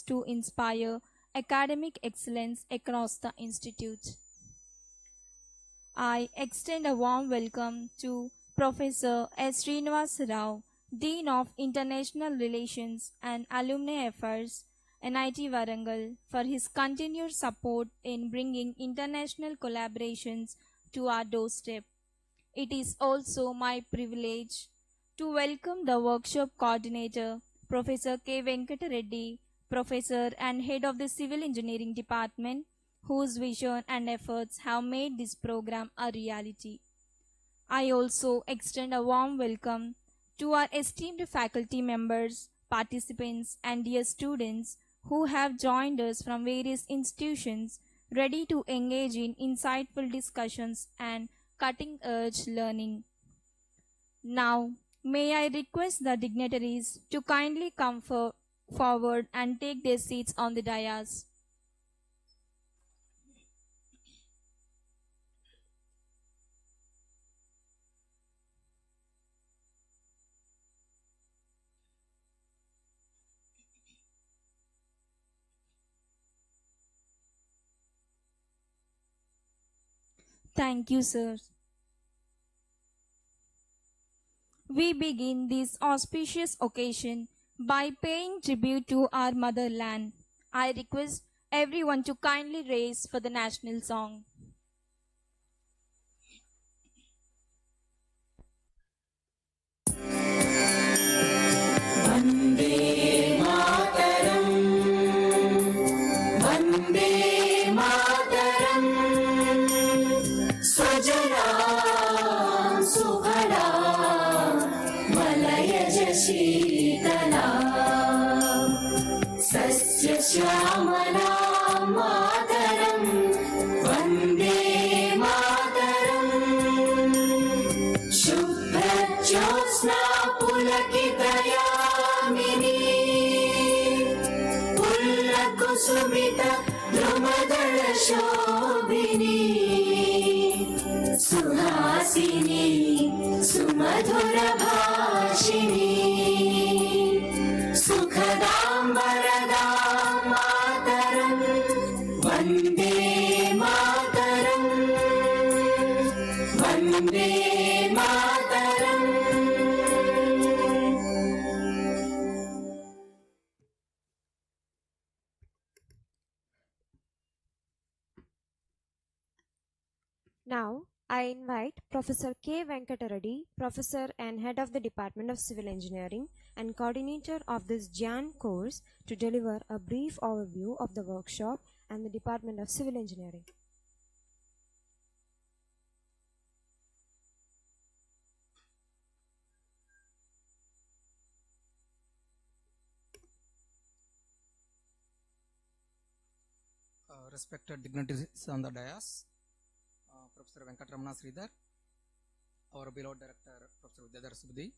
To inspire academic excellence across the Institute. I extend a warm welcome to Professor S. Srinivas Rao, Dean of International Relations and Alumni Affairs, NIT Warangal, for his continued support in bringing international collaborations to our doorstep. It is also my privilege to welcome the workshop coordinator, Professor K. Venkata Reddy, Professor and Head of the Civil Engineering Department, whose vision and efforts have made this program a reality. I also extend a warm welcome to our esteemed faculty members, participants, and dear students who have joined us from various institutions, ready to engage in insightful discussions and cutting-edge learning. Now, may I request the dignitaries to kindly come forward and take their seats on the dais. Thank you, sir. We begin this auspicious occasion by paying tribute to our motherland. I request everyone to kindly raise for the national song. Vande Mataram, Vande Mataram, Swajaram Suhara, Malayaj Sheetala, Sasya Shyamala Mataram, Vande Mataram, Shubha Jyosna Pulakitayamini, Pullakusumita Drumadala Shobhini, Suhasini Sumadhura Bhashini, Sukhadam Varadam Mataram, Vande Mataram, Vande Mataram. Now, I invite Professor K. Venkata Reddy, Professor and Head of the Department of Civil Engineering and Coordinator of this JAN course, to deliver a brief overview of the workshop and the Department of Civil Engineering. Respected dignitaries on the dais, Professor Venkatramana Sridhar, our beloved director, Professor Vidyadhar Subudhi,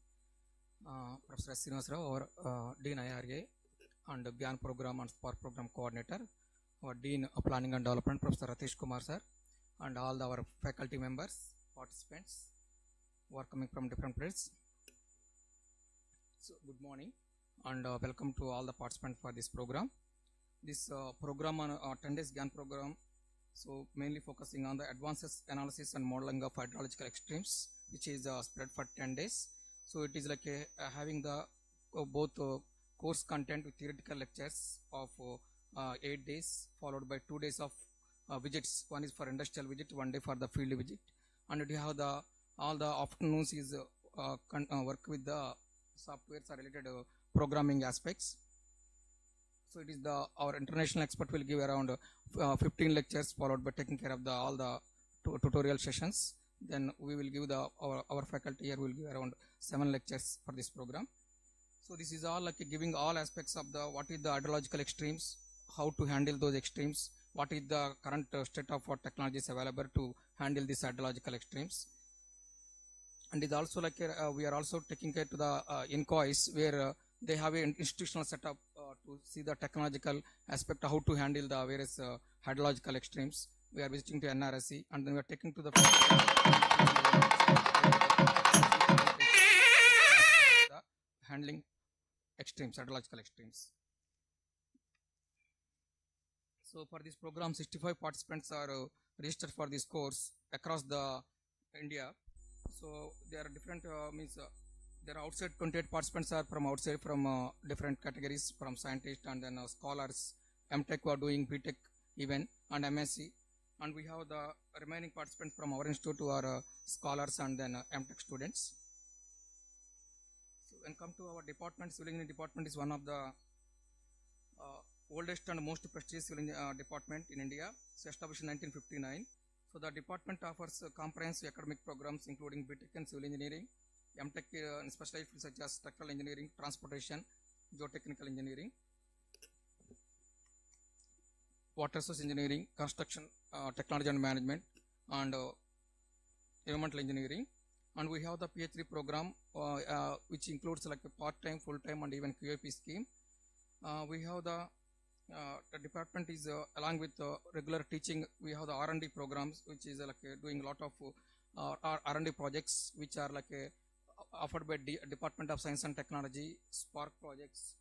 Professor S. Srinivas Rao, our Dean IRA and GAN Program and Spark Program Coordinator, our Dean of Planning and Development, Professor Ratish Kumar sir, and all our faculty members, participants who are coming from different places. So, good morning and welcome to all the participants for this program. This program on 10 days GAN program, so mainly focusing on the advances analysis and modeling of hydrological extremes, which is spread for 10 days. So it is like having the both course content with theoretical lectures of 8 days, followed by 2 days of visits. One is for industrial visit, 1 day for the field visit, and you have the all the afternoons is work with the softwares or related programming aspects. So it is our international expert will give around 15 lectures, followed by taking care of all the tutorial sessions. Then we will give our faculty here will give around 7 lectures for this program. So this is all like giving all aspects of what is the hydrological extremes, how to handle those extremes, what is the current state of what technologies available to handle these hydrological extremes. And it's also like we are also taking care to the inquires where they have an institutional setup to see the technological aspect of how to handle the various hydrological extremes. We are visiting to NRSC, and then we are taking to the handling extremes, hydrological extremes. So for this program, 65 participants are registered for this course across the India. So there are different there are outside 28 participants are from outside from different categories, from scientists and then scholars, MTech who are doing BTech even, and MSc, and we have the remaining participants from our institute who are scholars and then MTech students. So when come to our department, civil engineering department is one of the oldest and most prestigious civil department in India. It's established in 1959. So the department offers comprehensive academic programs including BTech and civil engineering, MTech in specialized fields such as structural engineering, transportation, geotechnical engineering, water source engineering, construction technology and management, and environmental engineering. And we have the PhD program which includes like a part-time, full-time, and even QAP scheme. We have the department is along with regular teaching. We have the R&D programs, which is like doing a lot of R&D projects, which are like offered by Department of Science and Technology, Spark projects,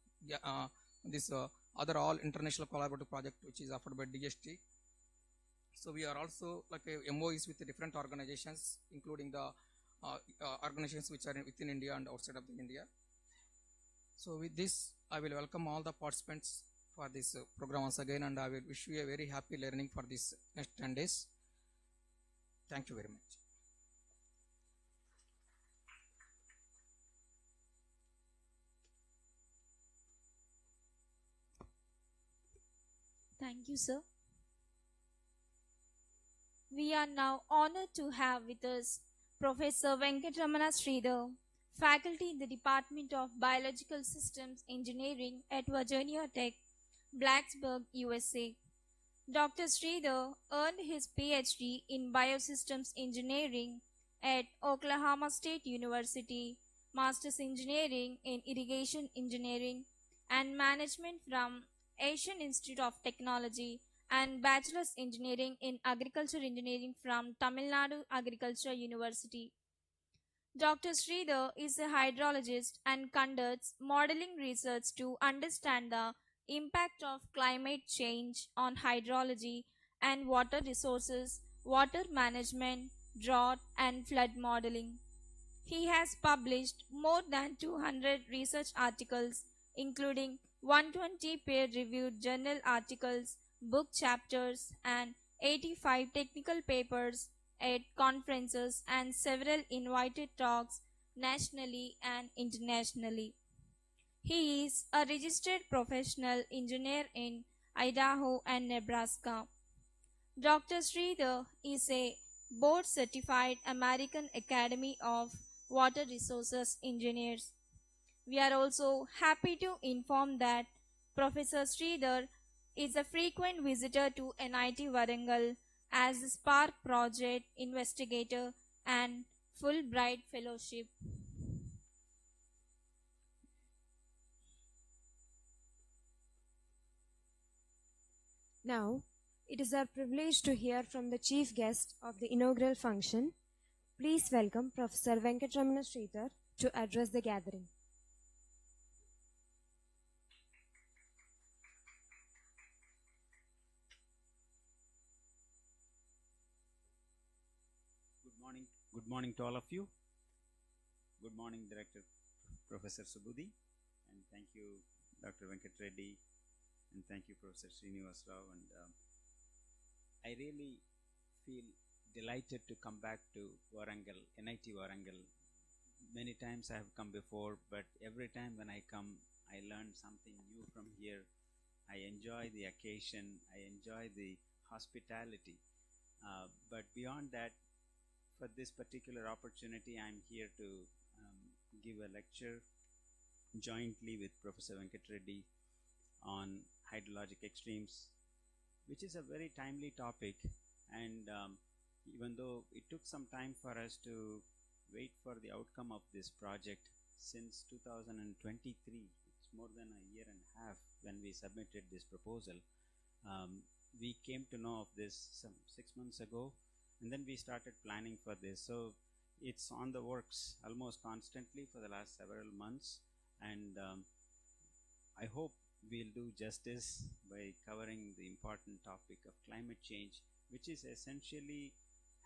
this other all international collaborative project, which is offered by DST. So we are also like MOEs with different organizations, including the organizations which are within India and outside of India. So with this, I will welcome all the participants for this program once again, and I will wish you a very happy learning for this next 10 days. Thank you very much. Thank you, sir. We are now honored to have with us Professor Venkatramana Sridhar, faculty in the Department of Biological Systems Engineering at Virginia Tech, Blacksburg, USA. Dr. Sridhar earned his PhD in Biosystems Engineering at Oklahoma State University, Master's Engineering in Irrigation Engineering and Management from Asian Institute of Technology, and Bachelor's Engineering in Agriculture Engineering from Tamil Nadu Agriculture University. Dr. Sridhar is a hydrologist and conducts modeling research to understand the impact of climate change on hydrology and water resources, water management, drought, and flood modeling. He has published more than 200 research articles, including 120 peer-reviewed journal articles, book chapters, and 85 technical papers at conferences and several invited talks nationally and internationally. He is a registered professional engineer in Idaho and Nebraska. Dr. Sridhar is a board certified American Academy of Water Resources Engineers. We are also happy to inform that Professor Sridhar is a frequent visitor to NIT Warangal as a Spark Project investigator and Fulbright Fellowship. Now, it is our privilege to hear from the chief guest of the inaugural function. Please welcome Professor Venkatramana Sridhar to address the gathering. Good morning to all of you. good morning, Director Professor Subudhi, and thank you, Dr. Venkat Reddy, and thank you, Professor Srinivas Rao. And I really feel delighted to come back to Warangal, NIT Warangal. Many times I have come before, but every time when I come, I learn something new from here. I enjoy the occasion, I enjoy the hospitality. But beyond that, for this particular opportunity, I'm here to give a lecture jointly with Professor Venkat Reddy on hydrologic extremes, which is a very timely topic. And even though it took some time for us to wait for the outcome of this project since 2023, it's more than a year and a half when we submitted this proposal. We came to know of this some 6 months ago, and then we started planning for this. So it's on the works almost constantly for the last several months, and I hope we'll do justice by covering the important topic of climate change, which is essentially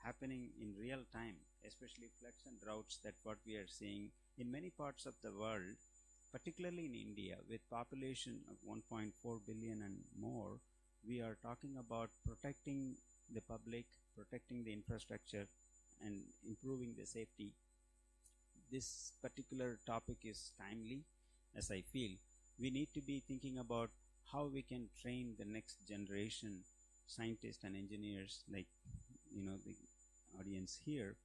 happening in real time, especially floods and droughts that what we are seeing in many parts of the world, particularly in India with population of 1.4 billion and more. We are talking about protecting the public, protecting the infrastructure, and improving the safety. This particular topic is timely, as I feel. We need to be thinking about how we can train the next generation scientists and engineers, like the audience here.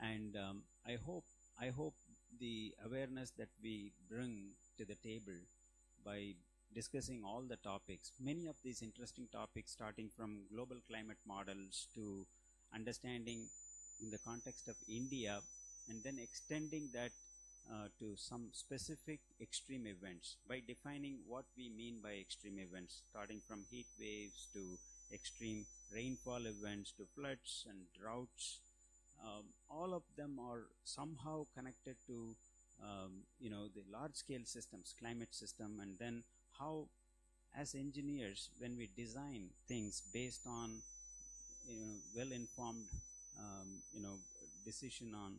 And I hope the awareness that we bring to the table by discussing all the topics, many of these interesting topics, starting from global climate models to understanding in the context of India, and then extending that to some specific extreme events by defining what we mean by extreme events, starting from heat waves to extreme rainfall events to floods and droughts. All of them are somehow connected to the large scale systems, climate system, and then how, as engineers, when we design things based on well informed decision on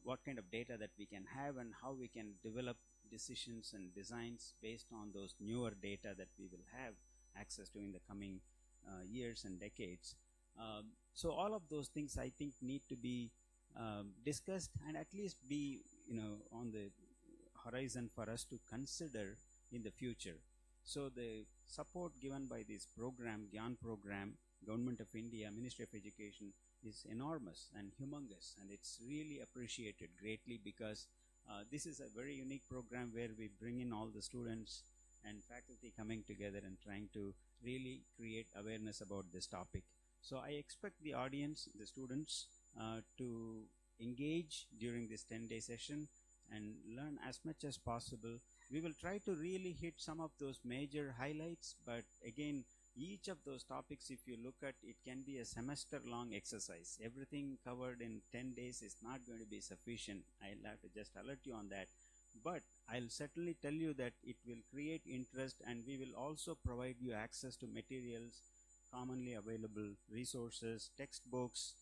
what kind of data that we can have and how we can develop decisions and designs based on those newer data that we will have access to in the coming years and decades. So all of those things, I think, need to be discussed and at least be on the horizon for us to consider in the future. So the support given by this program, GYAN program, Government of India, Ministry of Education, is enormous and humongous, and it's really appreciated greatly because this is a very unique program where we bring in all the students and faculty coming together and trying to really create awareness about this topic. So I expect the audience, the students, to engage during this 10-day session and learn as much as possible. We will try to really hit some of those major highlights, but again, each of those topics, if you look at it, can be a semester-long exercise. Everything covered in 10 days is not going to be sufficient. I'll have to just alert you on that. But I'll certainly tell you that it will create interest, and we will also provide you access to materials, commonly available resources, textbooks.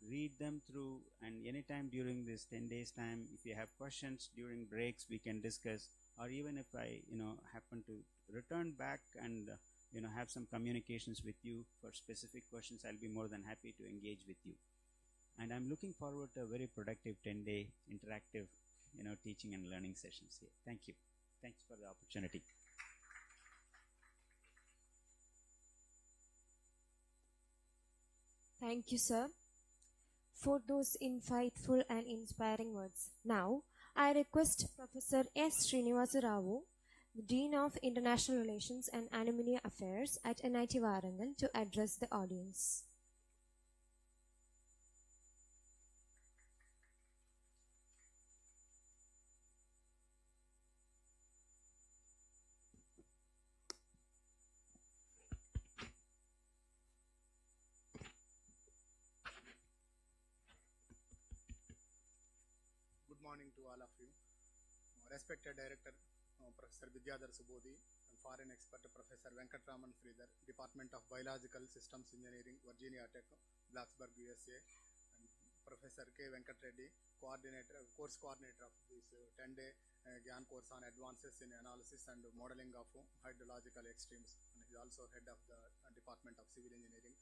Read them through, and anytime during this 10 days time, if you have questions during breaks, we can discuss, or even if I happen to return back and have some communications with you for specific questions, I'll be more than happy to engage with you. And I'm looking forward to a very productive 10-day interactive teaching and learning sessions here. Thank you. Thanks for the opportunity. Thank you, sir, for those insightful and inspiring words. Now, I request Professor S. Srinivasa Rao, the Dean of International Relations and Alumni Affairs at NIT Warangal, to address the audience. Good morning to all of you. Respected Director Professor Vidyadhar Subodhi and foreign expert Professor Venkatraman Sridhar, Department of Biological Systems Engineering, Virginia Tech, Blacksburg, USA, and Professor K. Venkat Reddy, course coordinator of this 10-day GAN course on advances in analysis and modeling of hydrological extremes. And he is also head of the Department of Civil Engineering.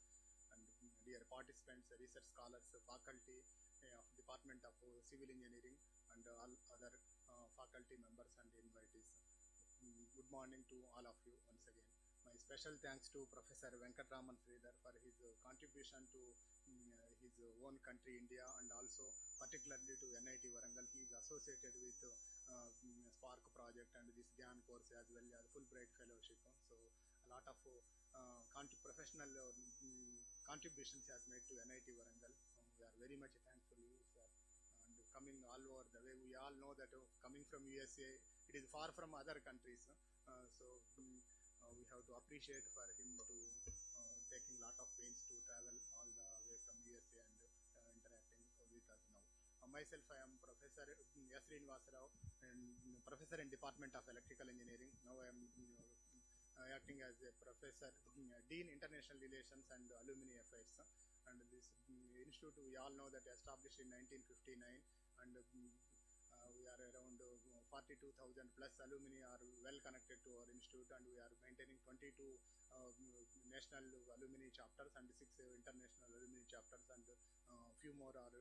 And dear participants, research scholars, faculty of Department of Civil Engineering, and all other faculty members and invitees. Good morning to all of you once again. My special thanks to Professor Venkatraman Sridhar for his contribution to his own country, India, and also particularly to NIT Warangal. He is associated with Spark project and this GAN course as well as Fulbright Fellowship. So a lot of professional contributions has made to NIT Warangal. We are very much thankful to you, sir. And coming all over the way, we all know that coming from USA, it is far from other countries. So we have to appreciate for him to taking lot of pains to travel all the way from USA and interacting with us now. Myself, I am Professor S. Srinivas Rao, and Professor in Department of Electrical Engineering. Now I am acting as a Professor, Dean International Relations and Alumni Affairs. And this institute, we all know that established in 1959, and we are around 42,000 plus alumni are well connected to our institute, and we are maintaining 22 national alumni chapters and 6 international alumni chapters, and few more are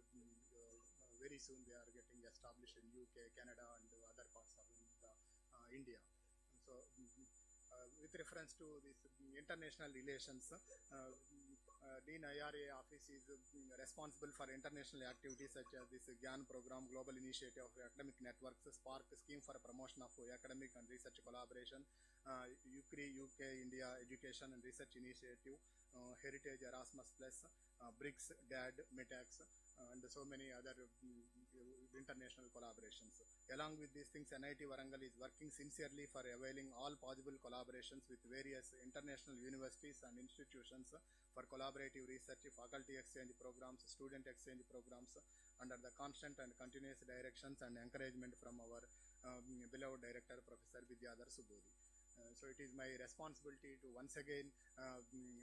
very soon they are getting established in UK, Canada, and other parts of India. So with reference to this international relations, Dean IRA office is responsible for international activities such as this GAN program, Global Initiative of Academic Networks, Spark scheme for promotion of academic and research collaboration, UCRI, UK, India Education and Research Initiative, Heritage Erasmus Plus, BRICS, DAD, METAX, and so many other international collaborations. Along with these things, NIT Warangal is working sincerely for availing all possible collaborations with various international universities and institutions for collaborative research, faculty exchange programs, student exchange programs, under the constant and continuous directions and encouragement from our beloved director, Professor Vidyadhar Subodhi. So it is my responsibility to once again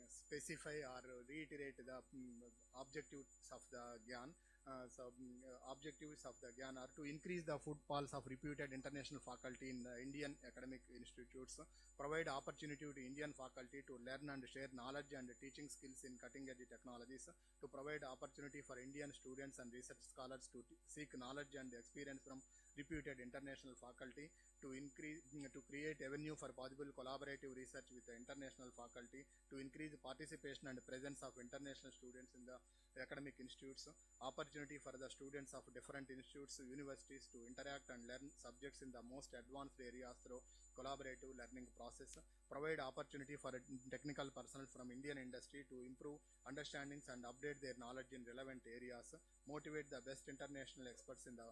specify or reiterate the objectives of the GAN. Objectives of the GAN are to increase the footfalls of reputed international faculty in the Indian academic institutes, provide opportunity to Indian faculty to learn and share knowledge and teaching skills in cutting-edge technologies, to provide opportunity for Indian students and research scholars to seek knowledge and experience from reputed international faculty, to create avenue for possible collaborative research with the international faculty, to increase participation and presence of international students in the academic institutes, opportunity for the students of different institutes, universities to interact and learn subjects in the most advanced areas through collaborative learning process, provide opportunity for technical personnel from Indian industry to improve understandings and update their knowledge in relevant areas, motivate the best international experts in the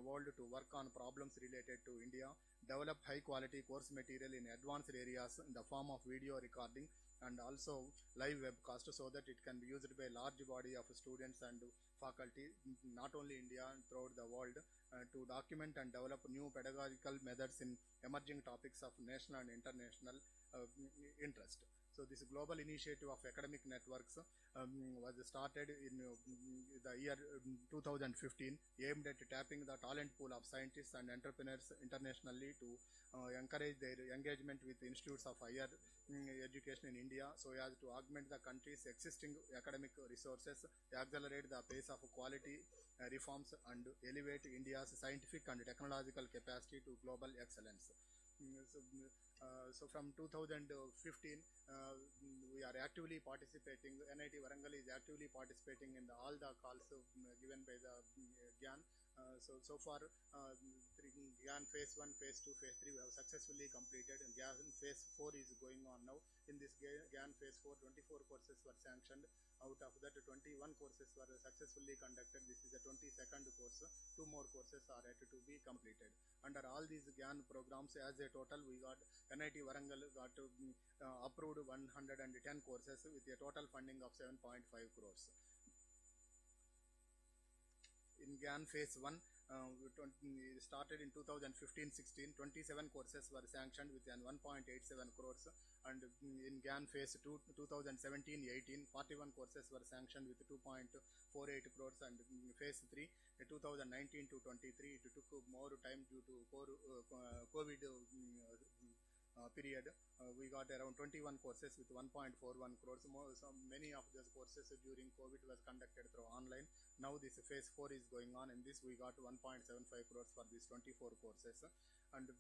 world to work on problems related to India, develop high quality course material in advanced areas in the form of video recording and also live webcast, so that it can be used by a large body of students and faculty, not only India and throughout the world, to document and develop new pedagogical methods in emerging topics of national and international interest. So this global initiative of academic networks was started in the year 2015, aimed at tapping the talent pool of scientists and entrepreneurs internationally to encourage their engagement with institutes of higher education in India, so as to augment the country's existing academic resources, accelerate the pace of quality reforms, and elevate India's scientific and technological capacity to global excellence. So from 2015, we are actively participating. NIT Warangal is actively participating in all the calls given by the GAN. So far, GAN phase 1, phase 2, phase 3 we have successfully completed, and GAN phase 4 is going on now. In this GAN phase 4, 24 courses were sanctioned. Out of that, 21 courses were successfully conducted. This is the 22nd course. 2 more courses are yet to be completed. Under all these GAN programs, as a total, we got NIT Warangal got approved 110 courses with a total funding of 7.5 crores. In GAN phase 1, started in 2015-16, 27 courses were sanctioned with an 1.87 crores, and in GAN phase 2, 2017-18, 41 courses were sanctioned with 2.48 crores, and in phase 3, 2019 to 23, it took more time due to COVID period. We got around 21 courses with 1.41 crores. Many of those courses during COVID was conducted through online. Now this phase 4 is going on, and this we got 1.75 crores for these 24 courses. And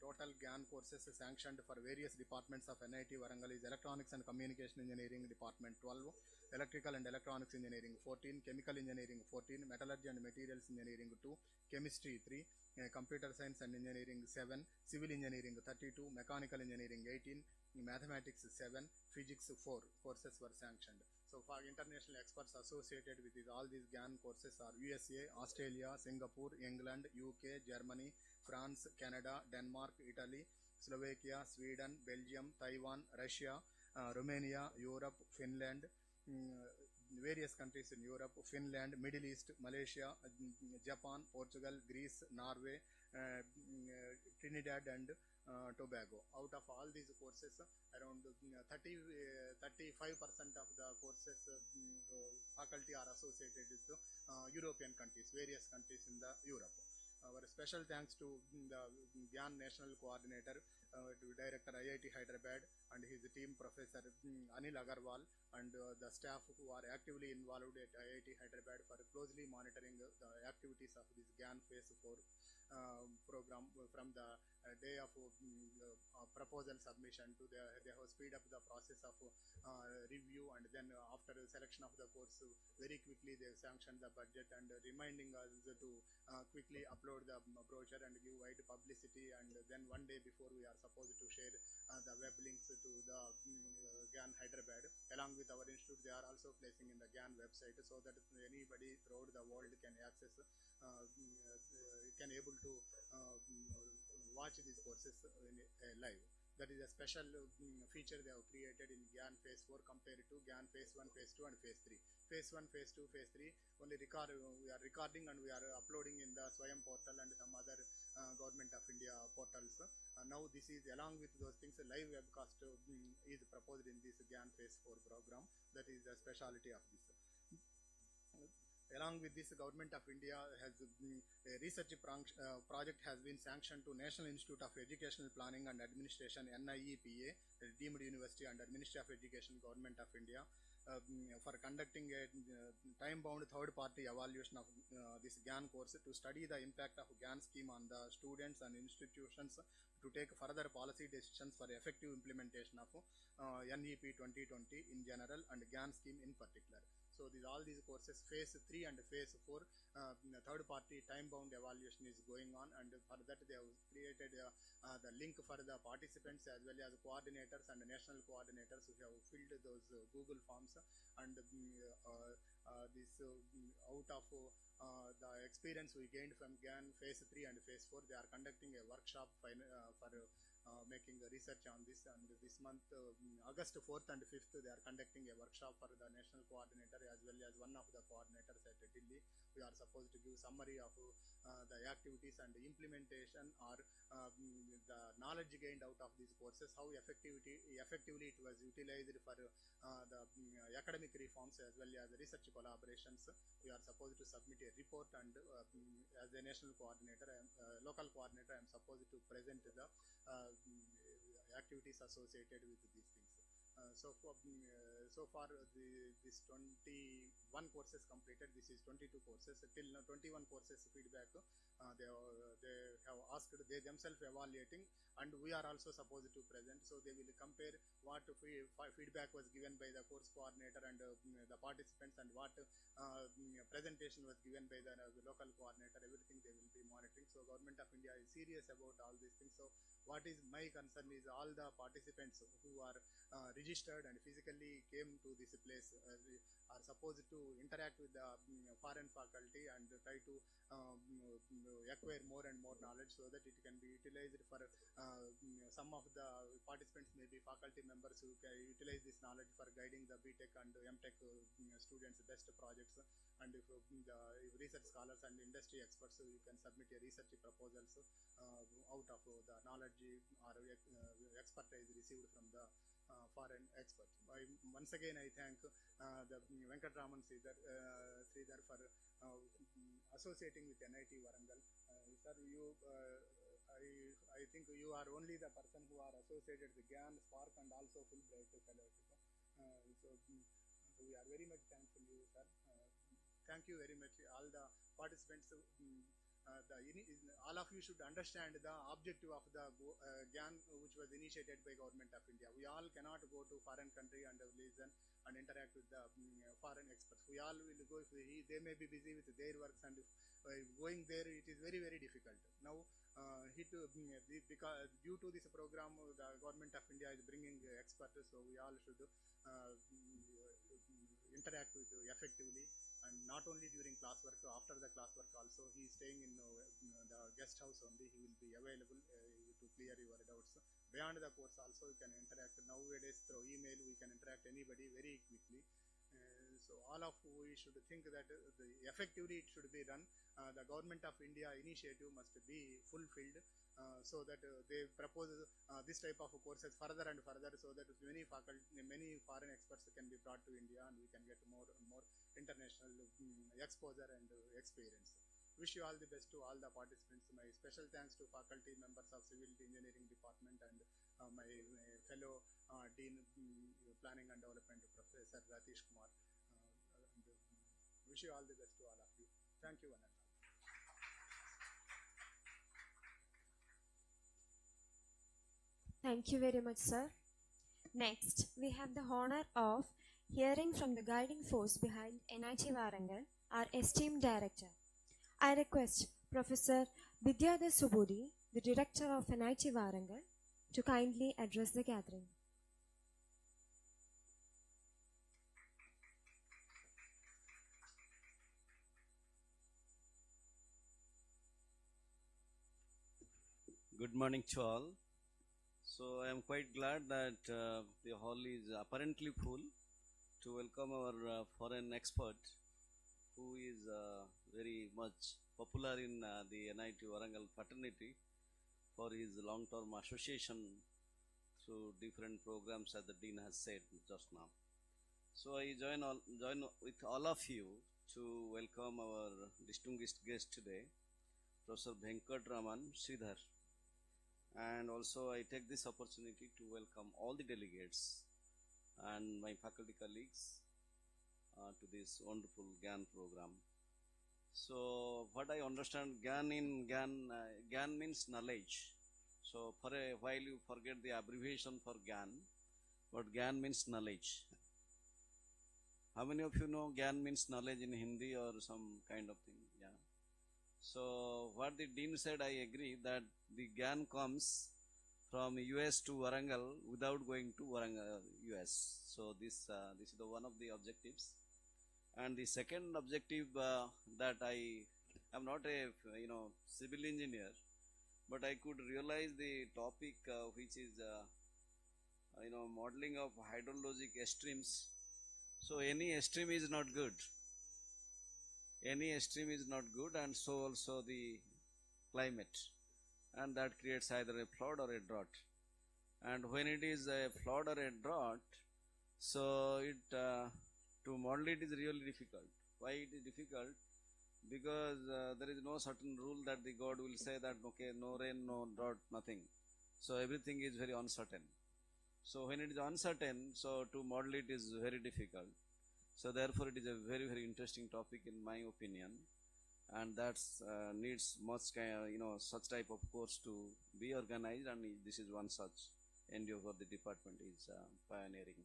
total GAN courses sanctioned for various departments of NIT Warangal is Electronics and Communication Engineering Department 12, Electrical and Electronics Engineering 14, Chemical Engineering 14, Metallurgy and Materials Engineering 2, Chemistry 3, Computer Science and Engineering 7, Civil Engineering 32, Mechanical Engineering 18, Mathematics 7, Physics 4 courses were sanctioned. So for international experts associated with all these GAN courses are USA, Australia, Singapore, England, UK, Germany, France, Canada, Denmark, Italy, Slovakia, Sweden, Belgium, Taiwan, Russia, Romania, Europe, Finland, various countries in Europe, Finland, Middle East, Malaysia, Japan, Portugal, Greece, Norway, Trinidad and Tobago. Out of all these courses, around 35% of the courses faculty are associated with European countries, various countries in the Europe. Our special thanks to the GAN National Coordinator, to Director IIT Hyderabad and his team, Professor Anil Agarwal, and the staff who are actively involved at IIT Hyderabad for closely monitoring the activities of this GAN Phase 4 program from the day of proposal submission to they have speed up the process of review, and then after selection of the course, very quickly they sanctioned the budget and reminding us to quickly upload the brochure and give wide publicity, and then one day before we are supposed to share the web links to the GAN Hyderabad. Along with our institute, they are also placing in the GAN website so that anybody throughout the world can access, can able to watch these courses in live. That is a special feature they have created in GAN Phase 4 compared to GAN Phase 1, Phase 2 and Phase 3. Phase 1, Phase 2, Phase 3 only we are recording and we are uploading in the Swayam portal and some other Government of India portals. Now this is along with those things, live webcast is proposed in this GAN Phase 4 program. That is the speciality of this. Along with this, Government of India has a research project has been sanctioned to National Institute of Educational Planning and Administration, NIEPA, deemed university under Ministry of Education, Government of India, for conducting a time-bound third-party evaluation of this GAN course to study the impact of GAN scheme on the students and institutions to take further policy decisions for effective implementation of NEP 2020 in general and GAN scheme in particular. So all these courses, Phase 3 and Phase 4, third-party time-bound evaluation is going on, and for that they have created the link for the participants as well as coordinators and national coordinators who have filled those Google forms, and this out of the experience we gained from GAN Phase 3 and Phase 4, they are conducting a workshop for making research on this, and this month, August 4th and 5th, they are conducting a workshop for the national coordinator as well as one of the coordinators at Delhi. We are supposed to give summary of the activities and implementation or the knowledge gained out of these courses, how effectively it was utilized for the academic reforms as well as research collaborations. We are supposed to submit a report, and as a national coordinator, local coordinator, I am supposed to present the activities associated with these things. So far this 21 courses completed. This is 22 courses. Till now 21 courses feedback they have asked, they themselves evaluating, and we are also supposed to present. So they will compare what feedback was given by the course coordinator and the participants, and what presentation was given by the local coordinator. Everything they will be monitoring. So Government of India is serious about all these things. So what is my concern is all the participants who are registered and physically came to this place are supposed to interact with the foreign faculty and try to acquire more and more knowledge so that it can be utilized for some of the participants may be faculty members who can utilize this knowledge for guiding the BTech and MTech students best projects, and if research scholars and industry experts, you can submit a research proposals out of the knowledge or expertise received from the foreign experts. Once again I thank the Venkatraman Sridhar for associating with NIT Warangal. Sir, you I think you are only the person who are associated with GAN, Spark and also Fulbright fellowship. So we are very much thankful to you, sir. Thank you very much, all the participants. All of you should understand the objective of the GAN, which was initiated by Government of India. We all cannot go to foreign country and listen and interact with the foreign experts. We all will go, they may be busy with their works, and if going there it is very, very difficult. Now, because due to this program, the Government of India is bringing experts, so we all should interact with effectively, and not only during classwork, after the classwork also. He is staying in the guest house only. He will be available to clear your doubts. Beyond the course also you can interact. Nowadays through email we can interact anybody very quickly. So all of we should think that effectively it should be run. The Government of India initiative must be fulfilled, so that they propose this type of courses further and further, so that many faculty, many foreign experts can be brought to India, and we can get more and more international exposure and experience. Wish you all the best to all the participants. My special thanks to faculty members of Civil Engineering Department and my fellow Dean Planning and Development, Professor Ratish Kumar. And wish you all the best to all of you. Thank you, Anand. Thank you very much, sir. Next, we have the honor of hearing from the guiding force behind NIT Warangal, our esteemed director. I request Professor Vidyadhar Subudhi, the director of NIT Warangal, to kindly address the gathering. Good morning to all. So I am quite glad that the hall is apparently full to welcome our foreign expert, who is very much popular in the NIT Warangal fraternity for his long-term association through different programs, as the Dean has said just now. So I join with all of you to welcome our distinguished guest today, Professor Venkatraman Sridhar. And also I take this opportunity to welcome all the delegates and my faculty colleagues to this wonderful GAN program. So what I understand, GAN means knowledge. So for a while you forget the abbreviation for GAN, but GAN means knowledge. How many of you know GAN means knowledge in Hindi or some kind of thing? Yeah. So what the Dean said, I agree that the GAN comes from US to Warangal without going to Warangal, US. So this is the one of the objectives. And the second objective that I am not a civil engineer, but I could realize the topic which is modeling of hydrologic streams. So any stream is not good. Any stream is not good, and so also the climate, and that creates either a flood or a drought. And when it is a flood or a drought, so it to model it is really difficult. Why it is difficult? Because there is no certain rule that the God will say that okay, no rain, no drought, nothing. So everything is very uncertain. So when it is uncertain, so to model it is very difficult. So therefore it is a very, very interesting topic in my opinion, and that needs much such type of course to be organized, and this is one such endeavor the department is pioneering.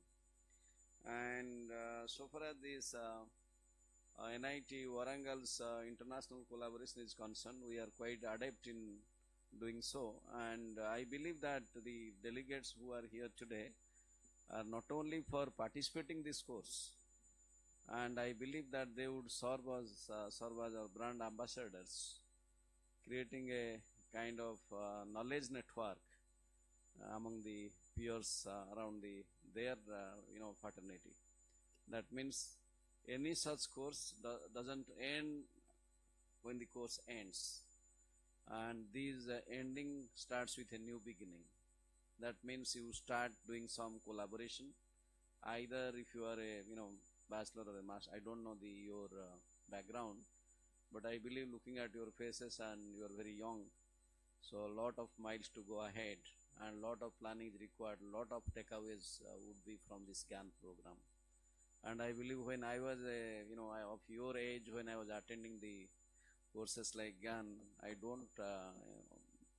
And so far as this NIT Warangal's international collaboration is concerned, we are quite adept in doing so, and I believe that the delegates who are here today are not only for participating this course, and I believe that they would serve as our brand ambassadors, creating a kind of knowledge network among the peers around their fraternity. That means any such course doesn't end when the course ends, and this ending starts with a new beginning. That means you start doing some collaboration, either if you are a bachelor or a master. I don't know your background, but I believe looking at your faces and you are very young, so a lot of miles to go ahead and lot of planning is required. Lot of takeaways would be from this GAN program. And I believe when I was of your age, when I was attending the courses like GAN, I don't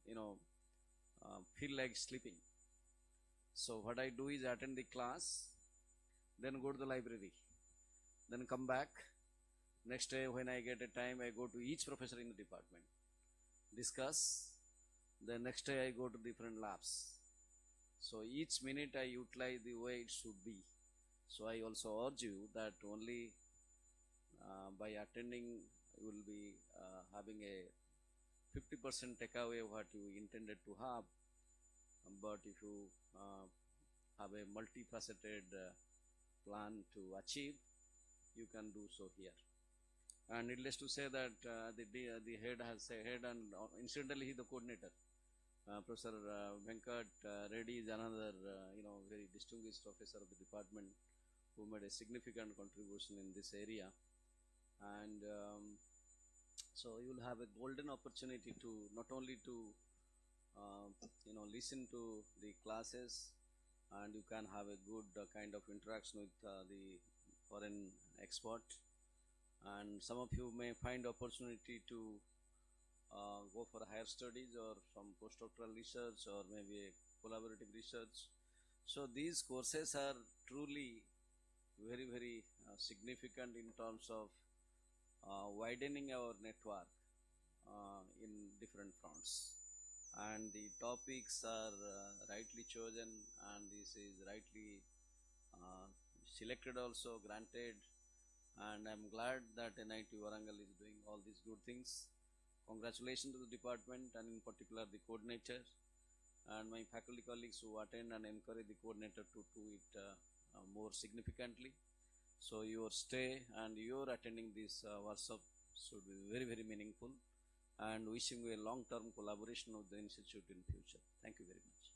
you know feel like sleeping. So what I do is attend the class, then go to the library, then come back. Next day when I get a time, I go to each professor in the department, discuss. The next day I go to different labs. So each minute I utilize the way it should be. So I also urge you that only by attending you will be having a 50% takeaway what you intended to have. But if you have a multifaceted plan to achieve, you can do so here. And needless to say that the head has a head, and incidentally he the coordinator. Professor Venkat Reddy is another very distinguished professor of the department who made a significant contribution in this area. And so you will have a golden opportunity to not only to listen to the classes, and you can have a good kind of interaction with the foreign expert, and some of you may find opportunity to go for higher studies or some postdoctoral research or maybe a collaborative research. So these courses are truly very significant in terms of widening our network in different fronts, and the topics are rightly chosen, and this is rightly selected, also granted. And I'm glad that NIT Warangal is doing all these good things. Congratulations to the department, and in particular the coordinator and my faculty colleagues who attend and encourage the coordinator to do it more significantly. So your stay and your attending this workshop should be very meaningful, and wishing you a long-term collaboration with the institute in future. Thank you very much.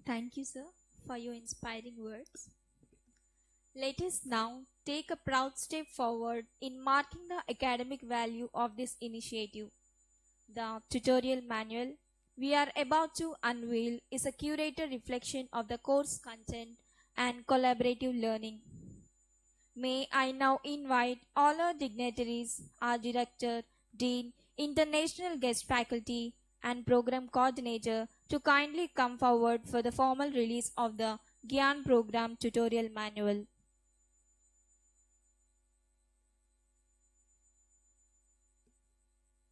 Thank you, sir, for your inspiring words. Let us now take a proud step forward in marking the academic value of this initiative. The tutorial manual we are about to unveil is a curated reflection of the course content and collaborative learning. May I now invite all our dignitaries, our director, dean, international guest faculty, and program coordinator to kindly come forward for the formal release of the GYAN program tutorial manual.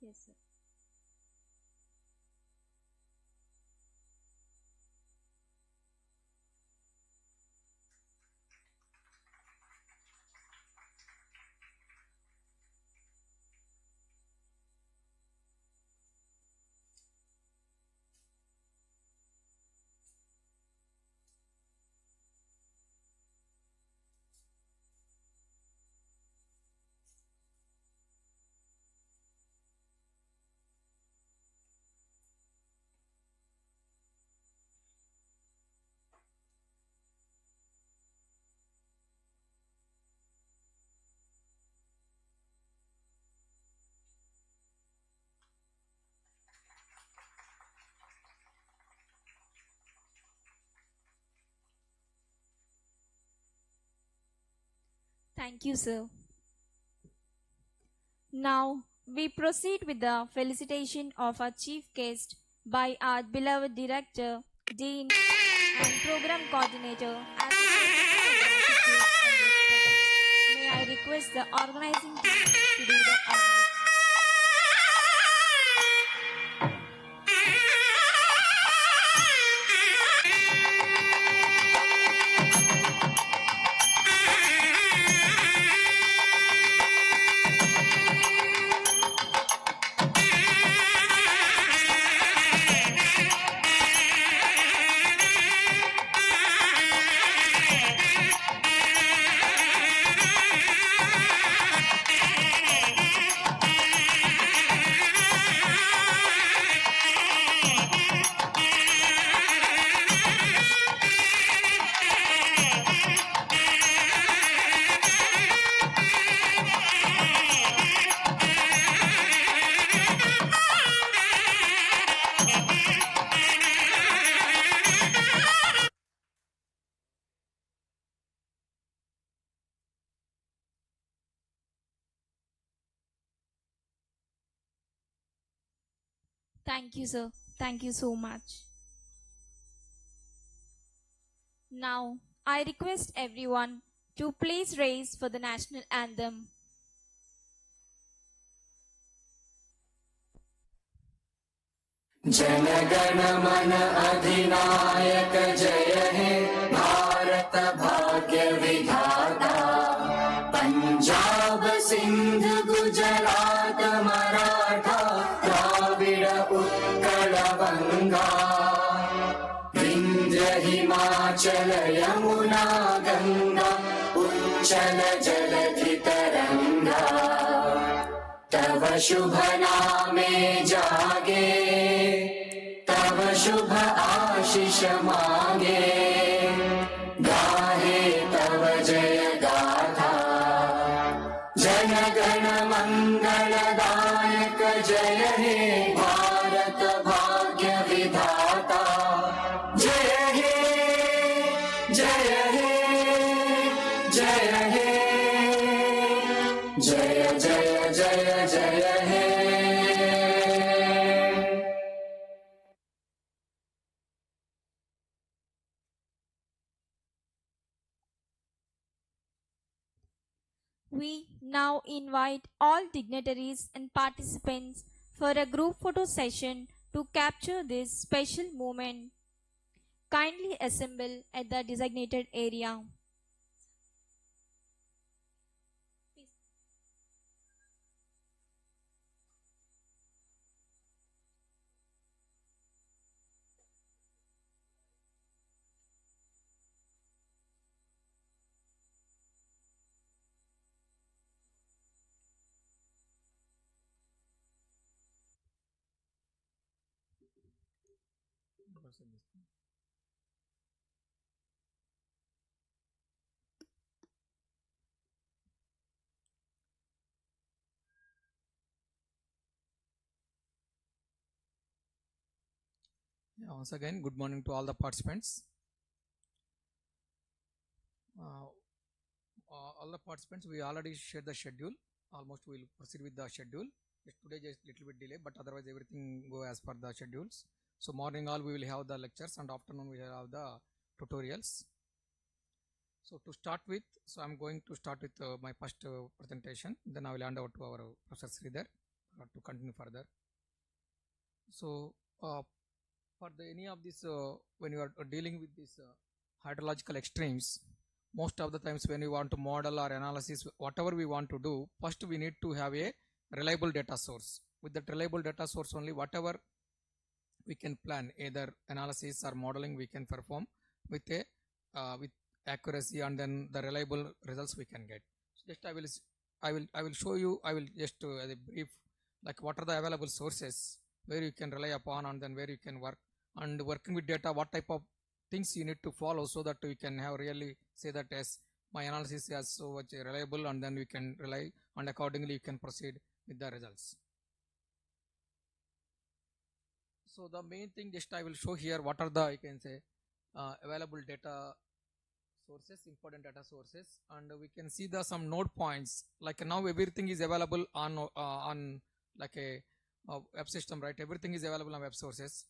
Yes, sir. Thank you, sir. Now we proceed with the felicitation of our chief guest by our beloved director, dean, and program coordinator as a token of gratitude and respect. May I request the organizing team to do the honors. Thank you, sir. Thank you so much. Now, I request everyone to please raise for the national anthem. जनगण मन अधिनायक जय हे भारत भाग्य विधाता पंजाब सिंध गुजरात मराठा द्राविड उत्कल गंगा विंध्य हिमाचल यमुना गंगा उच्चल जलधि तरंगा तव शुभ नामे जागे तव शुभ आशीष मांगे गाहे तव जय गाथा जन गण मंगलदायक जय हे भारत भाग्य विधाता जय हे जय हे जय हे जय जय जय जय हे We now invite all dignitaries and participants for a group photo session to capture this special moment. Kindly assemble at the designated area. Yeah, once again, good morning to all the participants. All the participants, we already shared the schedule. Almost we will proceed with the schedule. Today just little bit delay, but otherwise everything go as per the schedules. So morning all we will have the lectures and afternoon we will have the tutorials. So to start with, so I'm going to start with my first presentation. Then I will hand over to our Professor Sridhar to continue further. So for any of this, when you are dealing with these hydrological extremes, most of the times when you want to model or analysis, whatever we want to do, first we need to have a reliable data source. With that reliable data source only, whatever we can plan, either analysis or modeling, we can perform with a with accuracy, and then the reliable results we can get. So just I will show you. I will just as a brief, like what are the available sources where you can rely upon, and then where you can work, and working with data, what type of things you need to follow so that you can have really say that as my analysis is so much reliable, and then we can rely, and accordingly you can proceed with the results. So the main thing just I will show here, what are the I can say available data sources, important data sources, and we can see the some node points. Like now everything is available on like a web system, right? Everything is available on web sources.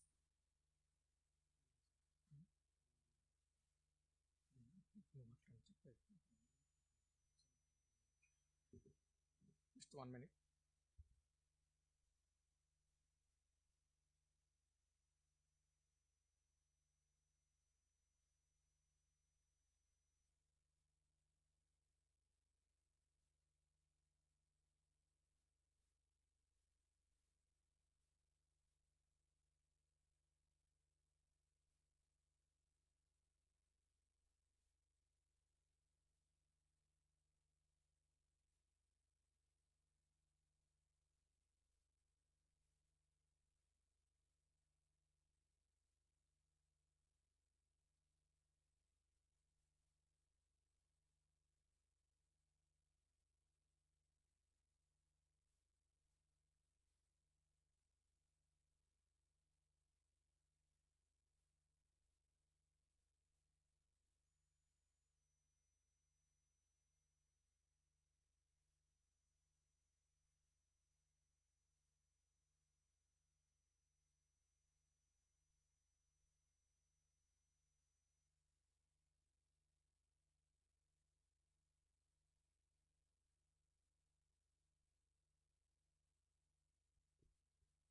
Just 1 minute.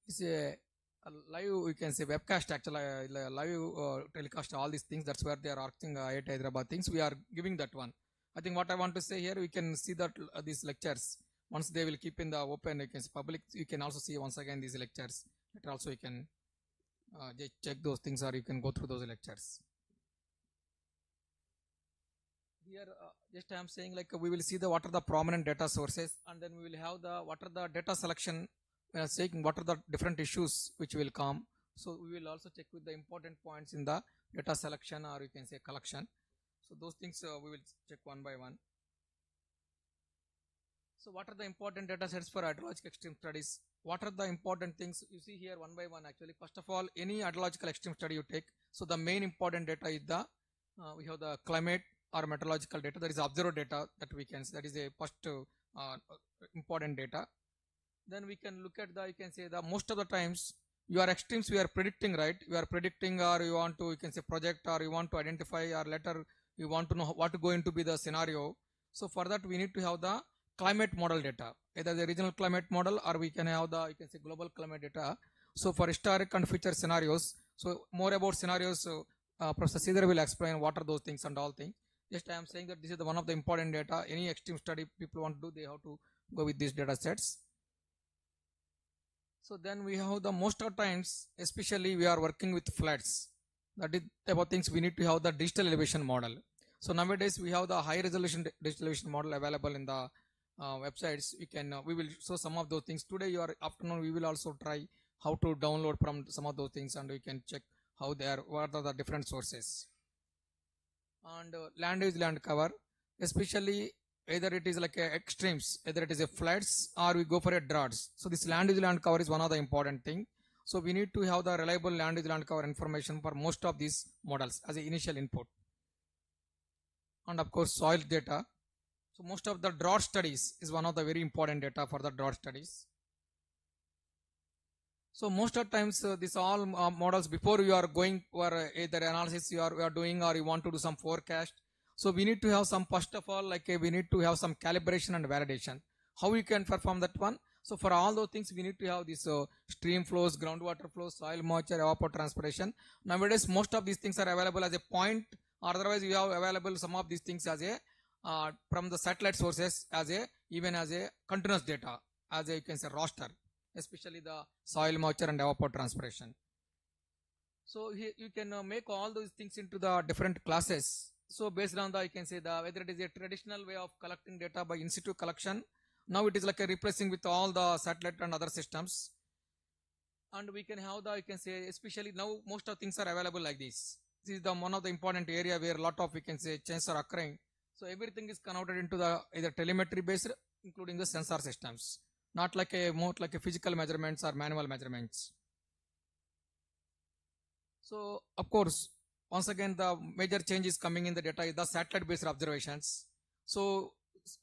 It's a live, we can say webcast, actually live telecast, all these things. That's where they are asking IIT Hyderabad things. We are giving that one. I think what I want to say here, we can see that these lectures, once they will keep in the open, you can see public, you can also see once again these lectures. Later also you can just check those things, or you can go through those lectures. Here just I am saying, like, we will see the what are the prominent data sources, and then we will have the what are the data selection, saying what are the different issues which will come. So we will also check with the important points in the data selection, or you can say collection. So those things we will check one by one. So what are the important data sets for hydrological extreme studies? What are the important things you see here one by one? Actually, first of all, any hydrological extreme study you take, so the main important data is the we have the climate or meteorological data. That is observed data that we can see. That is a first important data. Then we can look at the, you can say, the most of the times your extremes we are predicting, right? You are predicting, or you want to, you can say, project, or you want to identify, or later you want to know what is going to be the scenario. So for that we need to have the climate model data, either the regional climate model, or we can have the, you can say, global climate data. So for historic and future scenarios, so more about scenarios, Professor Sridhar will explain what are those things and all things. Just I am saying that this is the one of the important data. Any extreme study people want to do, they have to go with these data sets. So then we have the most of times, especially we are working with floods. That is about things we need to have the digital elevation model. So nowadays we have the high resolution digital elevation model available in the websites. We can we will show some of those things today. Your afternoon we will also try how to download from some of those things, and we can check how they are, what are the different sources. And land use, land cover, especially either it is like a extremes, either it is a floods or we go for a droughts. So this land use, land cover is one of the important thing. So we need to have the reliable land use, land cover information for most of these models as an initial input. And of course soil data. So most of the drought studies is one of the very important data for the drought studies. So most of times these all models, before you are going for either analysis you are doing, or you want to do some forecast. So we need to have some, first of all, like we need to have some calibration and validation. How we can perform that one? So for all those things we need to have this stream flows, groundwater flows, soil moisture, evapotranspiration. Nowadays most of these things are available as a point, or otherwise we have available some of these things as a from the satellite sources, as a even as a continuous data, as a, you can say, roster, especially the soil moisture and evapotranspiration. So here you can make all those things into the different classes. So based on the, you can say, the whether it is a traditional way of collecting data by in situ collection, now it is like a replacing with all the satellite and other systems. And we can have the, you can say, especially now most of things are available like this. This is the one of the important area where a lot of, we can say, changes are occurring. So everything is converted into the either telemetry based, including the sensor systems, not like a more like a physical measurements or manual measurements. So of course, once again the major change is coming in the data is the satellite based observations. So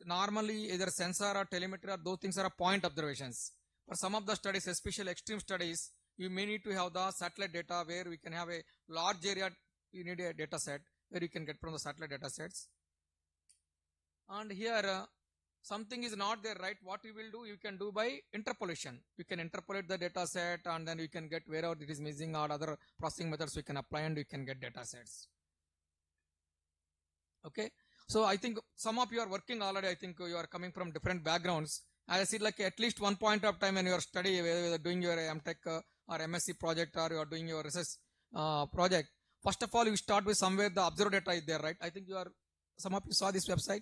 normally either sensor or telemetry or those things are point observations. For some of the studies, especially extreme studies, you may need to have the satellite data where we can have a large area. You need a data set where you can get from the satellite data sets. And here something is not there, right? What you will do, you can do by interpolation. You can interpolate the data set, and then you can get wherever it is missing, or other processing methods we can apply, and you can get data sets. Okay, so I think some of you are working already. I think you are coming from different backgrounds. As I said, like at least one point of time when you are studying, whether you are doing your MTech or MSc project, or you are doing your research project, first of all you start with somewhere the observed data is there, right? I think you are, some of you saw this website.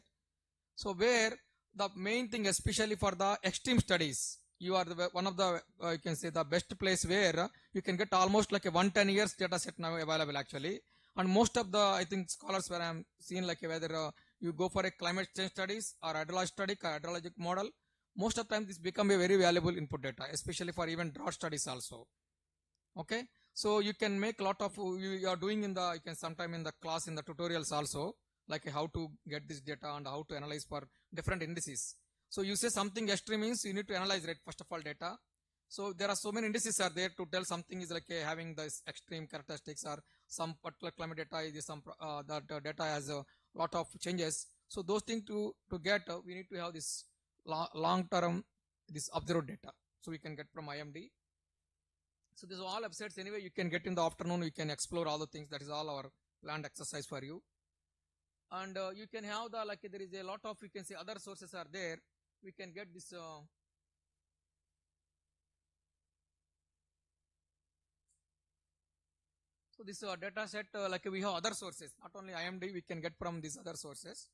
So where the main thing, especially for the extreme studies, you are the one of the you can say the best place where you can get almost like a 110 years data set now available actually. And most of the, I think, scholars where I am seeing, like whether you go for a climate change studies or hydrologic model, most of the time this become a very valuable input data, especially for even drought studies also. Okay, so you can make a lot of, you are doing in the, you can sometime in the class in the tutorials also, like how to get this data and how to analyze for different indices. So you say something extreme means you need to analyze, right, first of all data. So there are so many indices are there to tell something is like having this extreme characteristics, or some particular climate data is some that data has a lot of changes. So those things to get we need to have this long term, this observed data. So we can get from IMD. So these are all websites anyway you can get in the afternoon, you can explore all the things. That is all our planned exercise for you. And you can have the, like there is a lot of, you can say other sources are there. We can get this so this data set, like we have other sources, not only IMD, we can get from these other sources.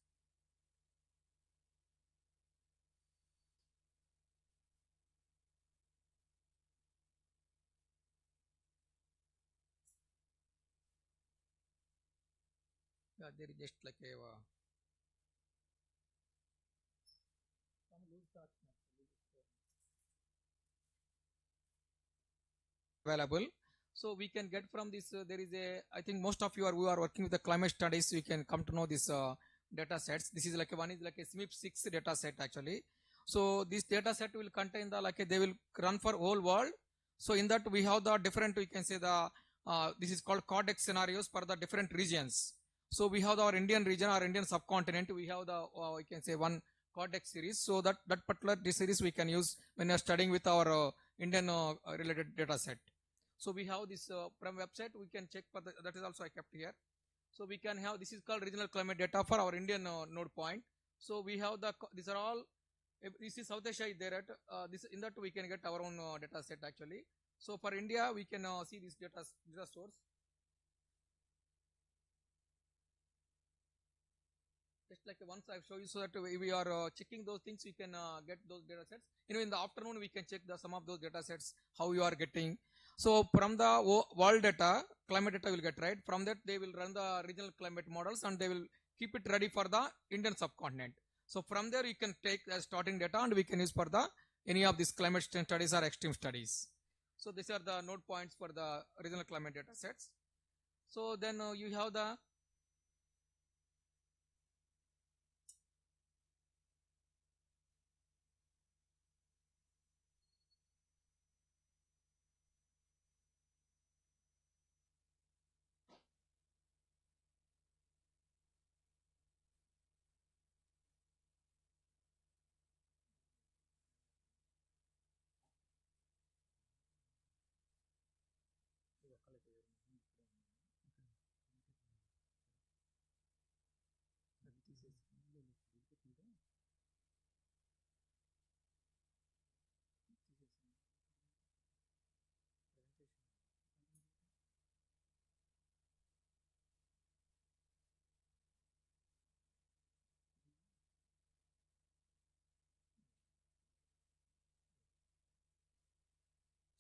Yeah, there is just like a available. So we can get from this, there is a, I think most of you are, who are working with the climate studies, you can come to know this data sets. This is like one is like a SMIP 6 data set actually. So this data set will contain the, like they will run for whole world. So in that we have the different, we can say the, this is called Codex scenarios for the different regions. So we have our Indian region, our Indian subcontinent, we have the, we can say one Codex series. So that particular this series we can use when you are studying with our Indian related data set. So we have this from website, we can check for the, that is also I kept here. So we can have, this is called regional climate data for our Indian node point. So we have the, these are all, this is South Asia is there at, this, in that we can get our own data set actually. So for India, we can see this data source. Just like once I show you, so that we are checking those things, we can get those data sets. Anyway, in the afternoon, we can check the some of those data sets, how you are getting. So from the world data, climate data will get, right. From that, they will run the regional climate models and they will keep it ready for the Indian subcontinent. So from there, you can take as starting data and we can use for the any of these climate studies or extreme studies. So these are the node points for the regional climate data sets. So then you have the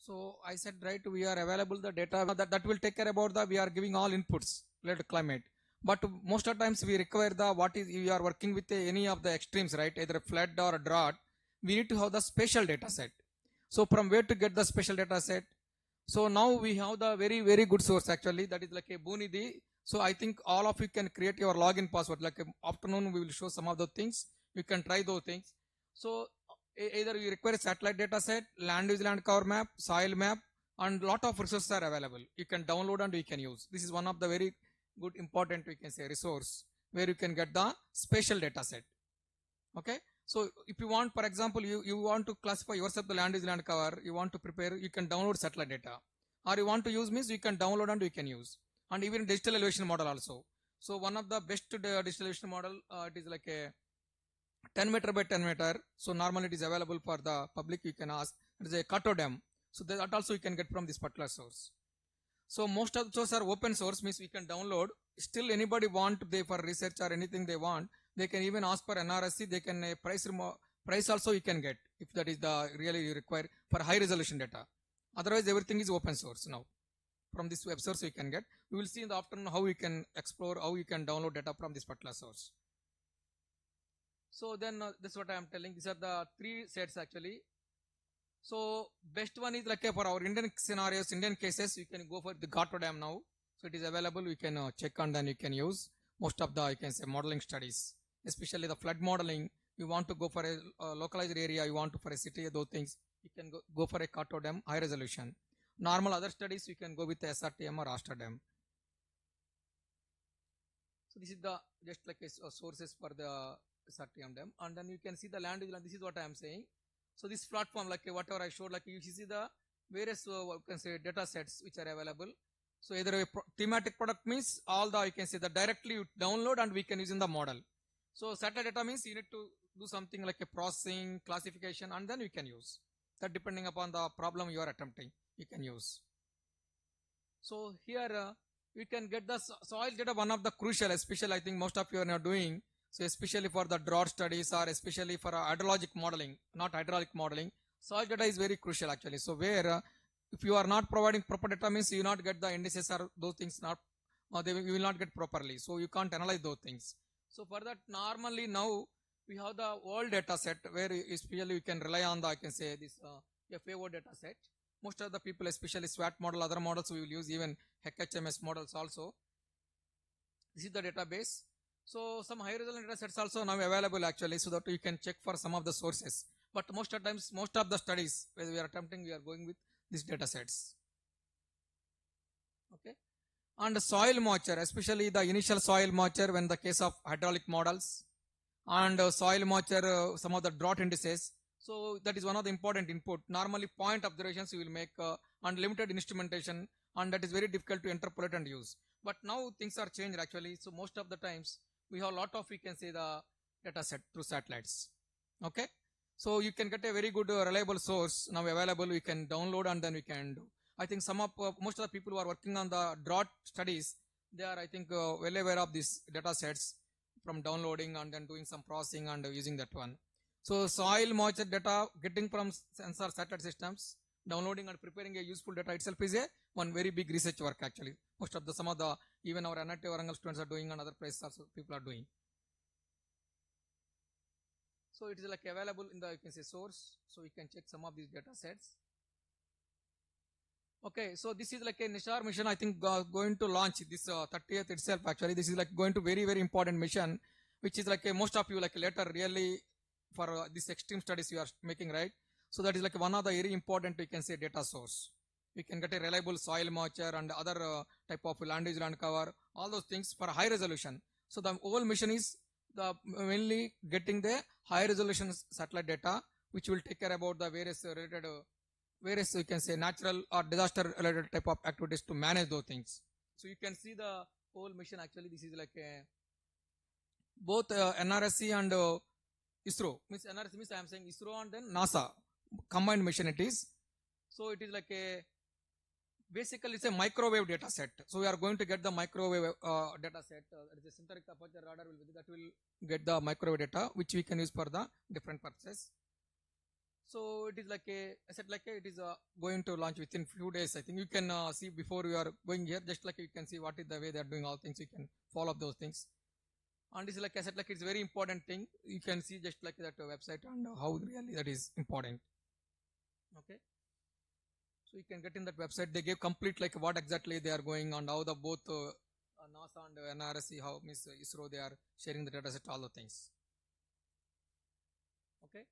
so I said, right, we are available the data that will take care about the, we are giving all inputs related to climate. But most of the times we require the, what is, we are working with any of the extremes, right, either a flood or a drought, we need to have the spatial data set. So from where to get the spatial data set? So now we have the very, very good source actually, that is like a Bunidhi. So I think all of you can create your login password, like afternoon we will show some of the things, you can try those things. So either you require satellite data set, land use land cover map, soil map, and lot of resources are available. You can download and you can use. This is one of the very good important, we can say, resource where you can get the spatial data set. Okay. So if you want, for example, you want to classify yourself the land use land cover, you want to prepare, you can download satellite data. Or you want to use means you can download and you can use. And even digital elevation model also. So one of the best digital elevation model, it is like a 10 meter by 10 meter. So normally it is available for the public, you can ask. It is a Catodem. So that also you can get from this particular source. So most of the sources are open source, means we can download. Still anybody want, they for research or anything they want, they can even ask for NRSC, they can price also you can get, if that is the really you require for high resolution data. Otherwise everything is open source now. From this web source you can get. We will see in the afternoon how you can explore, how you can download data from this particular source. So then this is what I am telling. These are the three sets actually. So best one is like for our Indian scenarios, Indian cases, you can go for the Gato Dam now. So it is available. You can check and then you can use most of the, you can say, modeling studies, especially the flood modeling. You want to go for a localized area, you want to for a city, those things, you can go for a Gato Dam high resolution. Normal other studies, you can go with the SRTM or Astra Dam. So this is the just like a sources for the SRTM dam, and then you can see the land. This is what I am saying. So this platform, like whatever I showed, like you see the various you can say data sets which are available. So either a thematic product means all the you can say that directly you download and we can use in the model. So satellite data means you need to do something like a processing, classification, and then you can use that depending upon the problem you are attempting. You can use. So here we can get the soil data, one of the crucial, especially I think most of you are now doing. So especially for the drought studies or especially for hydrologic modeling, not hydraulic modeling, soil data is very crucial actually. So where if you are not providing proper data means you will not get the indices or those things not, or you will not get properly. So you can't analyze those things. So for that normally now we have the old data set where especially you can rely on the I can say this FAO data set. Most of the people, especially SWAT model, other models we will use, even HMS models also. This is the database. So some high resolution data sets also now available actually, so that you can check for some of the sources. But most of the times, most of the studies where we are attempting, we are going with these data sets. Okay. And soil moisture, especially the initial soil moisture when the case of hydraulic models, and soil moisture, some of the drought indices. So that is one of the important input. Normally point observations you will make and limited instrumentation, and that is very difficult to interpolate and use. But now things are changed actually. So most of the times we have a lot of, we can say, the data set through satellites. Okay. So you can get a very good reliable source now available. We can download and then we can do. I think some of most of the people who are working on the drought studies, they are I think well aware of these data sets from downloading and then doing some processing and using that one. So soil moisture data getting from sensor satellite systems, downloading and preparing a useful data itself is a one very big research work actually. Most of the some of the even our NIT Warangal students are doing and other places also people are doing. So it is like available in the you can say source, so we can check some of these data sets. Okay, so this is like a Nishar mission. I think going to launch this 30th itself. Actually, this is like going to very important mission, which is like most of you like later really for this extreme studies you are making, right? So that is like one of the very important you can say data source. We can get a reliable soil moisture and other type of land use, land cover, all those things for high resolution. So the whole mission is the mainly getting the high resolution satellite data, which will take care about the various related various you can say natural or disaster related type of activities to manage those things. So you can see the whole mission actually. This is like a both NRSC and ISRO. Means NRSC means I am saying ISRO and then NASA combined mission it is. So it is like a basically it's a microwave data set. So we are going to get the microwave data set. That is a synthetic aperture radar will be that will get the microwave data which we can use for the different purposes. So it is like a, I said like a, it is going to launch within few days. I think you can see before you are going here, just like you can see what is the way they are doing all things. You can follow up those things. And it's like I said, like it's very important thing. You can see just like that website and how really that is important. Okay. So you can get in that website. They give complete like what exactly they are going and how the both NASA and NRSC, how Miss ISRO they are sharing the data set, all the things. Okay.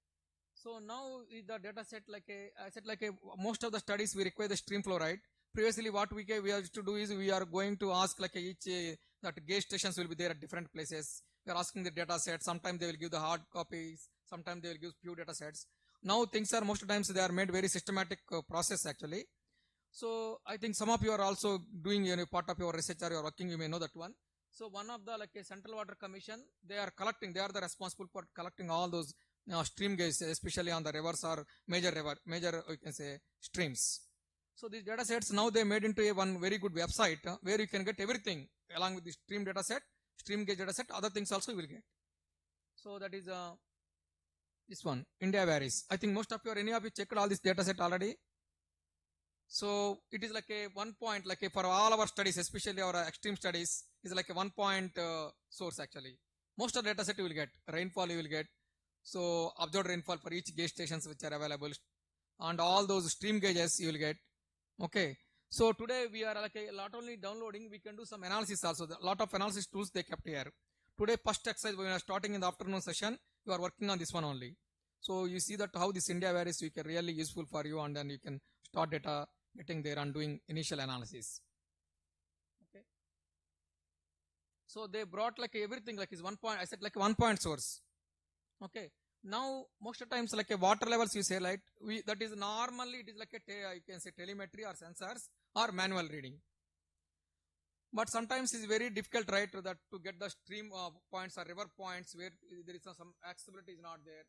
So now the data set like I said like most of the studies we require the stream flow, right? Previously what we have to do is we are going to ask like each that gauge stations will be there at different places. We are asking the data set. Sometimes they will give the hard copies. Sometimes they will give few data sets. Now things are most of the times they are made very systematic process actually. So I think some of you are also doing part of your research or you are working, you may know that one. So one of the like a Central Water Commission, they are collecting, they are the responsible for collecting all those stream gauges, especially on the rivers or major you can say streams. So these data sets now they made into a one very good website where you can get everything along with the stream data set, stream gauge data set, other things also you will get. So that is this one, India varies. I think most of you or any of you checked all this data set already. So it is like a 1 point, like a, for all our studies, especially our extreme studies, is like a 1 point source actually. Most of the data set you will get, rainfall you will get. So observed rainfall for each gauge stations which are available, and all those stream gauges you will get. Okay. So today we are like a not only downloading, we can do some analysis also. A lot of analysis tools they kept here. Today first exercise we are starting in the afternoon session. You are working on this one only. So you see that how this India varies you can really useful for you, and then you can start data getting there and doing initial analysis. Okay. So they brought like everything like is 1 point. I said like 1 point source. Okay. Now most of the times like a water levels you say, like that is normally it is like a you can say telemetry or sensors or manual reading, but sometimes it's very difficult, right, that to get the stream points or river points where there is some accessibility is not there.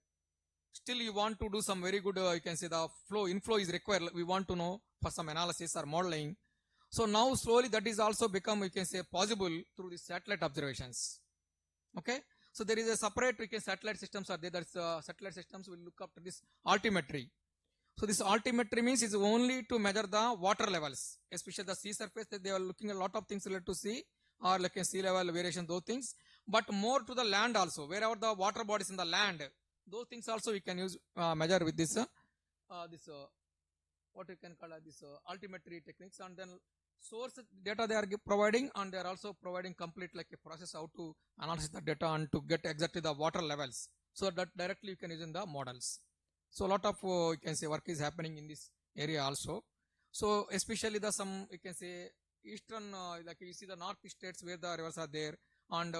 Still you want to do some very good you can say the inflow is required, we want to know for some analysis or modeling. So now slowly that is also become you can say possible through the satellite observations. Okay, so there is a separate we can satellite systems are there. That's satellite systems will look after this altimetry. So this altimetry means is only to measure the water levels, especially the sea surface, that they are looking at a lot of things related to sea or like a sea level variation, those things, but more to the land also, wherever the water bodies in the land, those things also we can use measure with this what you can call this altimetry techniques. And then source data they are providing, and they are also providing complete like a process how to analyze the data and to get exactly the water levels, so that directly you can use in the models. So a lot of you can say work is happening in this area also. So especially the some you can say eastern like you see the north states where the rivers are there, and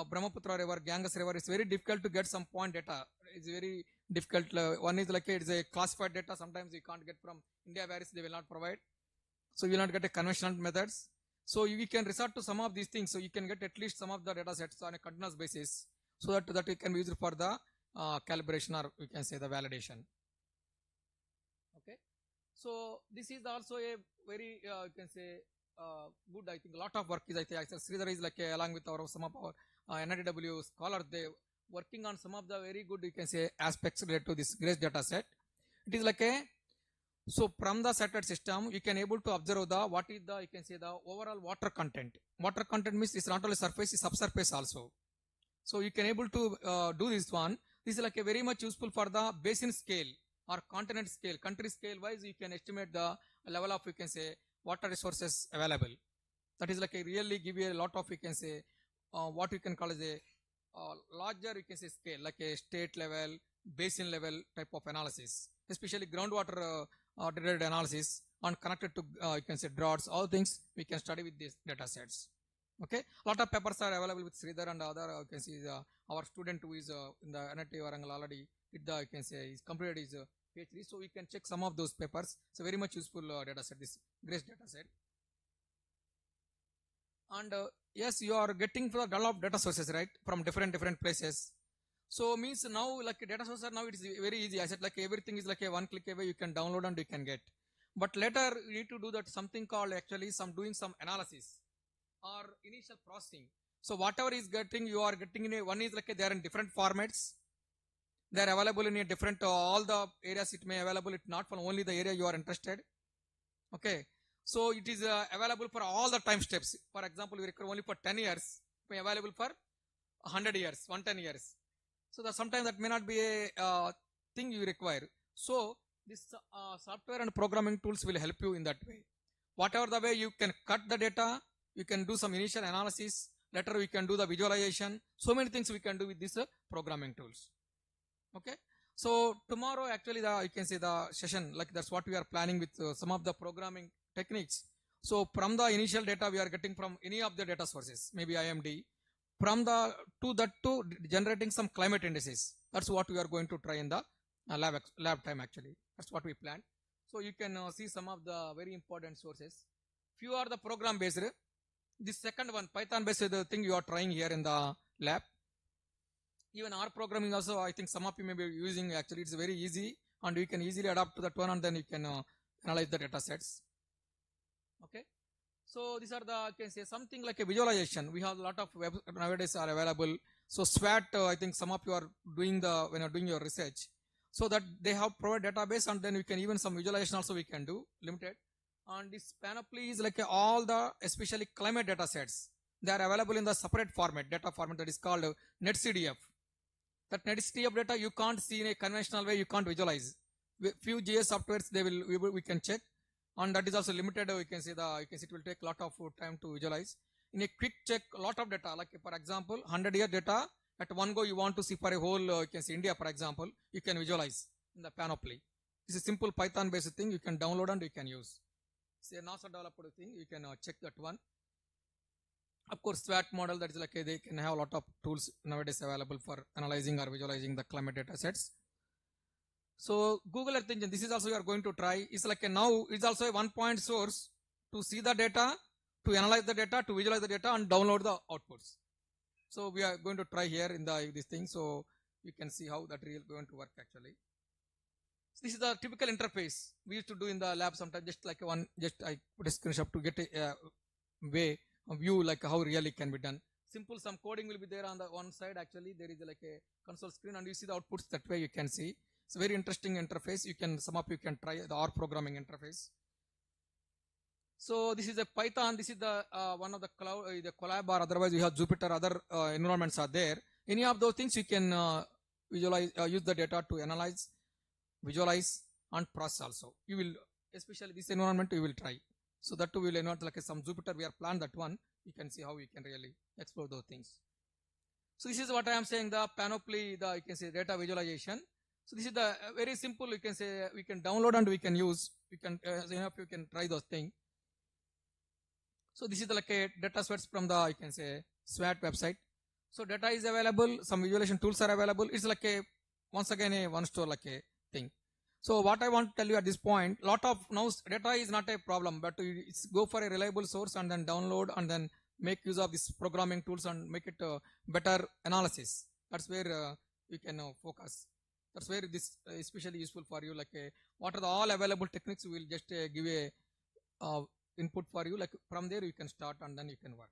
Brahmaputra river, Ganges river, it's very difficult to get some point data. It's very difficult. One is like it's a classified data, sometimes you can't get from India where they will not provide, so you will not get a conventional methods. So we can resort to some of these things, so you can get at least some of the data sets on a continuous basis, so that you can use it for the calibration or we can say the validation. Okay, so this is also a very you can say good, I think a lot of work is, I think Sridhar is like along with some of our NIDW scholars, they working on some of the very good you can say aspects related to this GRACE data set. It is like a, so from the satellite system you can able to observe the what is the you can say the overall water content. Water content means it's not only surface, it's subsurface also. So you can able to do this one. This is like a very much useful for the basin scale or continent scale, country scale wise. You can estimate the level of you can say water resources available. That is like a really give you a lot of you can say what you can call as a larger you can say scale, like a state level, basin level type of analysis, especially groundwater related analysis and connected to you can say droughts. All things we can study with these data sets. Okay, a lot of papers are available with Sridhar and other you can see our student who is in the NIT Warangal already did the you can say is completed his PhD, so we can check some of those papers. It's a very much useful data set, this GRACE data set. And yes, you are getting for the lot of data sources, right, from different places. So means now like data sources now it is very easy. I said like everything is like a one click away, you can download and you can get. But later you need to do that something called actually doing some analysis or initial processing. So whatever is getting, you are getting in a, one is like they are in different formats. They are available in a different all the areas it may available. It's not for only the area you are interested. Okay, so it is available for all the time steps. For example, you require only for 10 years, it may available for 100 years, 110 years. So that sometimes that may not be a thing you require. So this software and programming tools will help you in that way. Whatever the way you can cut the data, you can do some initial analysis, later we can do the visualization. So many things we can do with these programming tools. Okay, so tomorrow actually you can say the session, like that's what we are planning with some of the programming techniques. So from the initial data we are getting from any of the data sources, maybe IMD, from the to generating some climate indices. That's what we are going to try in the lab time actually. That's what we plan. So you can see some of the very important sources. Few are the program based. This second one, Python based thing you are trying here in the lab. Even R programming also, I think some of you may be using. Actually it's very easy and you can easily adapt to that one, and then you can analyze the data sets. Okay, so these are the, I can say something like a visualization. We have a lot of web nowadays are available. So SWAT, I think some of you are doing when you're doing your research, so that they have provided database, and then we can even some visualization also we can do limited. And this panoply is like all the especially climate data sets. They are available in the separate format, data format, that is called NetCDF. That NetCDF data you can't see in a conventional way, you can't visualize. Few GIS softwares we can check, and that is also limited. You can see it will take a lot of time to visualize. In a quick check, a lot of data, like for example 100-year data at one go you want to see for a whole you can see India for example, you can visualize in the panoply. This is simple Python based thing, you can download and you can use. Say NASA developed thing, you can check that one. Of course, SWAT model, that is like they can have a lot of tools nowadays available for analyzing or visualizing the climate data sets. So Google Earth Engine, this is also you are going to try. It's like a now it's also a one-point source to see the data, to analyze the data, to visualize the data, and download the outputs. So we are going to try here in this thing, so you can see how that really going to work actually. So this is the typical interface we used to do in the lab sometimes. I put a screenshot to get a view like how really can be done. Simple, some coding will be there on the one side. Actually, there is like a console screen, and you see the outputs. That way you can see. It's a very interesting interface. Some of you can try the R programming interface. So this is a Python. This is the one of the cloud, the Colab, or otherwise you have Jupyter. Other environments are there. Any of those things you can visualize, use the data to analyze, visualize, and process also. You will, especially this environment, you will try. So that too will not like some Jupyter. We are planned that one. You can see how we can really explore those things. So this is what I am saying. The panoply, you can say data visualization. So this is the very simple. You can say we can download and we can use. You can you can try those things. So this is like a data sets from the you can say SWAT website. So data is available. Some visualization tools are available. It's like a once again a one store like a thing. So what I want to tell you at this point, lot of now data is not a problem, but it's go for a reliable source and then download and then make use of this programming tools and make it better analysis. That's where you can focus. That's where this especially useful for you. Like what are the all available techniques? We will just give a input for you. Like from there you can start and then you can work.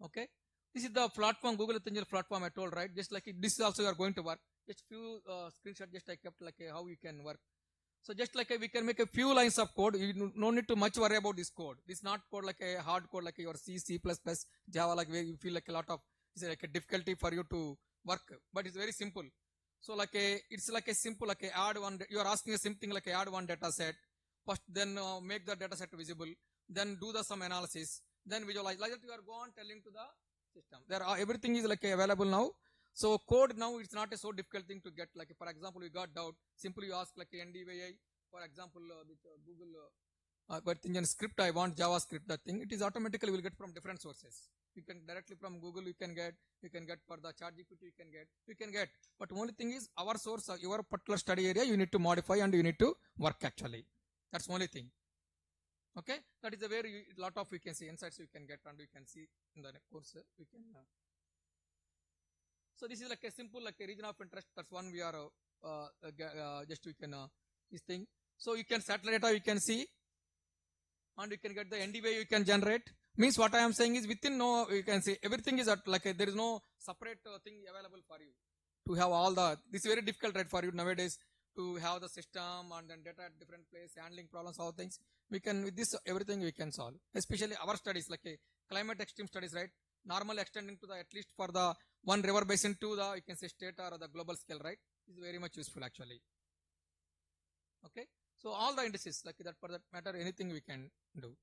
Okay. This is the platform, Google Earth Engine platform I told, right? Just like this is also you are going to work. Just few screenshots just I kept like how you can work. So just like we can make a few lines of code. You no need to much worry about this code. This is not code like a hard code like your C, C++, Java, like where you feel like a lot of, it's like a difficulty for you to work. But it's very simple. So like it's like a simple, like a add one, you are asking something like a add one data set. First then make the data set visible. Then do the some analysis. Then visualize. Like that you are go on telling to the system. There are everything is like available now. So code now it's not a so difficult thing to get. Like for example, you got doubt. Simply you ask like NDVI. For example, with Google Earth Engine script, I want JavaScript. That thing it is automatically will get from different sources. You can directly from Google you can get for the ChatGPT you can get. But only thing is our source, your particular study area, you need to modify and you need to work actually. That's the only thing. Okay, that is a very lot of you can see insights you can get and you can see in the course we can. So this is like a simple like a region of interest. That's one we are just we can this thing. So you can satellite data you can see, and you can get the NDVI you can generate. Means what I am saying is within no you can see everything is at like there is no separate thing available for you to have all the. This is very difficult right for you nowadays to have the system and then data at different place, handling problems, all things. We can with this everything we can solve. Especially our studies like a climate extreme studies, right? Normal extending to the at least for the one river basin to the you can say state or the global scale, right? Is very much useful actually. Okay, so all the indices like that for that matter anything we can do.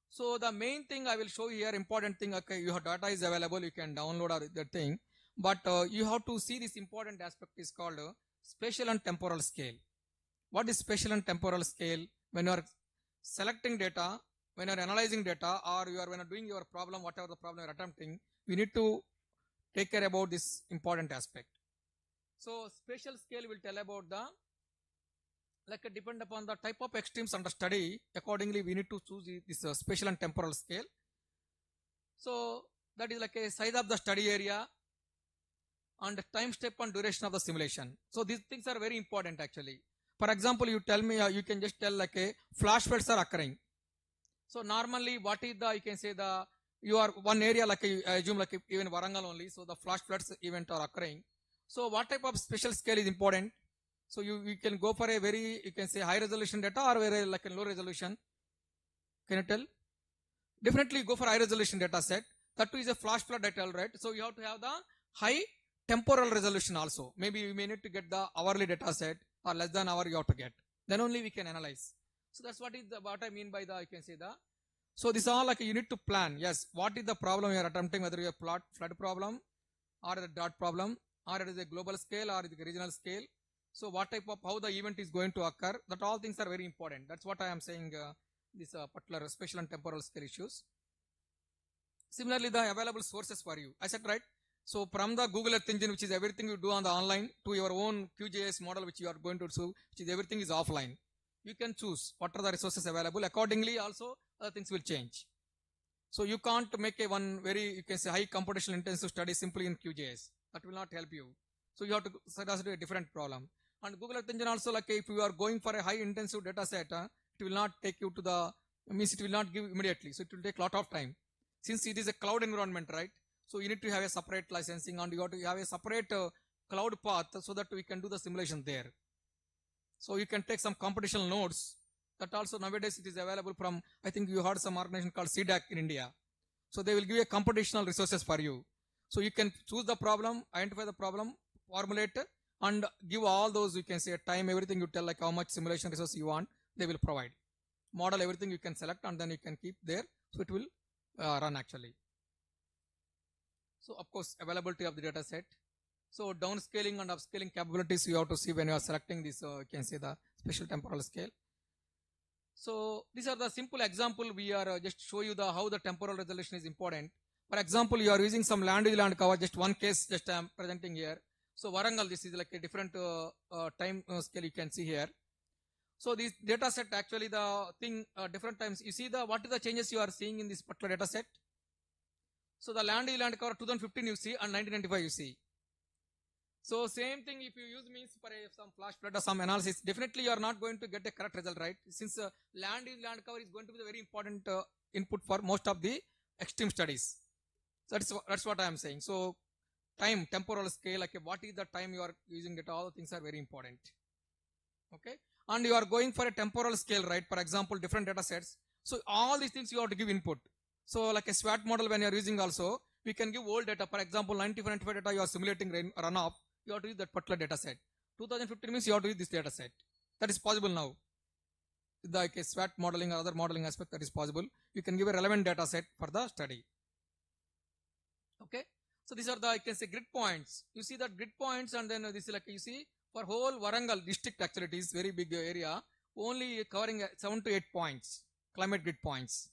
So the main thing I will show you here, important thing. Okay, your data is available, you can download or that thing, but you have to see this important aspect is called spatial and temporal scale. What is spatial and temporal scale? When you are selecting data, when you are analyzing data, or you are when you are doing your problem, whatever the problem you are attempting, you need to take care about this important aspect. So spatial scale will tell about the like depend upon the type of extremes under study. Accordingly, we need to choose this spatial and temporal scale. So that is like a size of the study area and time step and duration of the simulation. So these things are very important actually. For example, you tell me you can just tell like a flash floods are occurring. So normally what is the you can say the you are one area like I assume like even Warangal only. So the flash floods event are occurring. So what type of spatial scale is important? So you can go for a very you can say high resolution data or very like a low resolution. Can you tell? Definitely go for high resolution data set. That too is a flash flood data, right? So you have to have the high temporal resolution also. Maybe you may need to get the hourly data set or less than hour you have to get. Then only we can analyze. So that's what I mean by the you can say the. So this all like you need to plan. Yes, what is the problem you are attempting? Whether you have flood problem or the drought problem or it is a global scale or it is a regional scale. So what type of how the event is going to occur? That all things are very important. That's what I am saying. This particular spatial and temporal scale issues. Similarly, the available sources for you. I said right. So from the Google Earth Engine, which is everything you do on the online, to your own QGIS model, which you are going to do, which is everything is offline. You can choose what are the resources available. Accordingly, also other things will change. So you can't make a one very, you can say, high computational intensive study simply in QGIS. That will not help you. So you have to set us a different problem. And Google Earth Engine also, like if you are going for a high intensive data set, it will not take you to the, means it will not give immediately. So it will take a lot of time. Since it is a cloud environment, right? So you need to have a separate licensing and you have to have a separate cloud path so that we can do the simulation there. So you can take some computational nodes that also nowadays it is available from, I think you heard some organization called CDAC in India. So they will give you a computational resources for you. So you can choose the problem, identify the problem, formulate and give all those, you can say time, everything you tell like how much simulation resource you want, they will provide. Model, everything you can select and then you can keep there. So it will run actually. So of course, availability of the data set. So downscaling and upscaling capabilities you have to see when you are selecting this, you can say the spatial temporal scale. So these are the simple example we are just show you the how the temporal resolution is important. For example, you are using some land cover, just one case just I am presenting here. So Warangal, this is like a different time scale you can see here. So this data set actually the thing different times. You see the what is the changes you are seeing in this particular data set. So the land cover 2015 you see and 1995 you see. So same thing if you use means for some flash flood or some analysis, definitely you are not going to get a correct result, right? Since land cover is going to be the very important input for most of the extreme studies. So that's what I am saying. So time, temporal scale, like what is the time you are using it, all things are very important. Okay. And you are going for a temporal scale, right? For example, different data sets. So all these things you have to give input. So like a SWAT model when you are using also, we can give old data. For example, 95 data you are simulating runoff. You have to use that particular data set. 2015 means you have to use this data set. That is possible now. Like a SWAT modeling or other modeling aspect, that is possible. You can give a relevant data set for the study. Okay. So these are the, I can say, grid points. You see that grid points and then this is like, you see for whole Warangal district actually it is very big area, only covering 7 to 8 points, climate grid points.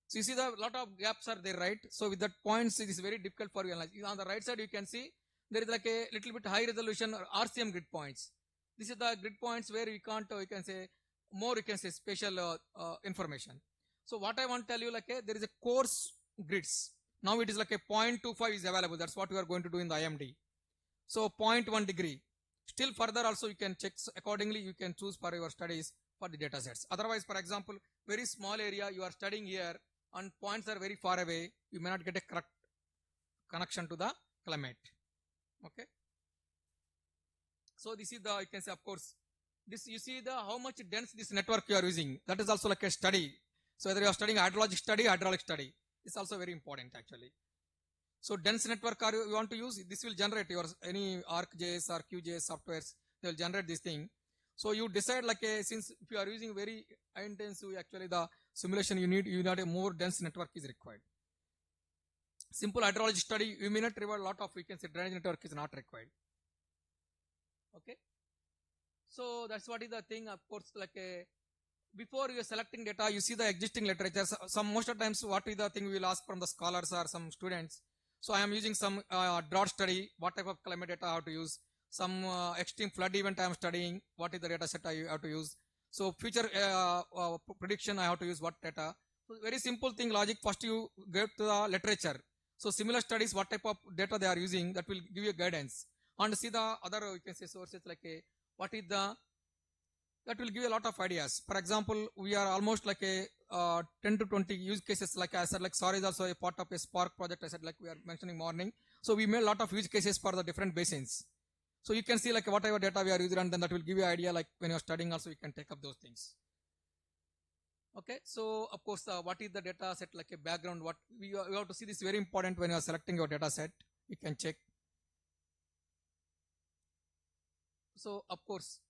So you see the lot of gaps are there, right? So with that points, it is very difficult for you analyze. On the right side, you can see there is like a little bit high resolution or RCM grid points. This is the grid points where we can't, you can say more, you can say spatial information. So what I want to tell you, like there is a coarse grids. Now it is like a 0.25 is available. That's what we are going to do in the IMD. So 0.1 degree. Still further also you can check accordingly. You can choose for your studies for the data sets. Otherwise, for example, very small area you are studying here and points are very far away, you may not get a correct connection to the climate. Okay. So this is the, you can say, of course, this you see the how much dense this network you are using. That is also like a study. So whether you are studying hydrologic study, hydraulic study, it's also very important actually. So dense network are you want to use, this will generate your any ArcGIS or QGIS softwares, they will generate this thing. So you decide like a, since if you are using very high intensive, actually the simulation you need a more dense network is required. Simple hydrology study, you may not require a lot of, you can say drainage network is not required. Okay. So that's what is the thing, of course, like a, before you are selecting data, you see the existing literature. Some most of the times what is the thing we will ask from the scholars or some students. So I am using some drought study, what type of climate data I have to use. Some extreme flood event I am studying, what is the data set I have to use. So future prediction I have to use what data. So very simple thing, logic, first you get to the literature. So similar studies, what type of data they are using, that will give you guidance. And see the other, you can say sources like a, what is the, that will give you a lot of ideas. For example, we are almost like a 10 to 20 use cases. Like I said, like SOAR is also a part of a Spark project. I said, like we are mentioning morning. So we made a lot of use cases for the different basins. So you can see like whatever data we are using, and then that will give you idea. Like when you are studying, also you can take up those things. Okay. So of course, what is the data set, like a background? What we have to see, this is very important when you are selecting your data set. You can check. So of course.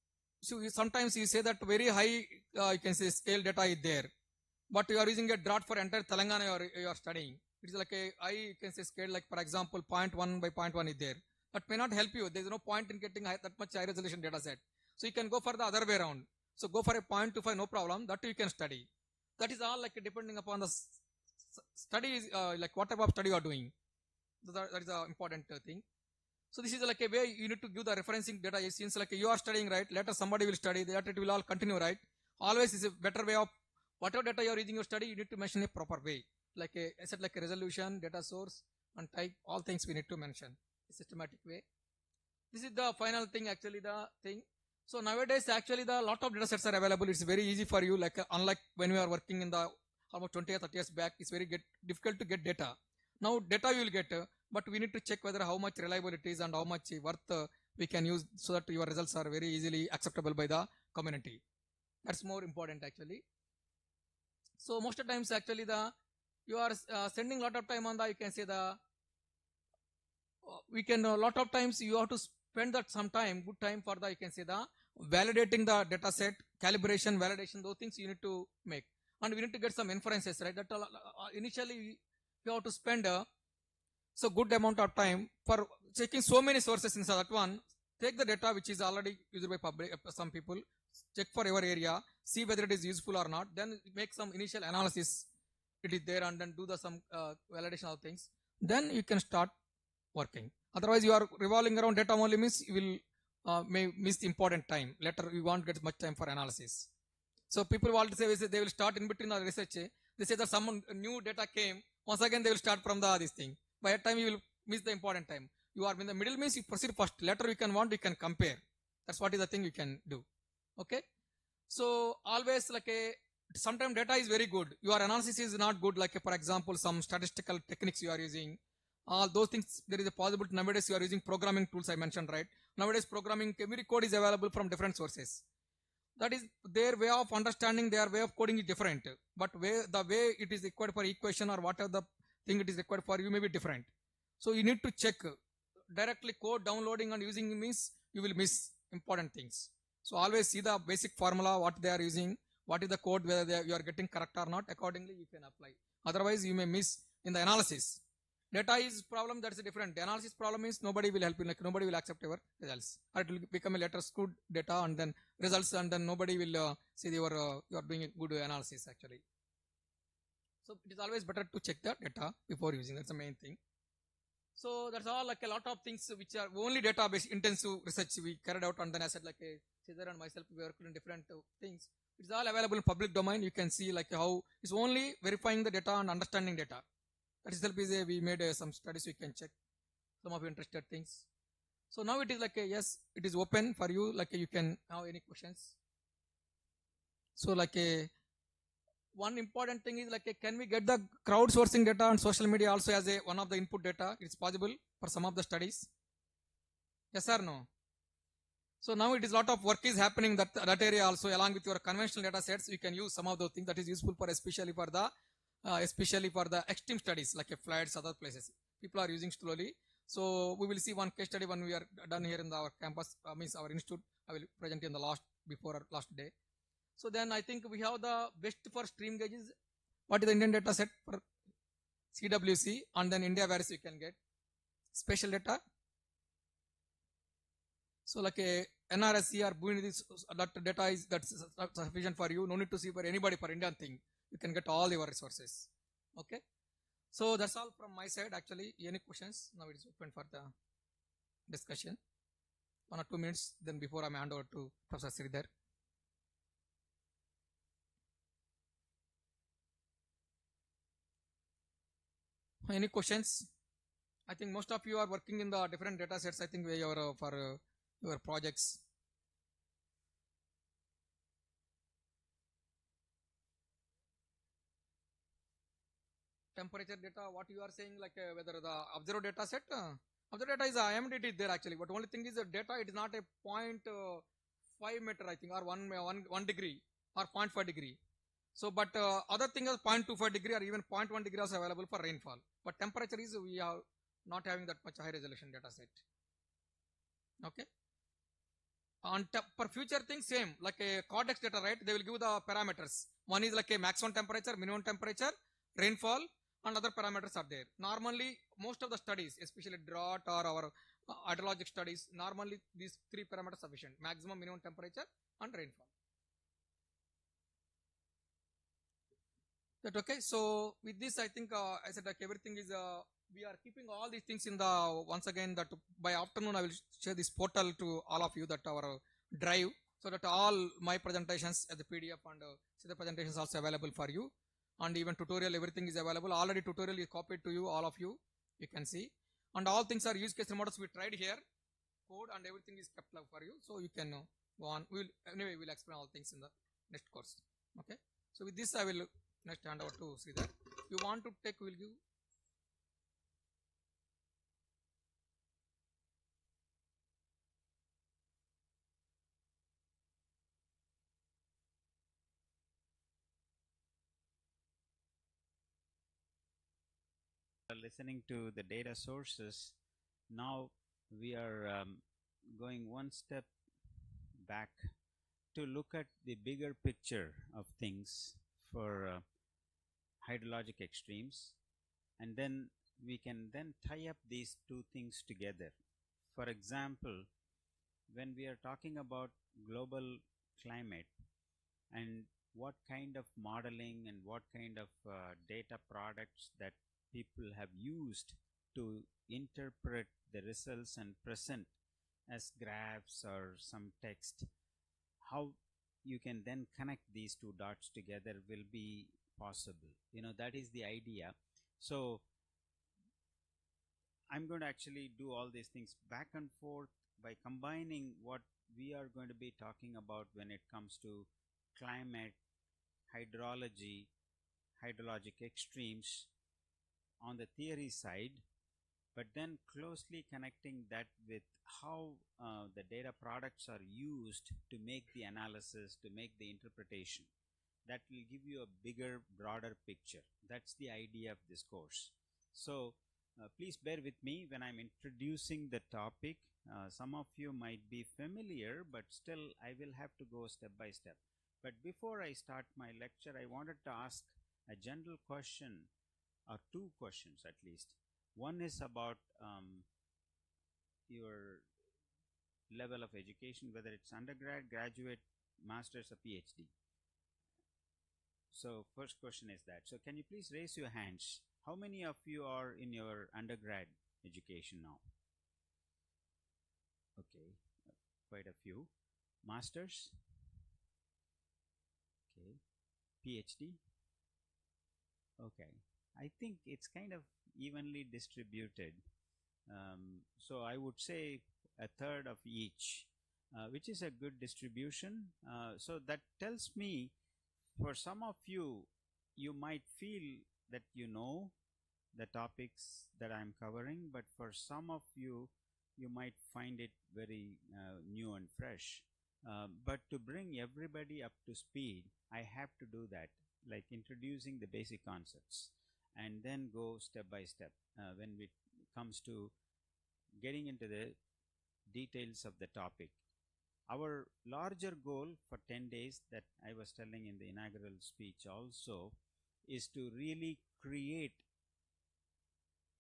So sometimes you say that very high, you can say scale data is there, but you are using a drought for entire Telangana you are studying. It is like a high, you can say scale, like for example, 0.1 by 0.1 is there. That may not help you. There is no point in getting that much high resolution data set. So you can go for the other way around. So go for a 0.25, no problem. That you can study. That is all like depending upon the study is like what type of study you are doing. That is the important thing. So this is like a way you need to give the referencing data. Since like you are studying, right? Later somebody will study. That it will all continue, right? Always is a better way of whatever data you are using your study. You need to mention a proper way, like I said, like a resolution, data source, and type. All things we need to mention a systematic way. This is the final thing, actually the thing. So nowadays actually the lot of data sets are available. It's very easy for you, like unlike when we are working in the almost 20 or 30 years back, it's very difficult to get data. Now data you will get, but we need to check whether how much reliable it is and how much worth we can use, so that your results are very easily acceptable by the community. That's more important actually. So most of the times actually you are sending a lot of time on the, you can say the we can a lot of times you have to spend that some time, good time for the, you can say the validating the data set, calibration, validation, those things you need to make. And we need to get some inferences, right? That initially you have to spend so good amount of time for checking so many sources inside that one. Take the data which is already used by public, some people, check for your area, see whether it is useful or not, then make some initial analysis, it is there, and then do the some validation of things. Then you can start working. Otherwise you are revolving around data only, means you will may miss the important time. Later you won't get much time for analysis. So people want to say they will start in between the research. They say that some new data came, once again they will start from this thing. By that time you will miss the important time. You are in the middle, means you proceed first. Later you can compare. That's what is the thing you can do. Okay. So always like sometimes data is very good. Your analysis is not good. Like for example, some statistical techniques you are using. All those things, there is a possibility nowadays you are using programming tools I mentioned, right? Nowadays programming, every code is available from different sources. That is their way of understanding, their way of coding is different. But the way it is required for equation or whatever the thing it is required for you may be different. So you need to check. Directly code downloading and using means you will miss important things. So always see the basic formula, what they are using, what is the code, whether you are getting correct or not. Accordingly you can apply. Otherwise you may miss in the analysis. Data is problem, that's different. The analysis problem is nobody will help you, like nobody will accept your results. Or it will become a letter skewed data and then results, and then nobody will say you are doing a good analysis actually. So it is always better to check the data before using. That's the main thing. So that's all, like a lot of things which are only database intensive research we carried out, and then I said like Cesar and myself we worked in different things. It's all available in public domain. You can see like how it's only verifying the data and understanding data. That itself is we made some studies, you can check some of interested things. So now it is like yes, it is open for you, like you can have any questions. So like one important thing is like can we get the crowdsourcing data on social media also as one of the input data? It's possible for some of the studies. Yes or no? So now it is lot of work is happening that area also, along with your conventional data sets. You can use some of those things that is useful for especially for the extreme studies like floods, other places. People are using slowly. So we will see one case study when we are done here in our campus, means our institute. I will present in the last day. So then I think we have the best for stream gauges. What is the Indian data set for CWC, and then India varies you can get spatial data. So like a NRSC or Bhuini, that data is that's sufficient for you. No need to see for anybody for Indian thing. You can get all your resources. Okay. So that's all from my side actually. Any questions? Now it is open for the discussion. 1 or 2 minutes, then before I hand over to Professor Sridhar. Any questions? I think most of you are working in the different data sets. I think we are for your projects. Temperature data, what you are saying, like whether the observed data set, observed data is IMD there actually, but only thing is the data, it is not a 0.5 meter I think, or 1 degree or 0.5 degree. So but other thing is 0.25 degree or even 0.1 degree is available for rainfall, but temperature is we are not having that much high resolution data set. Okay. On for future things same, like a Cortex data, right? They will give the parameters. One is like a maximum temperature, minimum temperature, rainfall, and other parameters are there. Normally most of the studies, especially drought or our hydrologic studies, normally these 3 parameters sufficient: maximum, minimum temperature and rainfall. That okay? So with this, I think I said like everything is we are keeping all these things in the once again that by afternoon I will share this portal to all of you that our drive so that all my presentations as a PDF and see the presentations also available for you, and even tutorial everything is available already. Tutorial is copied to you, all of you can see, and all things are use case models we tried here, code and everything is kept up for you, so you can go on. We'll explain all things in the next course. Okay, so with this I will next hand over to Sridhar. You want to take, will give. Listening to the data sources, now we are going one step back to look at the bigger picture of things for hydrologic extremes, and then we can then tie up these two things together. For example, when we are talking about global climate and what kind of modeling and what kind of data products that people have used to interpret the results and present as graphs or some text, how you can then connect these two dots together will be possible. That is the idea. So I'm going to actually do all these things back and forth by combining what we are going to be talking about when it comes to climate, hydrology, hydrologic extremes on the theory side, but then closely connecting that with how the data products are used to make the analysis, to make the interpretation. That will give you a bigger, broader picture. That's the idea of this course. So please bear with me when I'm introducing the topic. Some of you might be familiar, but still I will have to go step by step. But before I start my lecture, I wanted to ask a general question, or two questions at least. One is about your level of education, whether it's undergrad, graduate, master's, or PhD. So first question is that. So can you please raise your hands? How many of you are in your undergrad education now? Okay, quite a few. Masters? Okay. PhD? Okay. I think it's kind of evenly distributed. So I would say a third of each, which is a good distribution. So that tells me for some of you, you might feel that you know the topics that I'm covering, but for some of you, you might find it very new and fresh. But to bring everybody up to speed, I have to do that, like introducing the basic concepts and then go step by step when it comes to getting into the details of the topic. Our larger goal for 10 days that I was telling in the inaugural speech also is to really create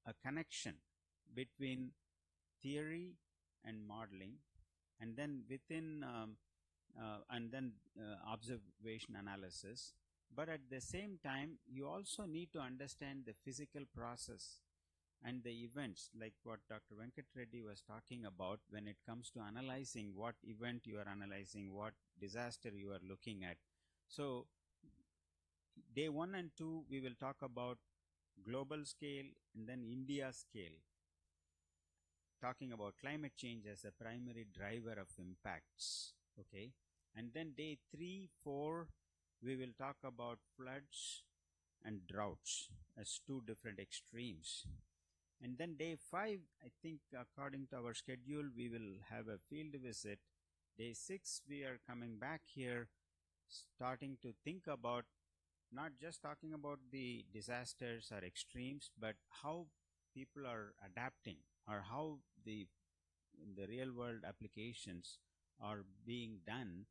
a connection between theory and modeling, and then within observation analysis. But at the same time, you also need to understand the physical process and the events, like what Dr. Venkat Reddy was talking about when it comes to analyzing what event you are analyzing, what disaster you are looking at. So day 1 and 2, we will talk about global scale and then India scale, talking about climate change as a primary driver of impacts. Okay, and then day 3, 4, we will talk about floods and droughts as two different extremes. And then day 5, I think according to our schedule, we will have a field visit. Day 6, we are coming back here, starting to think about not just talking about the disasters or extremes, but how people are adapting, or how the real world applications are being done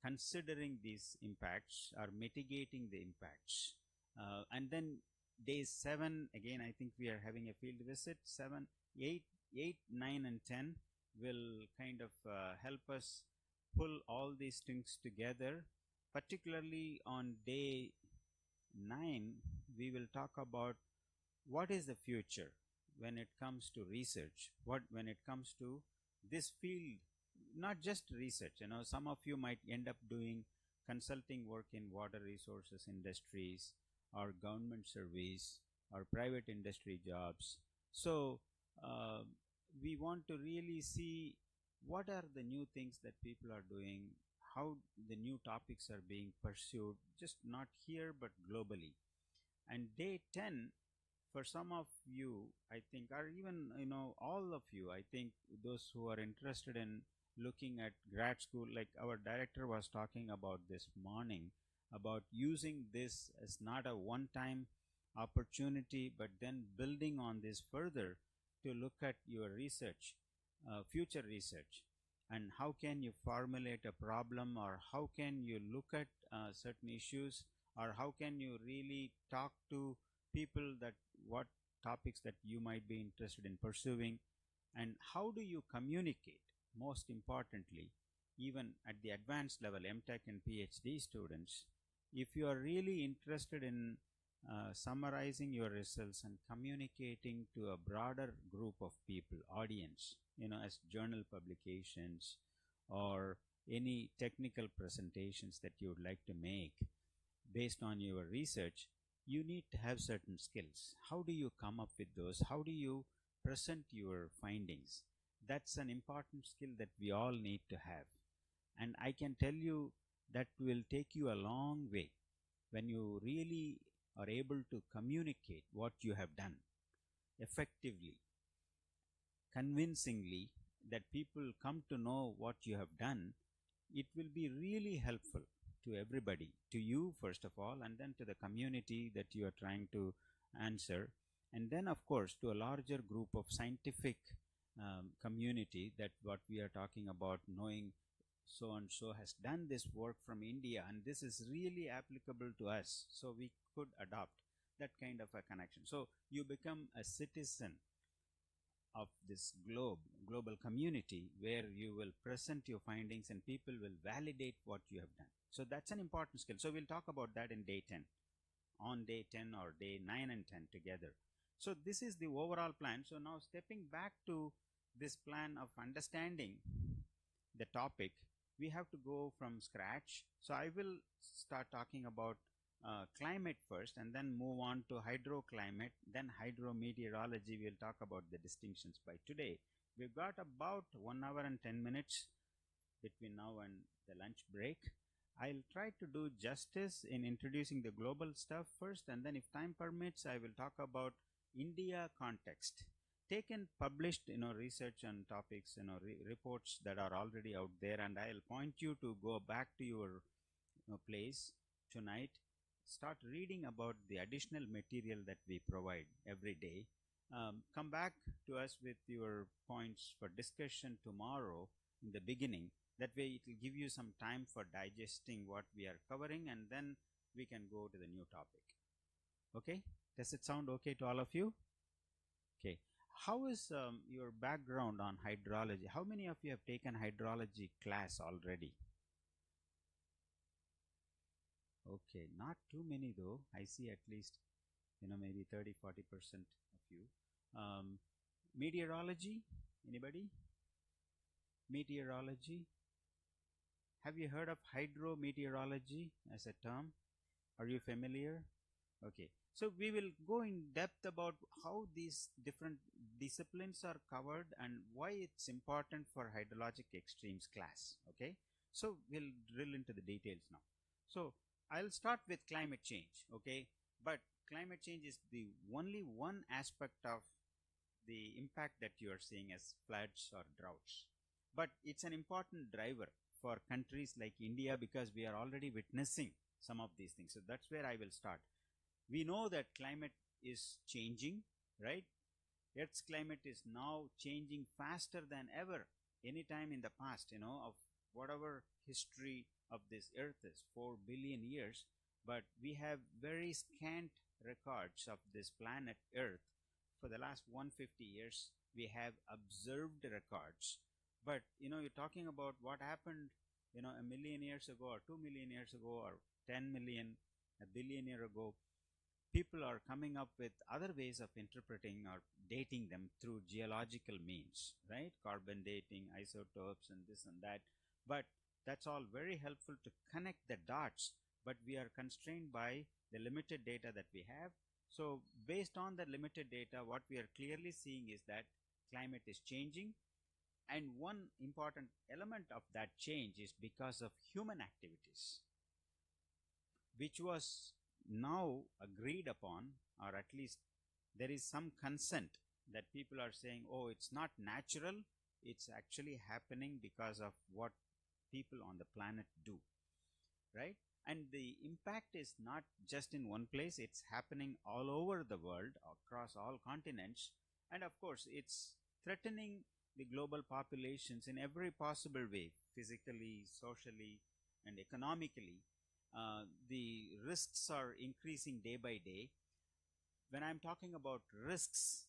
considering these impacts or mitigating the impacts. And then day 7, again, I think we are having a field visit. 7, 8, 9, and 10 will kind of help us pull all these things together, particularly on day 9, we will talk about what is the future when it comes to research, when it comes to this field, not just research. Some of you might end up doing consulting work in water resources industries or government service or private industry jobs. So uh, we want to really see what are the new things that people are doing, how the new topics are being pursued, just not here but globally. And day 10, for some of you, I think, or even all of you, I think, those who are interested in looking at grad school, like our director was talking about this morning, about using this as not a one time opportunity but then building on this further to look at your research, future research, and how can you formulate a problem, or how can you look at certain issues, or how can you really talk to people that what topics that you might be interested in pursuing, and how do you communicate, most importantly, even at the advanced level, MTech and PhD students, if you are really interested in summarizing your results and communicating to a broader group of people, audience, as journal publications or any technical presentations that you would like to make based on your research, you need to have certain skills. How do you come up with those? How do you present your findings? That's an important skill that we all need to have. And I can tell you that will take you a long way when you really are able to communicate what you have done effectively, convincingly, that people come to know what you have done. It will be really helpful to everybody, to you first of all, and then to the community that you are trying to answer, and then of course to a larger group of scientific community, that what we are talking about, knowing so and so has done this work from India and this is really applicable to us, so we could adopt that kind of a connection. So you become a citizen of this global community, where you will present your findings and people will validate what you have done. So that's an important skill. So we'll talk about that in day 10, on day 10 or day 9 and 10 together. So this is the overall plan. So now stepping back to this plan of understanding the topic, we have to go from scratch. So I will start talking about climate first, and then move on to hydroclimate, then hydrometeorology. We'll talk about the distinctions by today. We've got about 1 hour and 10 minutes between now and the lunch break. I'll try to do justice in introducing the global stuff first, and then if time permits, I will talk about India context. Taken, published, research on topics, reports that are already out there, and I'll point you to go back to your place tonight, start reading about the additional material that we provide every day. Come back to us with your points for discussion tomorrow in the beginning. That way it will give you some time for digesting what we are covering, and then we can go to the new topic. Okay? Does it sound okay to all of you? Okay. How is your background on hydrology? How many of you have taken hydrology class already? Okay, not too many though. I see at least, maybe 30-40% of you. Meteorology, anybody? Meteorology? Have you heard of hydrometeorology as a term? Are you familiar? Okay, so we will go in depth about how these different disciplines are covered and why it's important for hydrologic extremes class. Okay, so we'll drill into the details now. So I'll start with climate change. Okay, but climate change is the only one aspect of the impact that you are seeing as floods or droughts, but it's an important driver for countries like India, because we are already witnessing some of these things. So that's where I will start. We know that climate is changing, right? Earth's climate is now changing faster than ever, any time in the past, of whatever history of this earth is, 4 billion years. But we have very scant records of this planet earth. For the last 150 years, we have observed records. But, you're talking about what happened, 1 million years ago, or 2 million years ago, or 10 million. a billion year ago, people are coming up with other ways of interpreting or dating them through geological means, right? Carbon dating, isotopes, and this and that. But that's all very helpful to connect the dots, but we are constrained by the limited data that we have. So based on the limited data, what we are clearly seeing is that climate is changing, and one important element of that change is because of human activities, which was now agreed upon, or at least there is some consent that people are saying, oh, it's not natural, it's actually happening because of what people on the planet do, right? And the impact is not just in one place, it's happening all over the world, across all continents. And of course, it's threatening the global populations in every possible way, physically, socially, and economically. The risks are increasing day by day. When I'm talking about risks,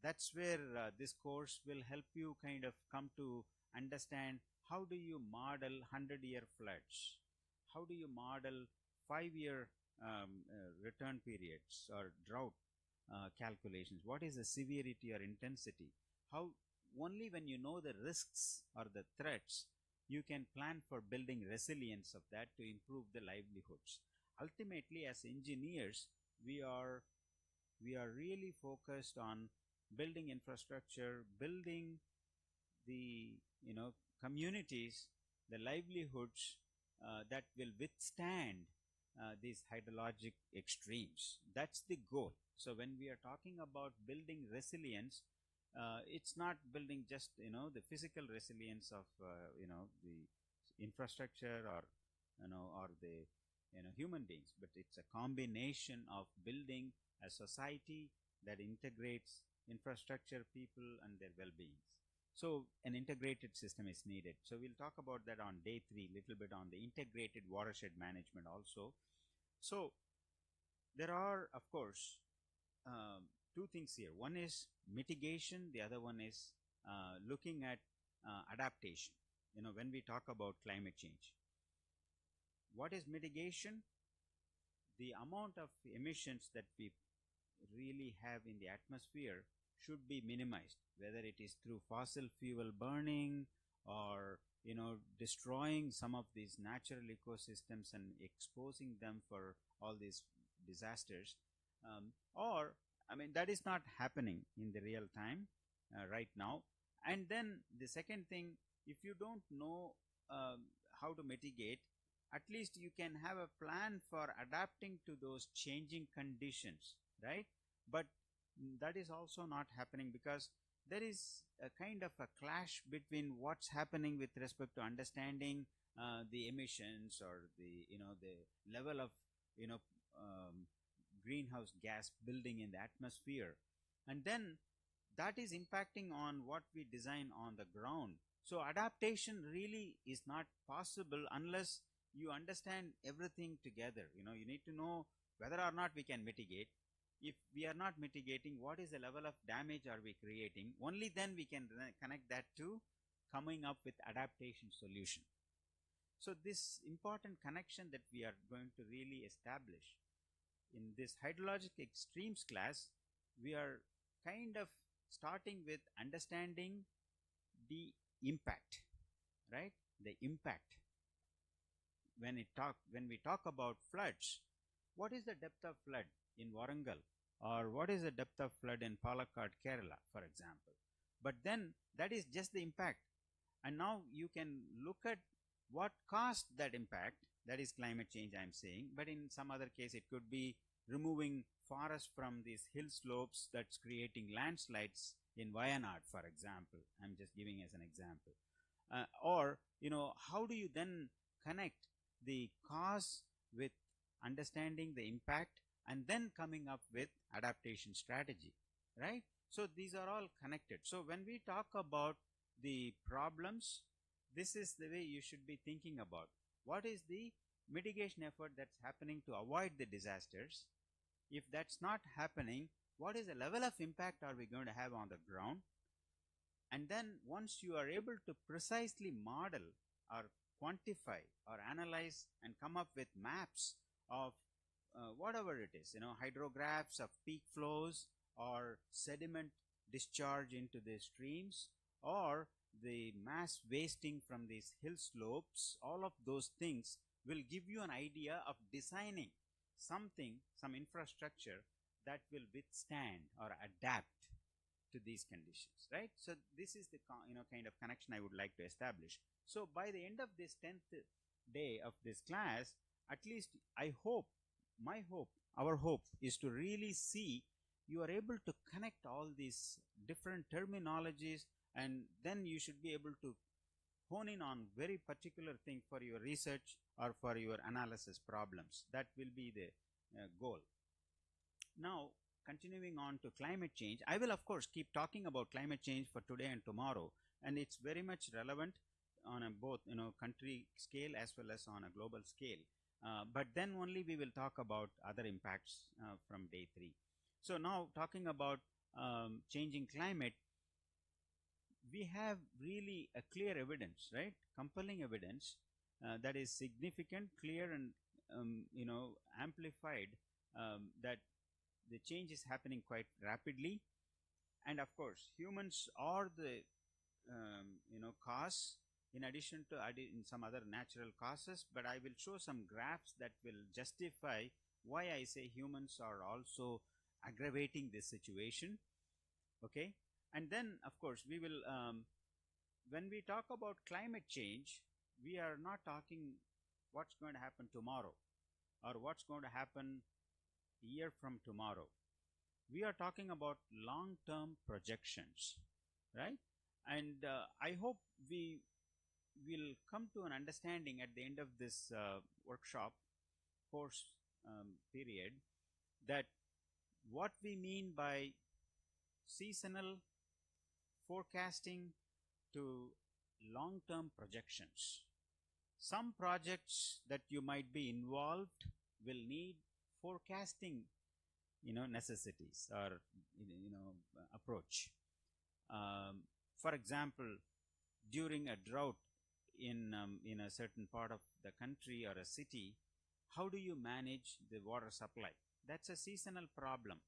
that's where this course will help you kind of come to understand how do you model 100-year floods, how do you model 5-year return periods or drought calculations, what is the severity or intensity, how only when you know the risks or the threats you can plan for building resilience of that to improve the livelihoods. Ultimately, as engineers, we are really focused on building infrastructure, building the communities, the livelihoods that will withstand these hydrologic extremes. That's the goal. So when we are talking about building resilience, it's not building just the physical resilience of the infrastructure or or the human beings, but it's a combination of building a society that integrates infrastructure, people, and their well-beings. So an integrated system is needed. So we'll talk about that on day 3, little bit on the integrated watershed management also. So there are, of course, two things here. One is mitigation, the other one is looking at adaptation. When we talk about climate change, what is mitigation? The amount of emissions that we really have in the atmosphere should be minimized, whether it is through fossil fuel burning or destroying some of these natural ecosystems and exposing them for all these disasters, or I mean that is not happening in the real time right now. And then the second thing, if you don't know how to mitigate, at least you can have a plan for adapting to those changing conditions, right? But that is also not happening because there is a kind of a clash between what's happening with respect to understanding the emissions or the the level of greenhouse gas building in the atmosphere, and then that is impacting on what we design on the ground. So adaptation really is not possible unless you understand everything together. You need to know whether or not we can mitigate. If we are not mitigating, what is the level of damage are we creating? Only then we can connect that to coming up with adaptation solution. So this important connection that we are going to really establish in this hydrologic extremes class, we are kind of starting with understanding the impact, right? The impact. When we talk about floods, what is the depth of flood in Warangal, or what is the depth of flood in Palakkad, Kerala, for example? But then that is just the impact, and now you can look at what caused that impact. That is climate change, I'm saying. But in some other case, it could be removing forest from these hill slopes that's creating landslides in Wayanad, for example. I'm just giving as an example. Or how do you then connect the cause with understanding the impact and then coming up with adaptation strategy, right? So these are all connected. So when we talk about the problems, this is the way you should be thinking about. What is the mitigation effort that's happening to avoid the disasters? If that's not happening, what is the level of impact are we going to have on the ground? And then once you are able to precisely model or quantify or analyze and come up with maps of whatever it is, hydrographs of peak flows or sediment discharge into the streams or the mass wasting from these hill slopes, all of those things will give you an idea of designing something, some infrastructure that will withstand or adapt to these conditions, right? So this is the kind of connection I would like to establish. So by the end of this 10th day of this class, at least I hope, my hope, our hope is to really see you are able to connect all these different terminologies, and then you should be able to hone in on very particular thing for your research or for your analysis problems. That will be the goal. Now, continuing on to climate change, I will of course keep talking about climate change for today and tomorrow, and it's very much relevant on a both country scale as well as on a global scale. But then only we will talk about other impacts from day 3. So now talking about changing climate, we have really a clear evidence, right? Compelling evidence that is significant, clear, and amplified, that the change is happening quite rapidly. And of course, humans are the cause, in addition to in some other natural causes. But I will show some graphs that will justify why I say humans are also aggravating this situation. Okay, and then of course we will when we talk about climate change, we are not talking what's going to happen tomorrow or what's going to happen a year from tomorrow. We are talking about long-term projections, right? And I hope we will come to an understanding at the end of this workshop course period, that what we mean by seasonal forecasting to long-term projections. Some projects that you might be involved will need forecasting necessities or approach. For example, during a drought in a certain part of the country or a city, how do you manage the water supply? That's a seasonal problem.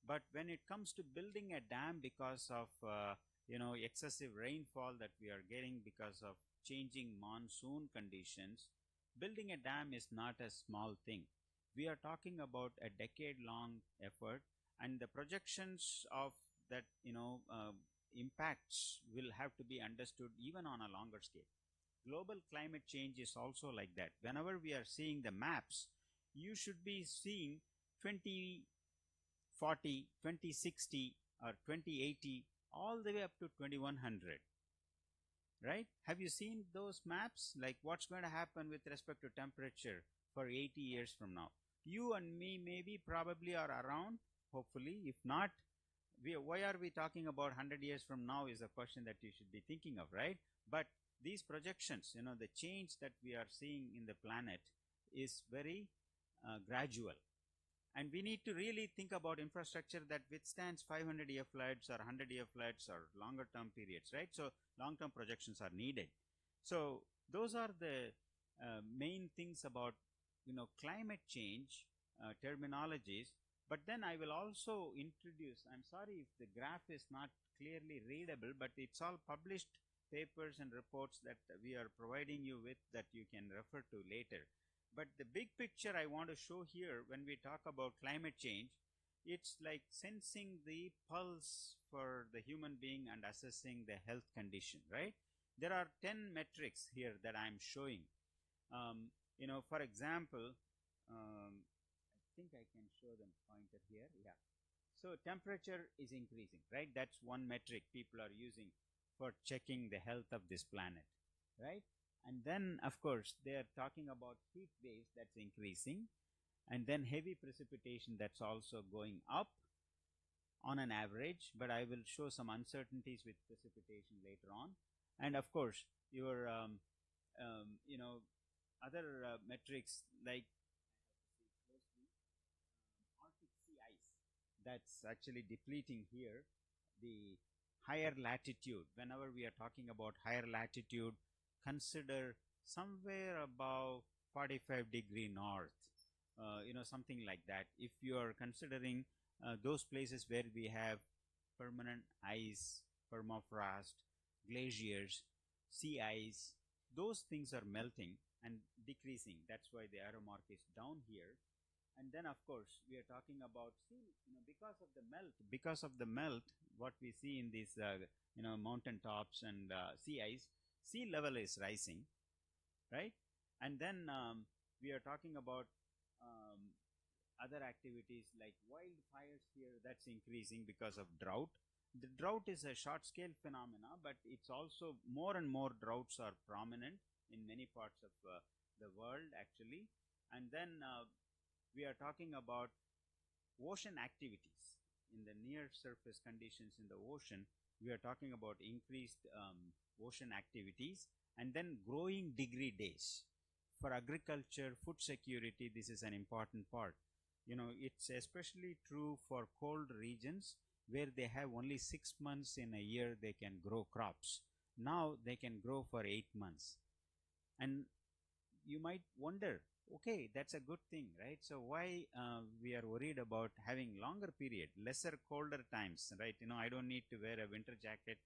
But when it comes to building a dam because of excessive rainfall that we are getting because of changing monsoon conditions, building a dam is not a small thing. We are talking about a decade-long effort, and the projections of that impacts will have to be understood even on a longer scale. Global climate change is also like that. Whenever we are seeing the maps, you should be seeing 2040, 2060, or 2080, all the way up to 2100. Right? Have you seen those maps? Like what's going to happen with respect to temperature for 80 years from now? You and me maybe probably are around, hopefully. If not, why are we talking about 100 years from now is a question that you should be thinking of, right? But these projections, the change that we are seeing in the planet is very gradual. And we need to really think about infrastructure that withstands 500-year floods or 100-year floods or longer term periods, right? So long-term projections are needed. So those are the main things about climate change terminologies. But then I will also introduce, I'm sorry if the graph is not clearly readable, but it's all published papers and reports that we are providing you with that you can refer to later. But the big picture I want to show here when we talk about climate change, it's like sensing the pulse for the human being and assessing the health condition, right? There are 10 metrics here that I'm showing. For example, I think I can show them pointer here. Yeah. So temperature is increasing, right? That's one metric people are using for checking the health of this planet, right? And then, of course, they are talking about heat waves that's increasing, and then heavy precipitation that's also going up on an average, but I will show some uncertainties with precipitation later on. And of course, your other metrics like Arctic sea ice that's actually depleting here. The higher latitude, whenever we are talking about higher latitude, consider somewhere above 45 degree north something like that. If you are considering those places where we have permanent ice, permafrost, glaciers, sea ice, those things are melting and decreasing. That's why the arrow mark is down here. And then of course we are talking about sea, because of the melt, what we see in these mountain tops and sea ice, sea level is rising, right? And then we are talking about um, other activities like wildfires here, that's increasing because of drought. The drought is a short scale phenomena, but it's also more and more droughts are prominent in many parts of the world actually. And then we are talking about ocean activities in the near surface conditions in the ocean. We are talking about increased ocean activities, and then growing degree days. For agriculture, food security, this is an important part. It's especially true for cold regions where they have only 6 months in a year they can grow crops. Now they can grow for 8 months. And you might wonder, okay, that's a good thing, right? So why we are worried about having longer period, lesser colder times, right? I don't need to wear a winter jacket.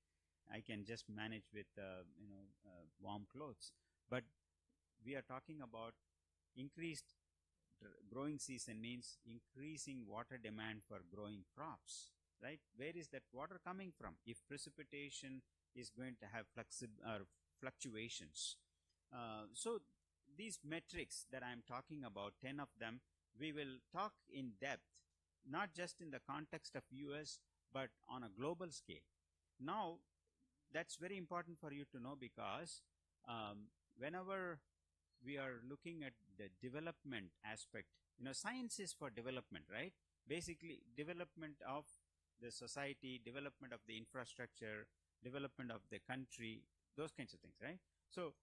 I can just manage with warm clothes. But we are talking about increased growing season means increasing water demand for growing crops, right? Where is that water coming from? If precipitation is going to have fluctuations, so these metrics that I'm talking about, 10 of them, we will talk in depth, not just in the context of US, but on a global scale. Now, that's very important for you to know, because whenever we are looking at the development aspect, science is for development, right? Basically, development of the society, development of the infrastructure, development of the country, those kinds of things, right? So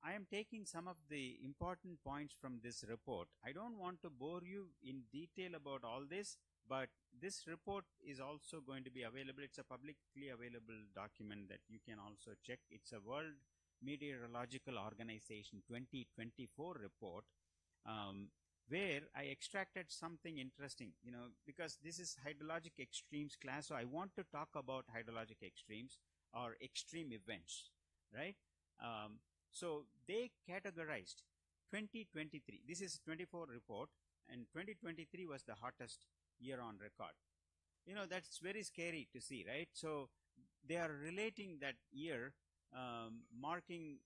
I am taking some of the important points from this report. I don't want to bore you in detail about all this, but this report is also going to be available. It's a publicly available document that you can also check. It's a World Meteorological Organization 2024 report, where I extracted something interesting, because this is hydrologic extremes class, so I want to talk about hydrologic extremes or extreme events, right? So they categorized 2023. This is 24 report, and 2023 was the hottest year on record. That's very scary to see, right? So they are relating that year, marking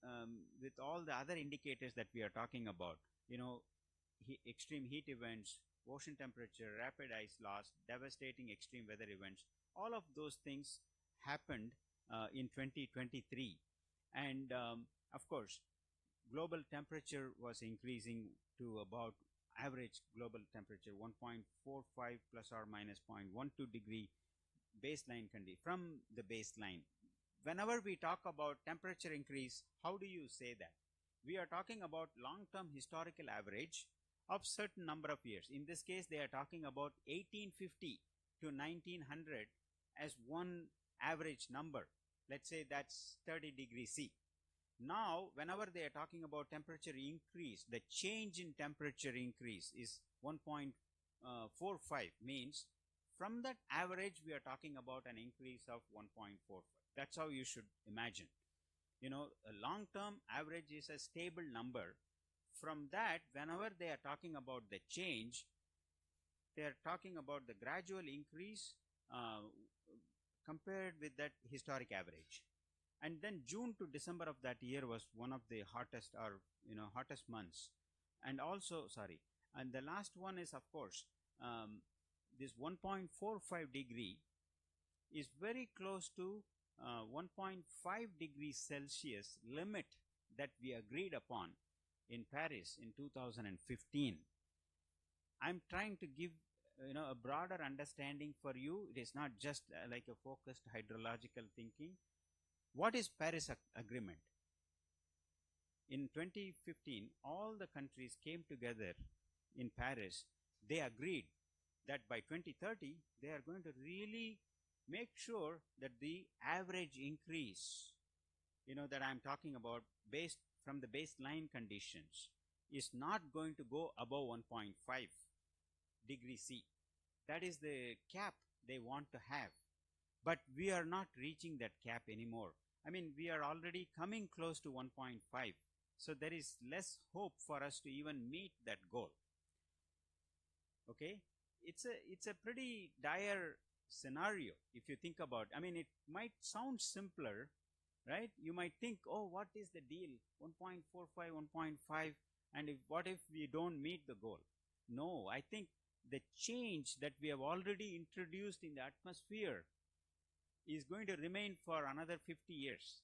with all the other indicators that we are talking about. Extreme heat events, ocean temperature, rapid ice loss, devastating extreme weather events. All of those things happened in 2023, and of course, global temperature was increasing to about average global temperature 1.45 plus or minus 0.12 degree baseline condition from the baseline. Whenever we talk about temperature increase, how do you say that? We are talking about long-term historical average of certain number of years. In this case, they are talking about 1850 to 1900 as one average number. Let's say that's 30 degrees C. Now, whenever they are talking about temperature increase, the change in temperature increase is 1.45, means from that average, we are talking about an increase of 1.45. That's how you should imagine. A long-term average is a stable number. From that, whenever they are talking about the change, they are talking about the gradual increase compared with that historic average. And then June to December of that year was one of the hottest hottest months. And also, and the last one is, of course, this 1.45 degree is very close to 1.5 degrees Celsius limit that we agreed upon in Paris in 2015. I'm trying to give a broader understanding for you. It is not just like a focused hydrological thinking. What is Paris Agreement? In 2015, all the countries came together in Paris. They agreed that by 2030, they are going to really make sure that the average increase, that I'm talking about, based from the baseline conditions, is not going to go above 1.5 degree C. That is the cap they want to have. But we are not reaching that cap anymore. I mean, we are already coming close to 1.5. So there is less hope for us to even meet that goal. Okay? It's a pretty dire scenario if you think about. I mean, it might sound simpler, right? You might think, oh, what is the deal? 1.45, 1.5, and what if we don't meet the goal? No, I think the change that we have already introduced in the atmosphere is going to remain for another 50 years.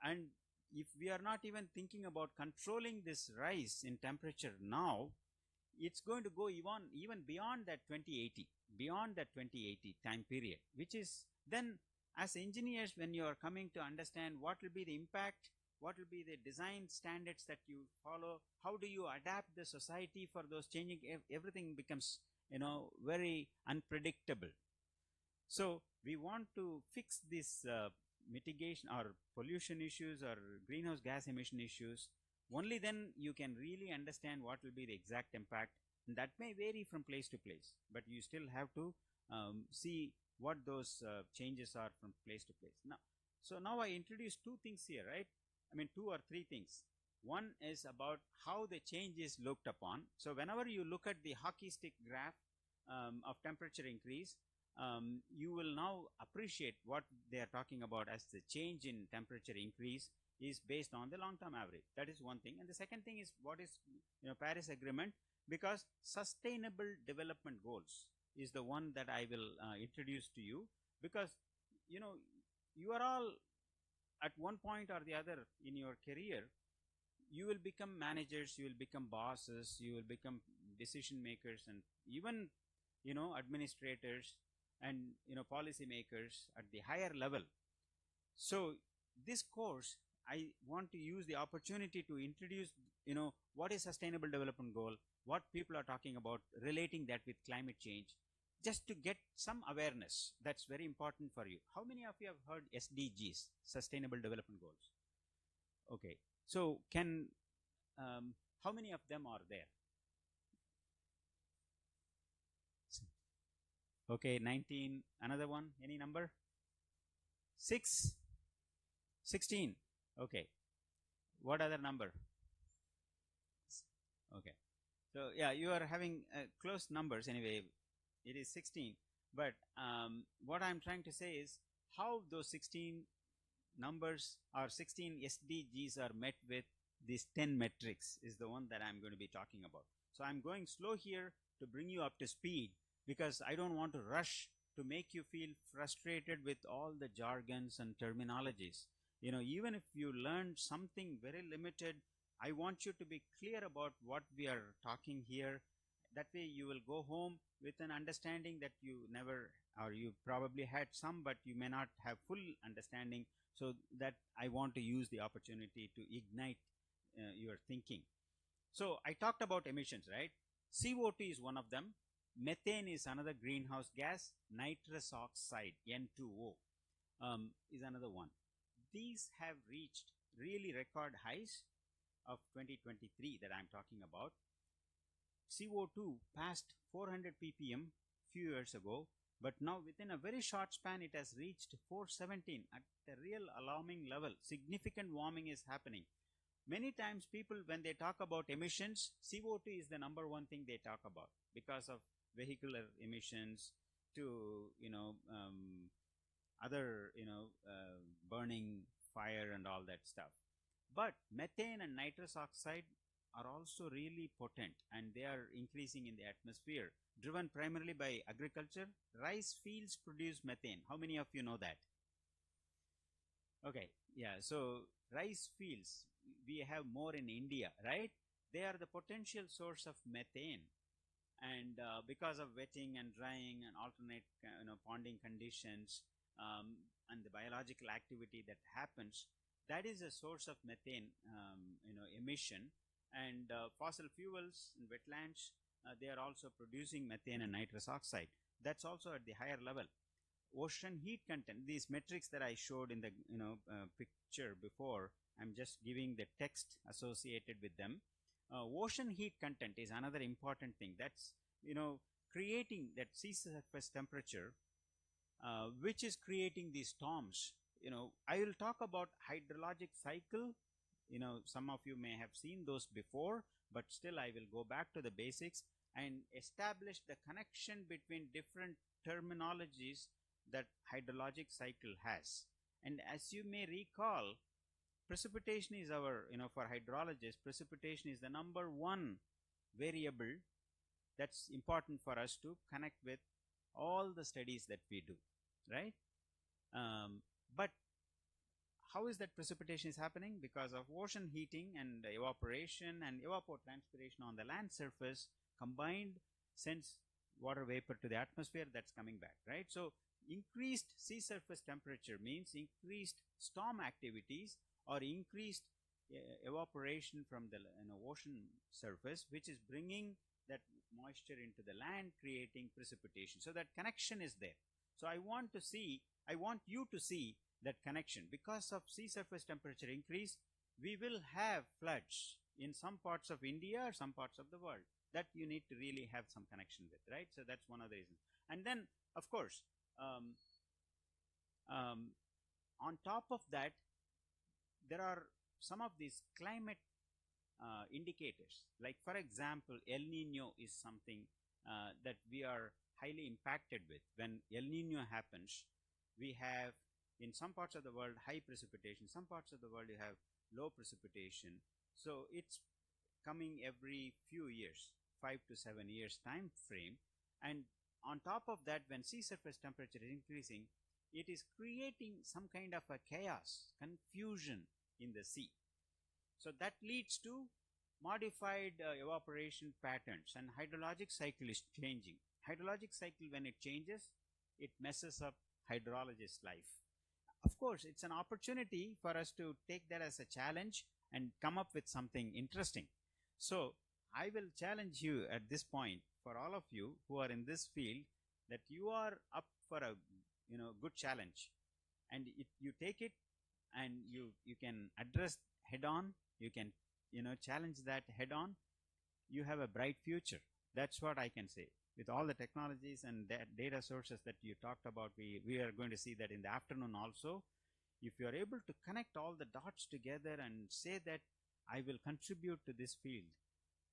And if we are not even thinking about controlling this rise in temperature now, it's going to go even beyond that 2080 time period, which is then, as engineers, when you are coming to understand what will be the impact, what will be the design standards that you follow, how do you adapt the society for those changing, everything becomes, very unpredictable. So we want to fix this mitigation or pollution issues or greenhouse gas emission issues. Only then you can really understand what will be the exact impact. And that may vary from place to place, but you still have to see what those changes are from place to place. Now I introduced two things here, right? I mean, two or three things. One is about how the change is looked upon. So whenever you look at the hockey stick graph of temperature increase, you will now appreciate what they are talking about as the change in temperature increase is based on the long-term average. That is one thing. And the second thing is what is Paris Agreement, because Sustainable Development Goals is the one that I will introduce to you, because you are all at one point or the other in your career, you will become managers, you will become bosses, you will become decision makers, and even administrators and policy makers at the higher level. So this course, I want to use the opportunity to introduce what is sustainable development goal, what people are talking about, relating that with climate change, just to get some awareness. That's very important for you. How many of you have heard SDGs, Sustainable Development Goals? Okay, so how many of them are there? Okay, 19, another one, any number? 6, 16, okay. What other number? Okay, so yeah, you are having close numbers anyway. It is 16, but what I'm trying to say is how those 16 numbers or 16 SDGs are met with these 10 metrics is the one that I'm going to be talking about. So I'm going slow here to bring you up to speed, because I don't want to rush to make you feel frustrated with all the jargons and terminologies. Even if you learned something very limited, I want you to be clear about what we are talking here. That way you will go home with an understanding that you never, or you probably had some, but you may not have full understanding. So that I want to use the opportunity to ignite your thinking. So I talked about emissions, right? CO2 is one of them. Methane is another greenhouse gas. Nitrous oxide, N2O, is another one. These have reached really record highs of 2023 that I'm talking about. CO2 passed 400 ppm few years ago, but now within a very short span it has reached 417 at a real alarming level. Significant warming is happening. Many times people, when they talk about emissions, CO2 is the number one thing they talk about, because of vehicular emissions to other burning fire and all that stuff. But methane and nitrous oxide are also really potent, and they are increasing in the atmosphere, driven primarily by agriculture. Rice fields produce methane. How many of you know that? Okay, yeah, so rice fields, we have more in India, right? They are the potential source of methane, and because of wetting and drying and alternate ponding conditions and the biological activity that happens, that is a source of methane emission. And fossil fuels and wetlands, they are also producing methane and nitrous oxide. That's also at the higher level. Ocean heat content, these metrics that I showed in the picture before, I'm just giving the text associated with them. Ocean heat content is another important thing. That's, creating that sea surface temperature, which is creating these storms. I will talk about hydrologic cycle. Some of you may have seen those before, but still I will go back to the basics and establish the connection between different terminologies that hydrologic cycle has. And as you may recall, precipitation is our, for hydrologists, precipitation is the number one variable that's important for us to connect with all the studies that we do, right? But how is that precipitation is happening? Because of ocean heating and evaporation and evapotranspiration on the land surface combined sends water vapor to the atmosphere that's coming back, right? So increased sea surface temperature means increased storm activities or increased evaporation from the ocean surface, which is bringing that moisture into the land, creating precipitation. So that connection is there. So I want you to see that connection. Because of sea surface temperature increase, we will have floods in some parts of India or some parts of the world. That you need to really have some connection with, right? So that's one of the reasons. And then, of course, on top of that, there are some of these climate indicators. Like, for example, El Nino is something that we are highly impacted with. When El Nino happens, we have in some parts of the world high precipitation, some parts of the world you have low precipitation. So it's coming every few years, 5 to 7 years time frame. And on top of that, when sea surface temperature is increasing, it is creating some kind of a chaos, confusion in the sea. So that leads to modified evaporation patterns, and hydrologic cycle is changing. Hydrologic cycle, when it changes, it messes up hydrologist's life. Of course, it's an opportunity for us to take that as a challenge and come up with something interesting. So I will challenge you at this point, for all of you who are in this field, that you are up for a good challenge, and you take it and you can address head on. You can challenge that head on. You have a bright future. That's what I can say. With all the technologies and data sources that you talked about, we are going to see that in the afternoon also. If you are able to connect all the dots together and say that I will contribute to this field,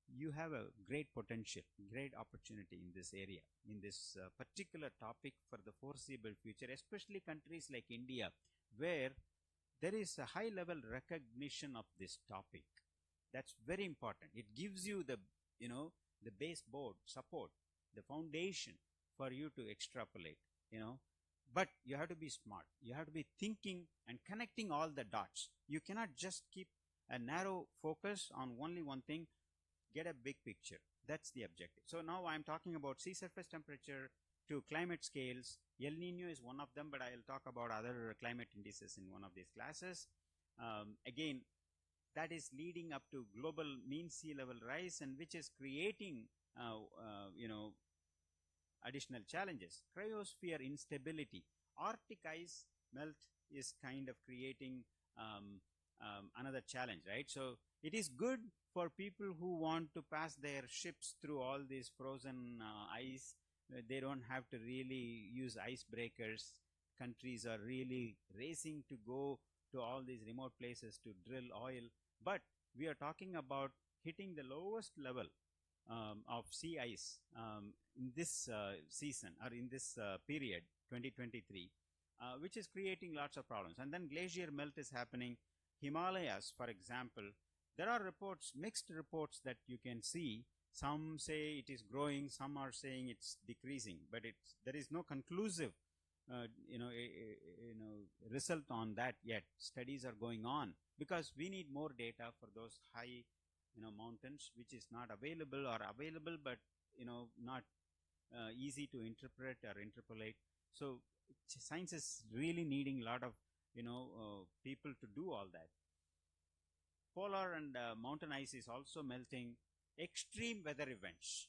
you have a great potential, great opportunity in this area, in this particular topic for the foreseeable future, especially countries like India, where there is a high level recognition of this topic. That's very important. It gives you the baseboard support, the foundation for you to extrapolate, but you have to be smart. You have to be thinking and connecting all the dots. You cannot just keep a narrow focus on only one thing. Get a big picture. That's the objective. So now I'm talking about sea surface temperature to climate scales. El Nino is one of them, but I'll talk about other climate indices in one of these classes. Again, that is leading up to global mean sea level rise, and which is creating additional challenges. Cryosphere instability. Arctic ice melt is kind of creating another challenge, right? So it is good for people who want to pass their ships through all this frozen ice. They don't have to really use icebreakers. Countries are really racing to go to all these remote places to drill oil. But we are talking about hitting the lowest level of sea ice in this season, or in this period, 2023, which is creating lots of problems. And then glacier melt is happening. Himalayas, for example, there are reports, mixed reports that you can see. Some say it is growing, some are saying it's decreasing, but there is no conclusive result on that yet. Studies are going on because we need more data for those high mountains, which is not available, or available but not easy to interpret or interpolate. So science is really needing a lot of people to do all that. Polar and mountain ice is also melting. Extreme weather events,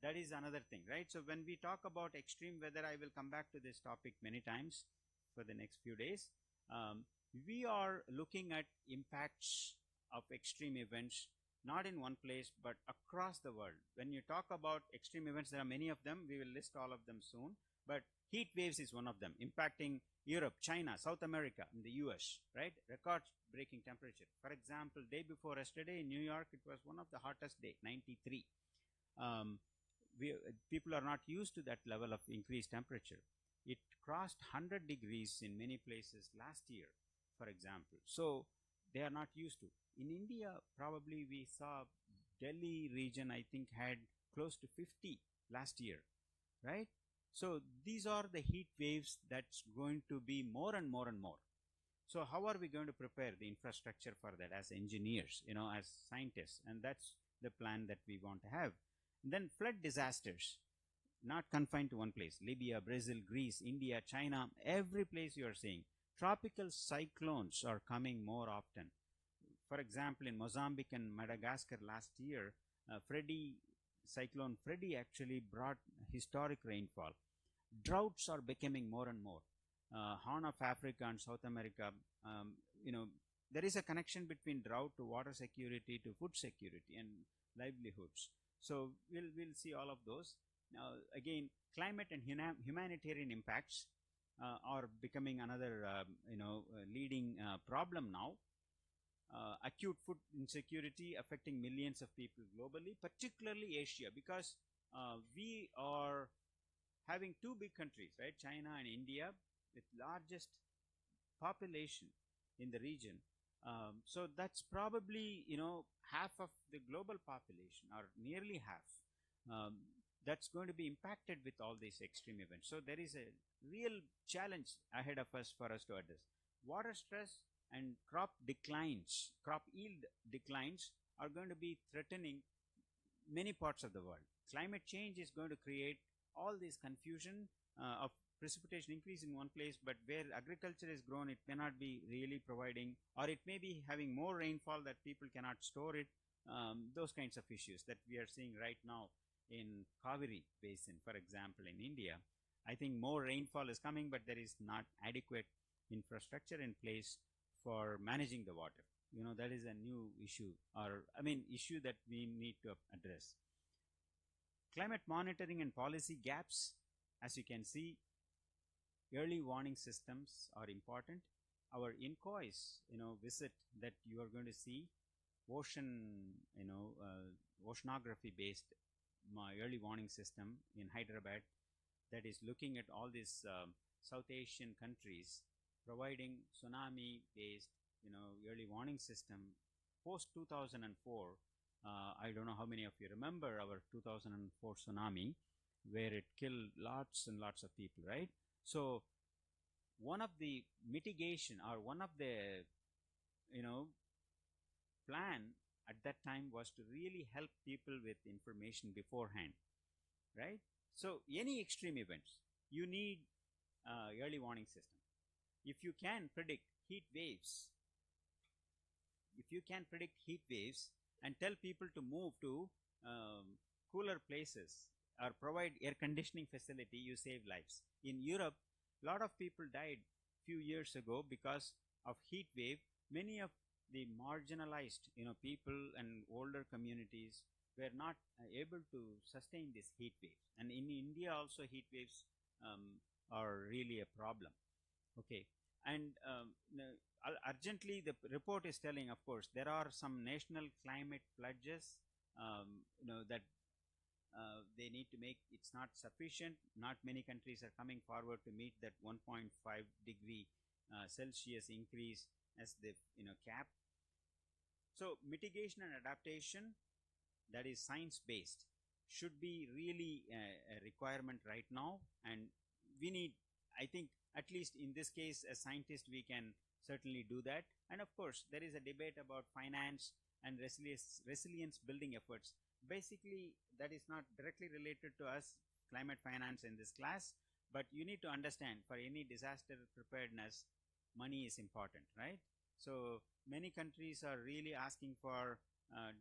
that is another thing, right? So when we talk about extreme weather, I will come back to this topic many times for the next few days. We are looking at impacts of extreme events not in one place, but across the world. When you talk about extreme events, there are many of them. We will list all of them soon. But heat waves is one of them, impacting Europe, China, South America, and the US, right? Record-breaking temperature. For example, day before yesterday in New York, it was one of the hottest day, 93. Um, People are not used to that level of increased temperature. It crossed 100 degrees in many places last year, for example. So they are not used to. In India, probably we saw Delhi region, I think, had close to 50 last year, right? So these are the heat waves that's going to be more and more and more. So how are we going to prepare the infrastructure for that as engineers, as scientists? And that's the plan that we want to have. And then flood disasters, not confined to one place. Libya, Brazil, Greece, India, China, every place you are seeing. Tropical cyclones are coming more often. For example, in Mozambique and Madagascar last year, Cyclone Freddy actually brought historic rainfall. Droughts are becoming more and more. Horn of Africa and South America, there is a connection between drought to water security to food security and livelihoods. So we'll see all of those. Now again, climate and humanitarian impacts are becoming another leading problem now. Acute food insecurity affecting millions of people globally, particularly Asia, because we are having two big countries, right? China and India, with largest population in the region. So that's probably, half of the global population, or nearly half. That's going to be impacted with all these extreme events. So there is a real challenge ahead of us for us to address. Water stress and crop yield declines are going to be threatening many parts of the world. Climate change is going to create all this confusion of precipitation increase in one place, but where agriculture is grown, it may not be really providing, or it may be having more rainfall that people cannot store it. Those kinds of issues that we are seeing right now in Kaveri Basin, for example, in India. I think more rainfall is coming, but there is not adequate infrastructure in place for managing the water. That is a new issue, issue that we need to address. Climate monitoring and policy gaps. As you can see, early warning systems are important. Our INCOIS, visit that you are going to see, oceanography based early warning system in Hyderabad, that is looking at all these South Asian countries, providing tsunami based early warning system post 2004. I don't know how many of you remember our 2004 tsunami, where it killed lots and lots of people, right? So one of the mitigation, or one of the plan at that time, was to really help people with information beforehand, right? So any extreme events, you need early warning system. If you can predict heat waves, and tell people to move to cooler places or provide air conditioning facility, you save lives. In Europe, a lot of people died few years ago because of heat wave. Many of the marginalized people and older communities were not able to sustain this heat wave. And in India also, heat waves are really a problem. Okay. And urgently, the report is telling, of course, there are some national climate pledges, that they need to make. It's not sufficient. Not many countries are coming forward to meet that 1.5 degree Celsius increase as the cap. So mitigation and adaptation, that is science based, should be really a requirement right now. And we need, I think, at least in this case, as scientists, we can certainly do that. And of course, there is a debate about finance and resilience building efforts. Basically, that is not directly related to us, climate finance, in this class, but you need to understand, for any disaster preparedness, money is important, right? So many countries are really asking for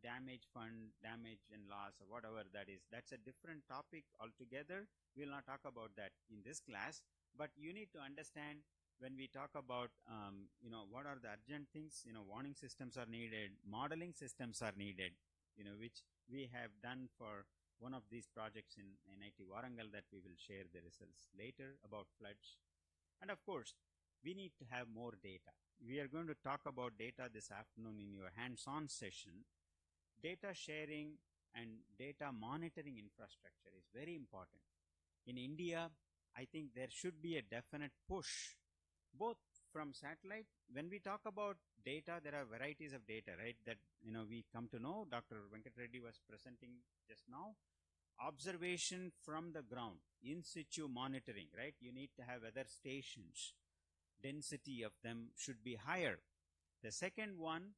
damage fund, damage and loss, or whatever that is. That's a different topic altogether. We'll not talk about that in this class, but you need to understand, when we talk about what are the urgent things, warning systems are needed, modeling systems are needed, which we have done for one of these projects in NIT Warangal that we will share the results later about floods. And of course, we need to have more data. We are going to talk about data this afternoon in your hands-on session. Data sharing and data monitoring infrastructure is very important. In India, I think there should be a definite push, both from satellite. When we talk about data, there are varieties of data, right? That we come to know. Dr. Venkat Reddy was presenting just now. Observation from the ground, in situ monitoring, right? You need to have weather stations. Density of them should be higher. The second one,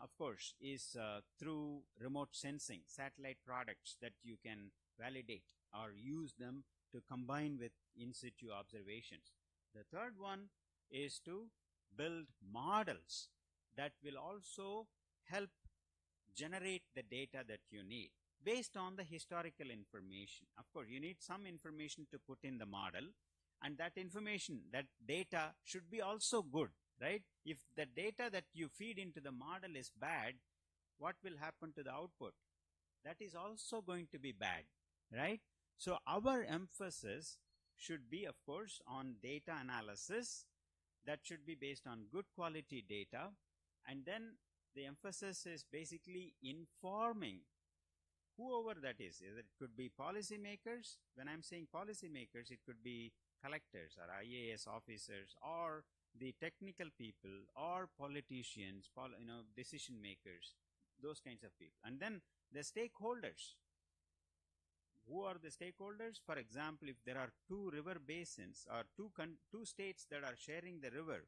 of course, is through remote sensing, satellite products that you can validate or use them to combine with in situ observations. The third one is to build models that will also help generate the data that you need based on the historical information. Of course, you need some information to put in the model, and that information, that data should be also good, right? If the data that you feed into the model is bad, what will happen to the output? That is also going to be bad, right? So our emphasis should be, of course, on data analysis. That should be based on good quality data, and then the emphasis is basically informing whoever that is. It could be policymakers. When I'm saying policymakers, it could be collectors or IAS officers or the technical people or politicians, decision makers, those kinds of people. And then the stakeholders. Who are the stakeholders? For example, if there are two river basins or two states that are sharing the river,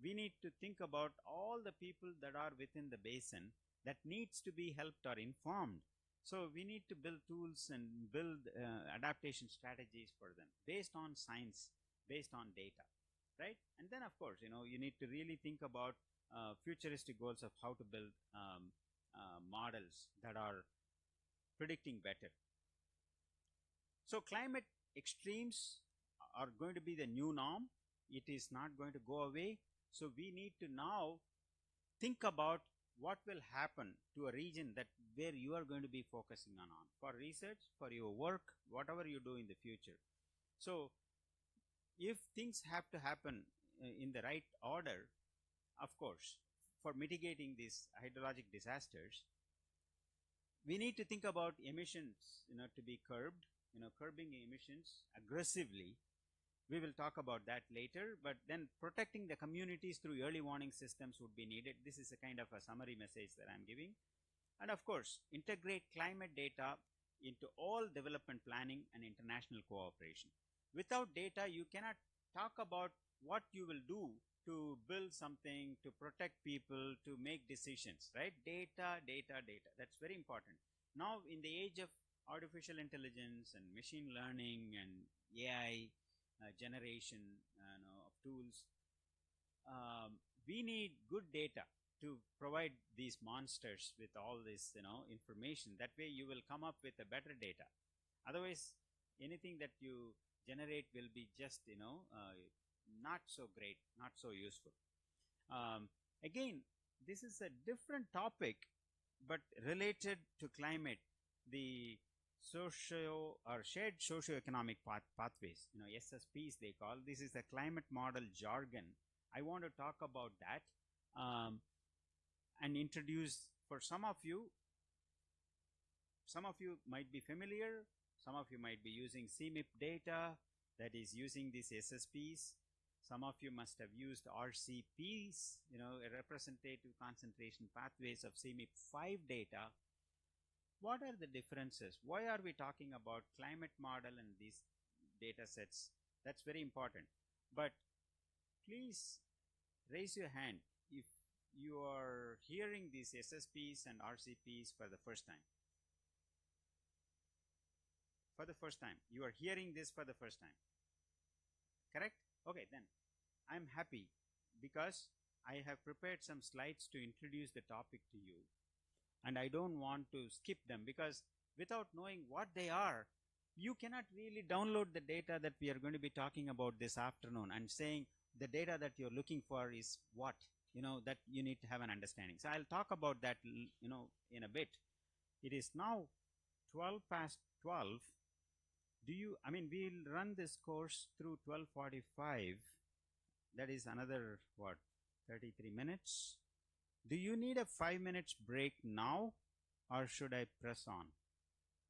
we need to think about all the people that are within the basin that needs to be helped or informed. So we need to build tools and build adaptation strategies for them based on science, based on data, right? And then, of course, you need to really think about futuristic goals of how to build models that are predicting better. So climate extremes are going to be the new norm. It is not going to go away. So we need to now think about what will happen to a region that where you are going to be focusing on for research, for your work, whatever you do in the future. So if things have to happen in the right order, of course, for mitigating these hydrologic disasters, we need to think about emissions, to be curbed, curbing emissions aggressively. We will talk about that later, but then protecting the communities through early warning systems would be needed. This is a kind of a summary message that I'm giving. And of course, integrate climate data into all development planning and international cooperation. Without data, you cannot talk about what you will do to build something, to protect people, to make decisions, right? Data, data, data. That's very important. Now, in the age of artificial intelligence and machine learning and AI generation of tools, we need good data to provide these monsters with all this information. That way you will come up with a better data. Otherwise, anything that you generate will be just not so great, not so useful. Again, this is a different topic but related to climate. The shared socio-economic pathways, SSPs they call. This is the climate model jargon. I want to talk about that and introduce, for some of you might be familiar, some of you might be using CMIP data, that is using these SSPs. Some of you must have used RCPs, a representative concentration pathways of CMIP 5 data. What are the differences? Why are we talking about climate model and these data sets? That's very important. But please raise your hand if you are hearing these SSPs and RCPs for the first time. For the first time. You are hearing this for the first time. Correct? Okay, then I'm happy because I have prepared some slides to introduce the topic to you. And I don't want to skip them, because without knowing what they are, you cannot really download the data that we are going to be talking about this afternoon and saying the data that you're looking for is what, that you need to have an understanding. So I'll talk about that, in a bit. It is now 12 past 12. We'll run this course through 12:45. That is another, what, 33 minutes? Do you need a 5 minutes break now, or should I press on?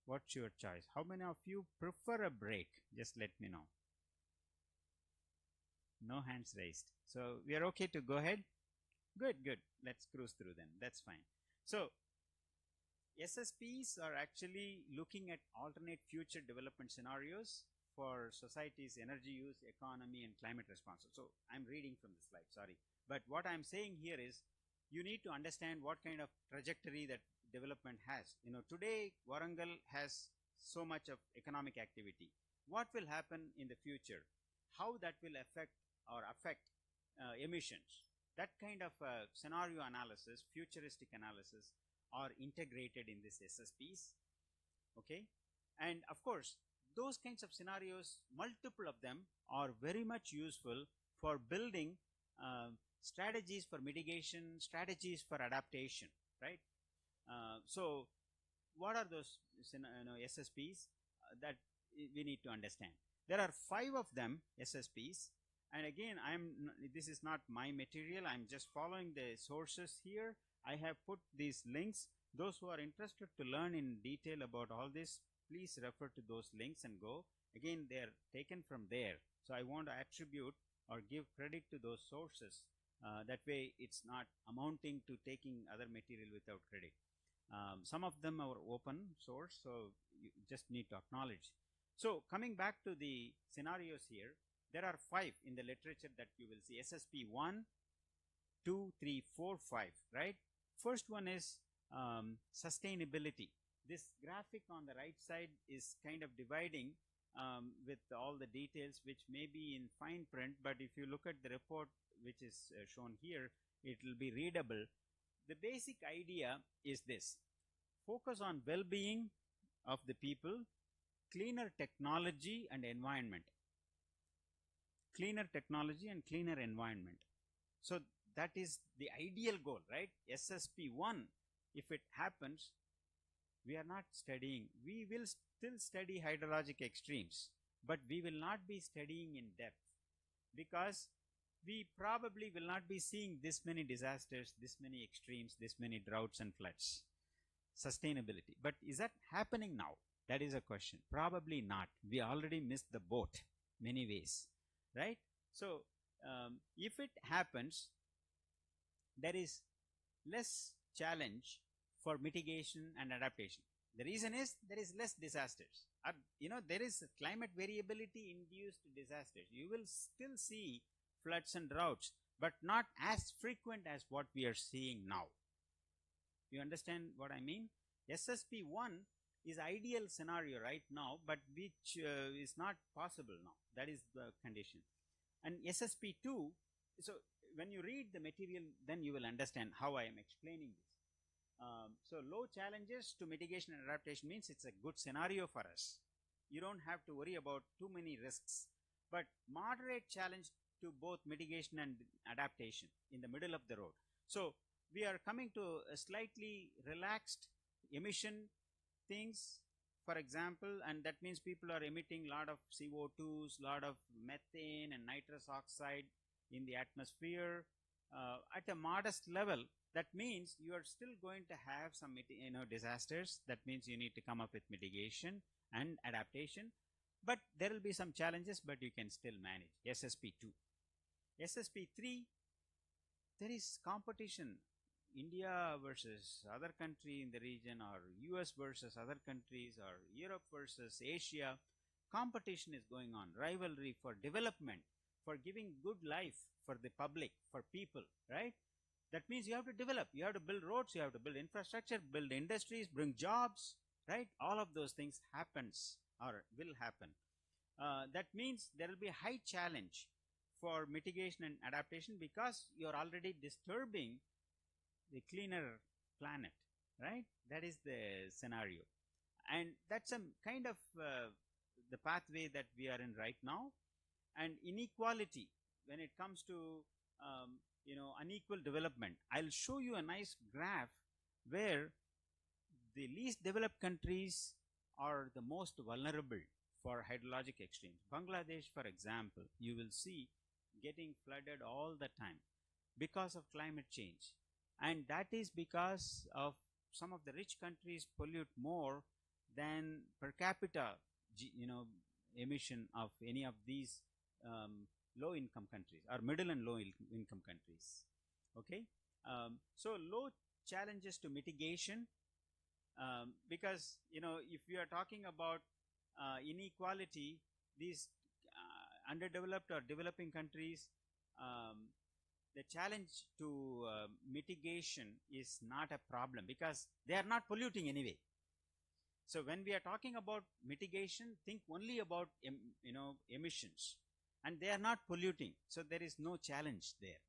What's your choice? How many of you prefer a break? Just let me know. No hands raised. So we are okay to go ahead? Good, good. Let's cruise through then. That's fine. So SSPs are actually looking at alternate future development scenarios for society's energy use, economy, and climate response. So I'm reading from the slide, sorry. But what I'm saying here is you need to understand what kind of trajectory that development has. Today Warangal has so much of economic activity. What will happen in the future? How that will affect emissions? That kind of scenario analysis, futuristic analysis, are integrated in this SSPs. Okay, and of course those kinds of scenarios, multiple of them, are very much useful for building strategies for mitigation, strategies for adaptation, right? So what are those SSPs that we need to understand? There are 5 of them, SSPs, and again, this is not my material. I'm just following the sources here. I have put these links. Those who are interested to learn in detail about all this, please refer to those links and go. Again, they are taken from there. So I want to attribute or give credit to those sources. That way it's not amounting to taking other material without credit. Some of them are open source, so you just need to acknowledge. So coming back to the scenarios here, there are 5 in the literature that you will see. SSP 1, 2, 3, 4, 5, right? First one is sustainability. This graphic on the right side is kind of dividing with all the details, which may be in fine print, but if you look at the report which is shown here, it will be readable. The basic idea is this: focus on well-being of the people, cleaner technology and environment. Cleaner technology and cleaner environment. So that is the ideal goal, right? SSP 1, if it happens, we are not studying. We will still study hydrologic extremes, but we will not be studying in depth, because we probably will not be seeing this many disasters, this many extremes, this many droughts and floods. Sustainability. But is that happening now? That is a question. Probably not. We already missed the boat many ways, right? So if it happens, there is less challenge for mitigation and adaptation. The reason is there is less disasters. There is climate variability induced disasters. You will still see floods and droughts, but not as frequent as what we are seeing now. You understand what I mean? SSP 1 is ideal scenario right now, but which is not possible now. That is the condition. And SSP 2, so when you read the material, then you will understand how I am explaining this. So low challenges to mitigation and adaptation means it's a good scenario for us. You don't have to worry about too many risks, but moderate challenge to both mitigation and adaptation in the middle of the road. So we are coming to a slightly relaxed emission things, for example, and that means people are emitting a lot of CO2s, lot of methane and nitrous oxide in the atmosphere at a modest level. That means you are still going to have some disasters. That means you need to come up with mitigation and adaptation, but there will be some challenges, but you can still manage. SSP 2. SSP 3, there is competition. India versus other country in the region, or US versus other countries, or Europe versus Asia. Competition is going on, rivalry for development, for giving good life for the public, for people, right? That means you have to develop, you have to build roads, you have to build infrastructure, build industries, bring jobs, right? All of those things happens or will happen. That means there will be a high challenge for mitigation and adaptation, because you are already disturbing the cleaner planet, right? That is the scenario, and that's some kind of the pathway that we are in right now. And inequality, when it comes to unequal development, I'll show you a nice graph where the least developed countries are the most vulnerable for hydrologic extremes. Bangladesh, for example, you will see getting flooded all the time because of climate change. And that is because of some of the rich countries pollute more than per capita, emission of any of these low income countries or middle and low income countries. Okay, so low challenges to mitigation, because if we are talking about inequality, these underdeveloped or developing countries, the challenge to mitigation is not a problem because they are not polluting anyway. So when we are talking about mitigation, think only about emissions, and they are not polluting, so there is no challenge there.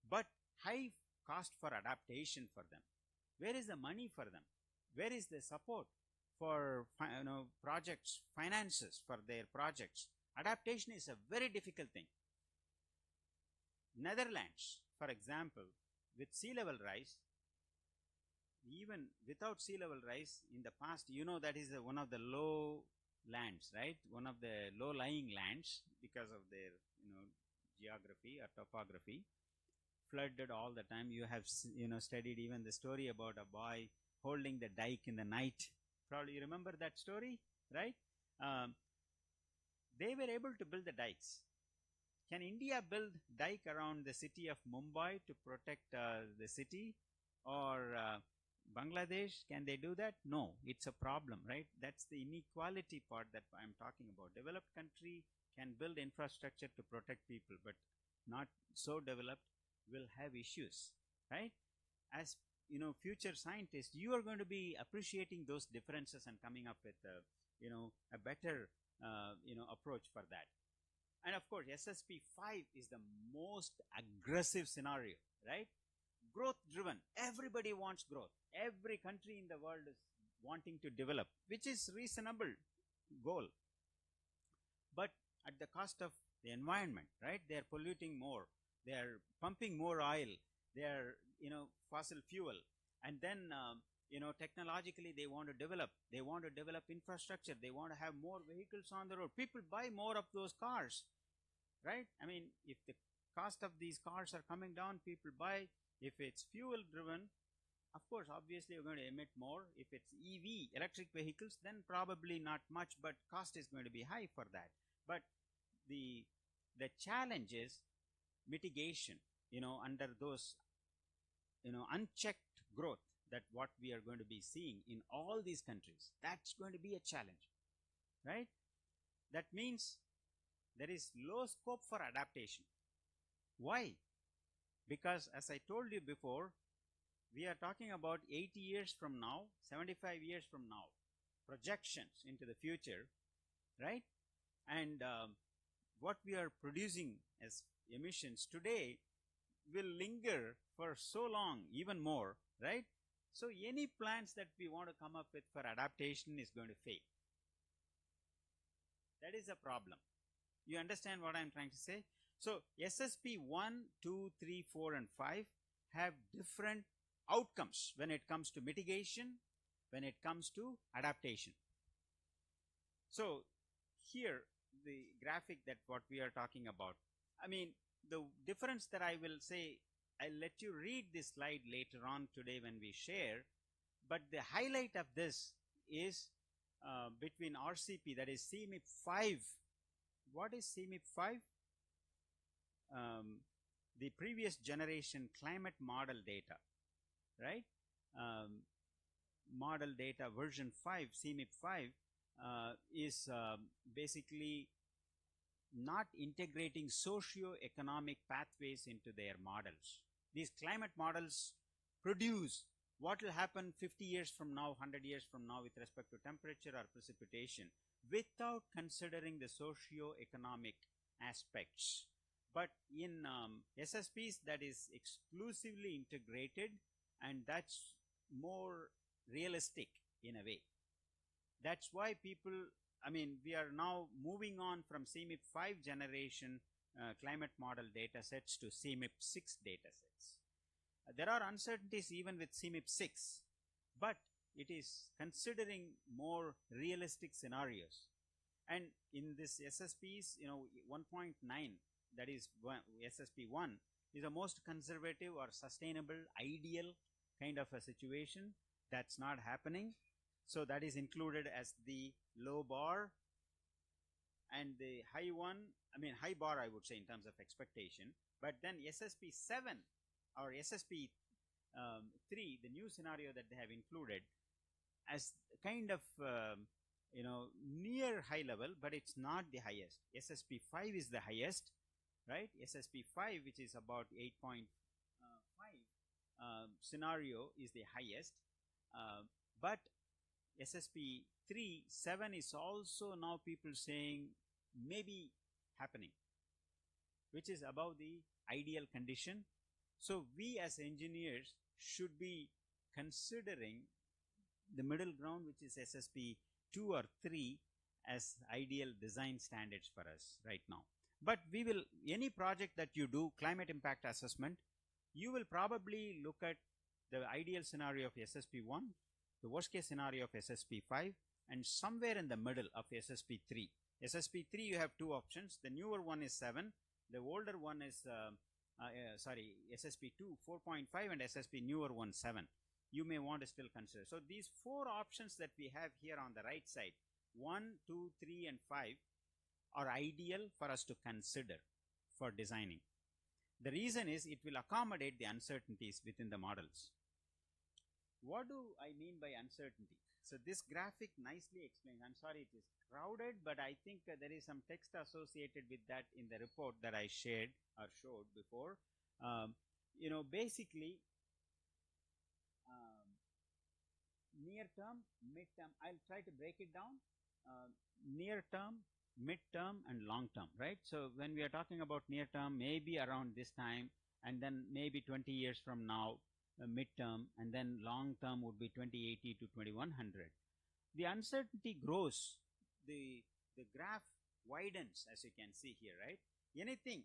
But high cost for adaptation for them. Where is the money for them? Where is the support for projects, finances for their projects? Adaptation is a very difficult thing. Netherlands, for example, with sea level rise, even without sea level rise in the past, that is one of the low lands, right? One of the low lying lands because of their geography or topography, flooded all the time. You have studied even the story about a boy holding the dike in the night. Probably you remember that story, right? They were able to build the dikes. Can India build dike around the city of Mumbai to protect the city? Or Bangladesh, can they do that? No, it's a problem, right? That's the inequality part that I'm talking about. Developed country can build infrastructure to protect people, but not so developed will have issues, right? As future scientists, you are going to be appreciating those differences and coming up with a better approach for that. And of course, SSP 5 is the most aggressive scenario, right? Growth driven. Everybody wants growth. Every country in the world is wanting to develop, which is reasonable goal. But at the cost of the environment, right? They are polluting more. They are pumping more oil. They are, fossil fuel. And then, technologically they want to develop. They want to develop infrastructure. They want to have more vehicles on the road. People buy more of those cars, right? I mean, if the cost of these cars are coming down, people buy. If it's fuel driven, of course, obviously you're going to emit more. If it's EV, electric vehicles, then probably not much, but cost is going to be high for that. But the challenge is mitigation, under those, unchecked growth that what we are going to be seeing in all these countries. That's going to be a challenge, right? That means there is low scope for adaptation. Why? Because as I told you before, we are talking about 80 years from now, 75 years from now, projections into the future, right? And what we are producing as emissions today will linger for so long, even more, right? So any plans that we want to come up with for adaptation is going to fail. That is a problem. You understand what I'm trying to say? So SSP 1, 2, 3, 4, and 5 have different outcomes when it comes to mitigation, when it comes to adaptation. So here, the graphic that what we are talking about, I mean, the difference that I will say, I'll let you read this slide later on today when we share, but the highlight of this is between RCP, that is CMIP 5. What is CMIP 5? The previous generation climate model data, right? Model data version 5, CMIP 5, is basically not integrating socio-economic pathways into their models. These climate models produce what will happen 50 years from now, 100 years from now with respect to temperature or precipitation without considering the socio-economic aspects. But in SSPs, that is exclusively integrated, and that's more realistic in a way. That's why people, I mean, we are now moving on from CMIP 5 generation climate model data sets to CMIP 6 data sets. There are uncertainties even with CMIP 6, but it is considering more realistic scenarios. And in this SSPs, 1.9, that is SSP1, is the most conservative or sustainable, ideal kind of a situation. That's not happening. So that is included as the low bar. And the high one, high bar I would say in terms of expectation. But then SSP7 or SSP3, the new scenario that they have included, as kind of near high level, but it's not the highest. SSP5 is the highest, right? SSP5, which is about 8.5 scenario, is the highest, but SSP3, 7 is also now people saying maybe happening, which is above the ideal condition. So we as engineers should be considering the middle ground, which is SSP 2 or 3, as ideal design standards for us right now. But we will, any project that you do, climate impact assessment, you will probably look at the ideal scenario of SSP1, the worst case scenario of SSP5, and somewhere in the middle of SSP3. SSP3, you have two options. The newer one is 7, the older one is SSP2 4.5, and SSP newer one 7. You may want to still consider. So these 4 options that we have here on the right side, 1, 2, 3, and 5, are ideal for us to consider for designing. The reason is it will accommodate the uncertainties within the models. What do I mean by uncertainty? So this graphic nicely explains. I'm sorry it is crowded, but I think there is some text associated with that in the report that I shared or showed before. Basically, near term, mid-term, I'll try to break it down. Near term, mid-term, and long term, right? So when we are talking about near term, maybe around this time, and then maybe 20 years from now, mid-term, and then long term would be 2080 to 2100. The uncertainty grows, the graph widens, as you can see here, right? Anything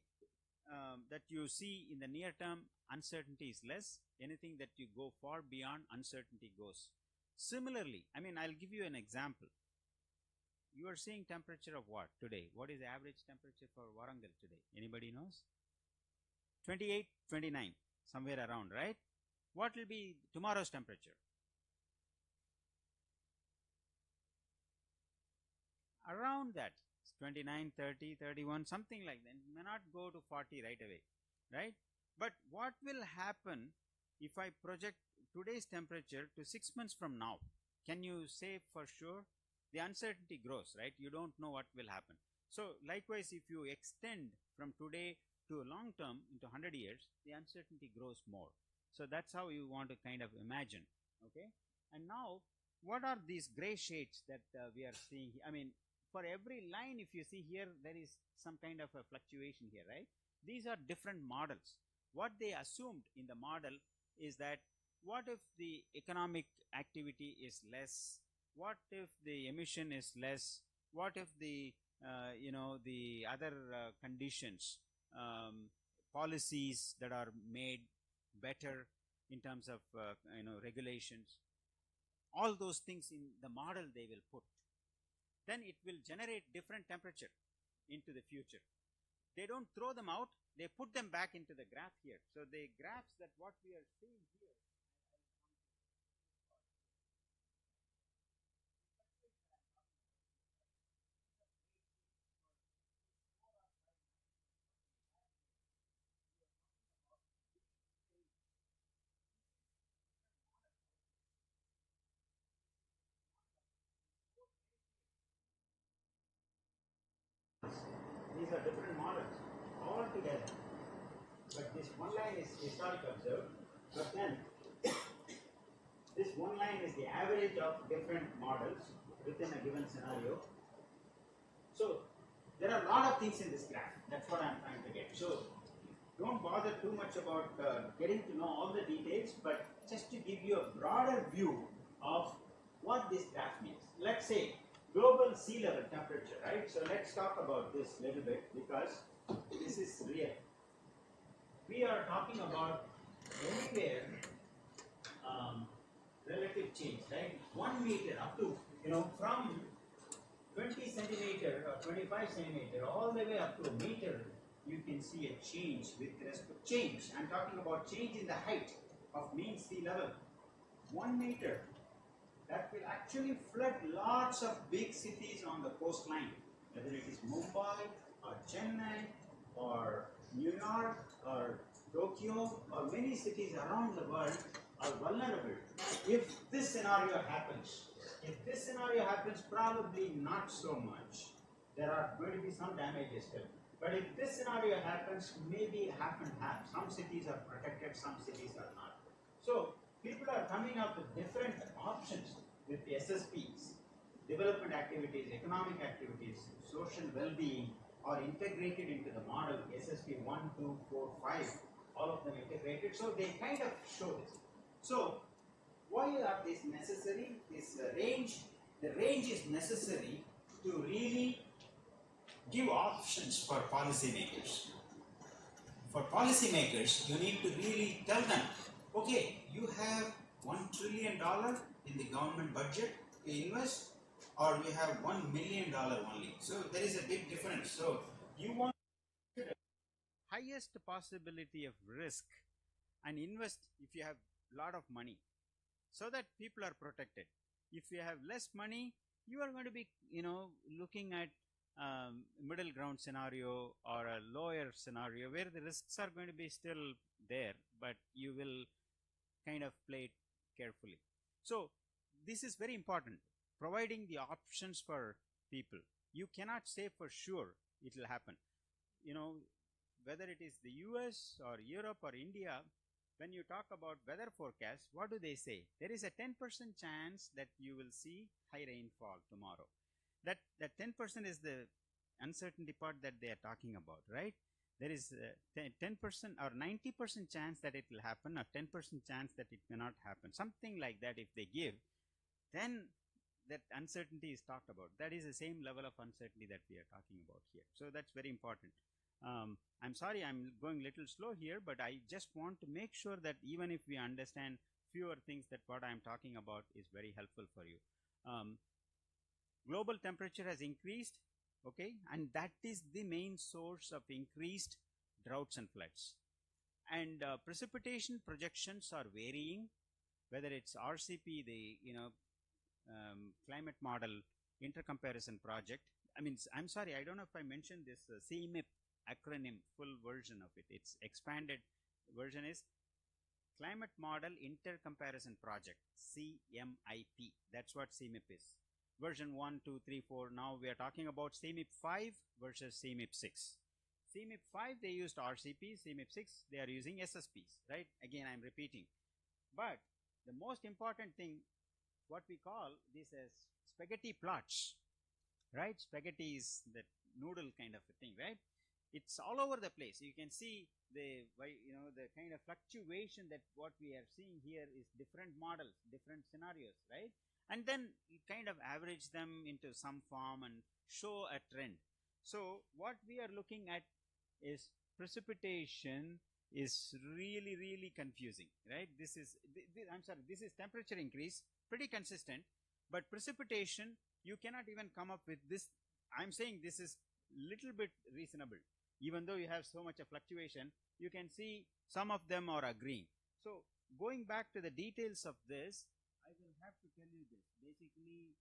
that you see in the near term, uncertainty is less. Anything that you go far beyond, uncertainty goes. Similarly, I'll give you an example. You are seeing temperature of what today? What is the average temperature for Warangal today? Anybody knows? 28, 29, somewhere around, right? What will be tomorrow's temperature? Around that, 29, 30, 31, something like that. It may not go to 40 right away, right? But what will happen if I project today's temperature to 6 months from now? Can you say for sure? The uncertainty grows, right? You don't know what will happen. So likewise, if you extend from today to a long term into 100 years, the uncertainty grows more. So that's how you want to kind of imagine, okay? And now, what are these gray shades that we are seeing? For every line, if you see here, there is some kind of a fluctuation here, right? These are different models. What they assumed in the model is that what if the economic activity is less? What if the emission is less? What if the the other conditions, policies that are made better in terms of regulations, all those things in the model they will put. Then it will generate different temperature into the future. They don't throw them out, they put them back into the graph here. So the graphs that what we are seeing here, these are different models all together. But this one line is historic observed, but then this one line is the average of different models within a given scenario. So there are a lot of things in this graph. That's what I'm trying to get. So don't bother too much about getting to know all the details, but just to give you a broader view of what this graph means. Let's say global sea level temperature, right? So let's talk about this a little bit because this is real. We are talking about anywhere relative change, right? 1 meter up to, from 20 centimeter or 25 centimeter all the way up to a meter, you can see a change with respect change. I'm talking about change in the height of mean sea level. 1 meter, that will actually flood lots of big cities on the coastline, whether it is Mumbai or Chennai or New York or Tokyo or many cities around the world are vulnerable. If this scenario happens, probably not so much. There are going to be some damages still. But if this scenario happens, maybe half and half. Some cities are protected, some cities are not. So people are coming up with different options with the SSPs, development activities, economic activities, social well-being are integrated into the model SSP 1, 2, 4, 5, all of them integrated. So they kind of show this. So why are these necessary? The range is necessary to really give options for policymakers. For policymakers, you need to really tell them, okay, you have $1 trillion in the government budget to invest, or you have $1 million only. So there is a big difference. So you want highest possibility of risk and invest if you have a lot of money, so that people are protected. If you have less money, you are going to be, looking at middle ground scenario or a lower scenario where the risks are going to be still there, but you will kind of play it carefully. So this is very important, providing the options for people. You cannot say for sure it will happen. Whether it is the US or Europe or India, when you talk about weather forecast, what do they say? There is a 10% chance that you will see high rainfall tomorrow. That 10% is the uncertainty part that they are talking about, right? There is 10% or 90% chance that it will happen, or 10% chance that it cannot happen. Something like that if they give, then that uncertainty is talked about. That is the same level of uncertainty that we are talking about here. So that's very important. I'm sorry I'm going a little slow here, but I just want to make sure that even if we understand fewer things, that what I'm talking about is very helpful for you. Global temperature has increased, okay, and that is the main source of increased droughts and floods. And precipitation projections are varying, whether it's RCP, the climate model intercomparison project. I'm sorry, I don't know if I mentioned this CMIP acronym, full version of it. Its expanded version is Climate Model Intercomparison Project, CMIP. That's what CMIP is. Version 1, 2, 3, 4. Now we are talking about CMIP 5 versus CMIP 6. CMIP 5, they used RCP. CMIP 6, they are using SSPs, right? Again, I'm repeating. But the most important thing, what we call this as spaghetti plots, right? Spaghetti is that noodle kind of a thing, right? It's all over the place. You can see the kind of fluctuation that what we are seeing here is different models, different scenarios, right? And then you kind of average them into some form and show a trend. So what we are looking at is precipitation is really, really confusing, right? This is temperature increase, pretty consistent, but precipitation, you cannot even come up with this. I'm saying this is little bit reasonable. Even though you have so much of fluctuation, you can see some of them are agreeing. So going back to the details of this, I will have to tell you this. Basically,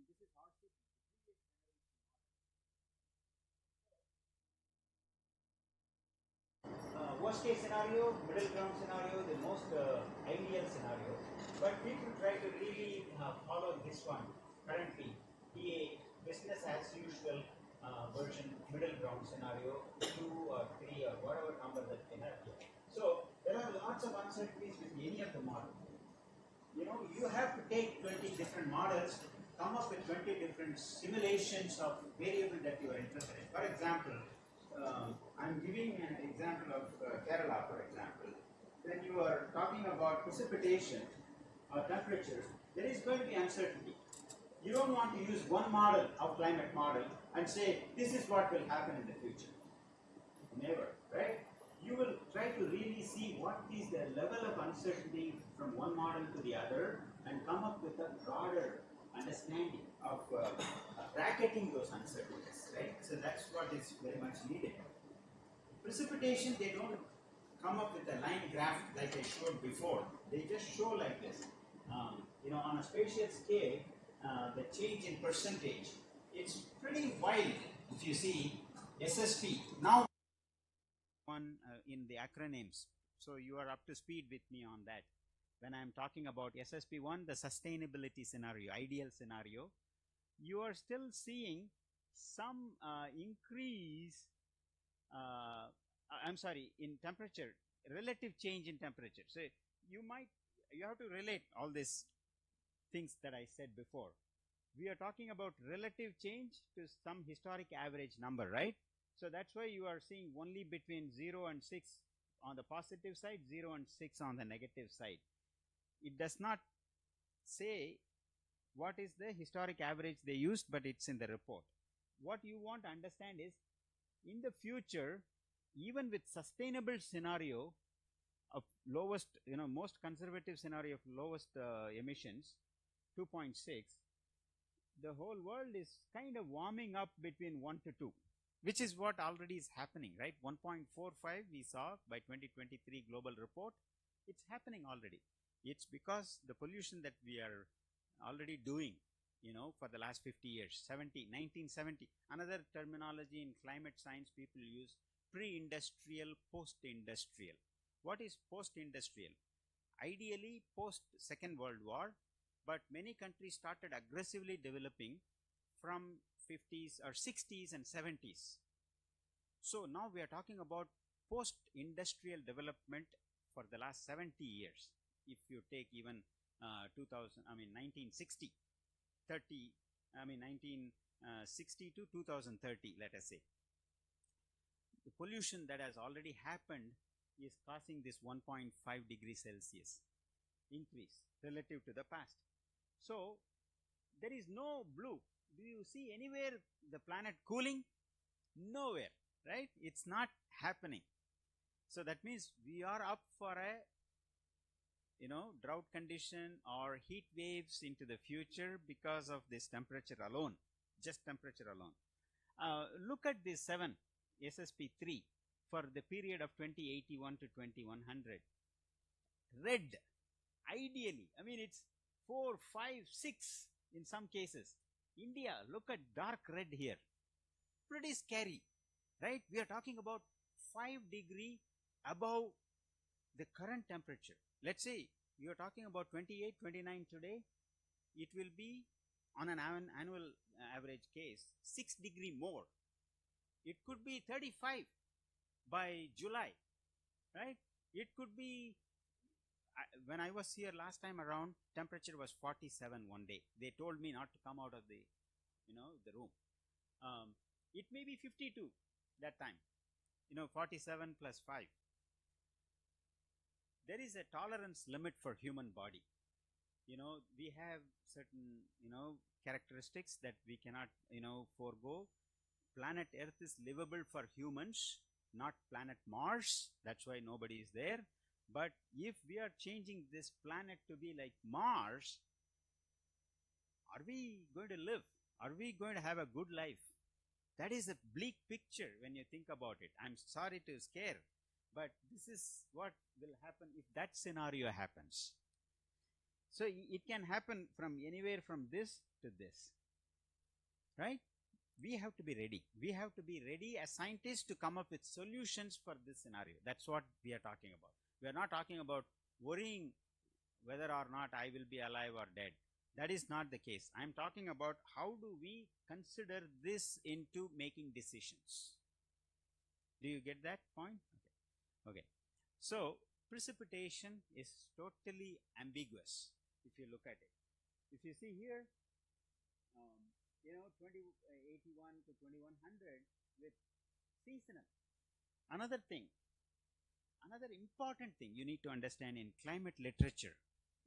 this is RCP, worst case scenario, middle ground scenario, the most ideal scenario. But people try to really follow this one currently, a business as usual version, middle ground scenario, 2 or 3 or whatever number that they have here. So there are lots of uncertainties with any of the models. You have to take 20 different models, come up with 20 different simulations of variable that you are interested in. For example, I'm giving an example of Kerala, for example. When you are talking about precipitation or temperature, there is going to be uncertainty. You don't want to use one model of climate model and say, this is what will happen in the future. Never, right? you will try to really see what is the level of uncertainty from one model to the other and come up with a broader understanding of bracketing those uncertainties, right? So that's what is very much needed. Precipitation, they don't come up with a line graph like I showed before. They just show like this. On a spatial scale, the change in percentage, it's pretty wild if you see SSP. Now, one in the acronyms, so you are up to speed with me on that. When I'm talking about SSP1, the sustainability scenario, ideal scenario, you are still seeing some increase, I'm sorry, in temperature, relative change in temperature. So you have to relate all these things that I said before. We are talking about relative change to some historic average number, right? So that's why you are seeing only between 0 and 6 on the positive side, 0 and 6 on the negative side. It does not say what is the historic average they used, but it's in the report. What you want to understand is, in the future, even with sustainable scenario of lowest, most conservative scenario of lowest emissions, 2.6, the whole world is kind of warming up between 1 to 2, which is what already is happening, right? 1.45 we saw by 2023 global report. It's happening already. It's because the pollution that we are already doing, for the last 50 years, 1970. Another terminology in climate science people use, pre-industrial, post-industrial. What is post-industrial? Ideally, post-Second World War, but many countries started aggressively developing from 50s or 60s and 70s. So now we are talking about post-industrial development for the last 70 years. If you take even 1960, 1960 to 2030, let us say. The pollution that has already happened is causing this 1.5 degrees Celsius increase relative to the past. So there is no blue. Do you see anywhere the planet cooling? Nowhere, right? It's not happening. So that means we are up for a drought condition or heat waves into the future because of this temperature alone, just temperature alone. Look at this 7 SSP3 for the period of 2081 to 2100. Red, ideally, it's 4, 5, 6 in some cases. India, look at dark red here. Pretty scary, right? We are talking about 5 degree above the current temperature. Let's say you are talking about 28, 29 today. It will be on an annual average case 6 degree more. It could be 35 by July, right? It could be, when I was here last time around, temperature was 47 one day. They told me not to come out of the room. It may be 52 that time, 47 plus 5. There is a tolerance limit for human body. We have certain, characteristics that we cannot, forego. Planet Earth is livable for humans, not planet Mars. That's why nobody is there. But if we are changing this planet to be like Mars, are we going to live? Are we going to have a good life? That is a bleak picture when you think about it. I'm sorry to scare, but this is what will happen if that scenario happens. So it can happen from anywhere from this to this, right? We have to be ready. We have to be ready as scientists to come up with solutions for this scenario. That's what we are talking about. We are not talking about worrying whether or not I will be alive or dead. That is not the case. I'm talking about how do we consider this into making decisions. Do you get that point? Okay. So precipitation is totally ambiguous if you look at it. If you see here, 2081 to 2100 with seasonal. Another important thing you need to understand in climate literature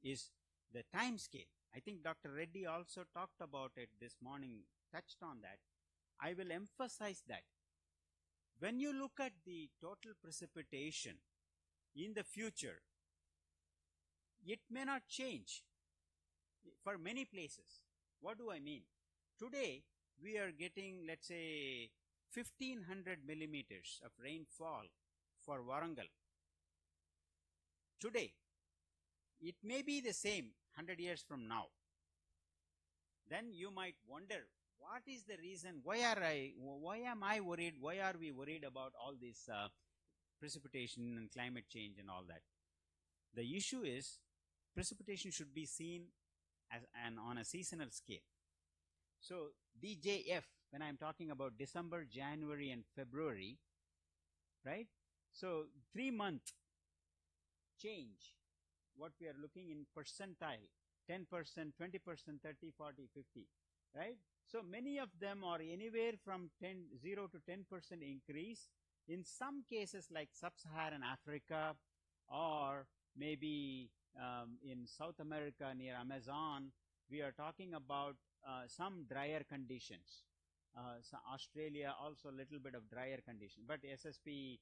is the time scale. I think Dr. Reddy also talked about it this morning, touched on that. I will emphasize that. when you look at the total precipitation in the future, it may not change for many places. What do I mean? Today, we are getting, let's say, 1500 millimeters of rainfall for Warangal. Today, it may be the same 100 years from now. Then you might wonder, what is the reason? Why am I worried? Why are we worried about all this precipitation and climate change and all that? The issue is precipitation should be seen as on a seasonal scale. So DJF, when I'm talking about December, January and February, right? So 3-month change, what we are looking in percentile, 10%, 20%, 30, 40, 50, right? So many of them are anywhere from 0 to 10% increase. In some cases like sub-Saharan Africa, or maybe in South America near Amazon, we are talking about some drier conditions. So Australia also a little bit of drier condition, but SSP,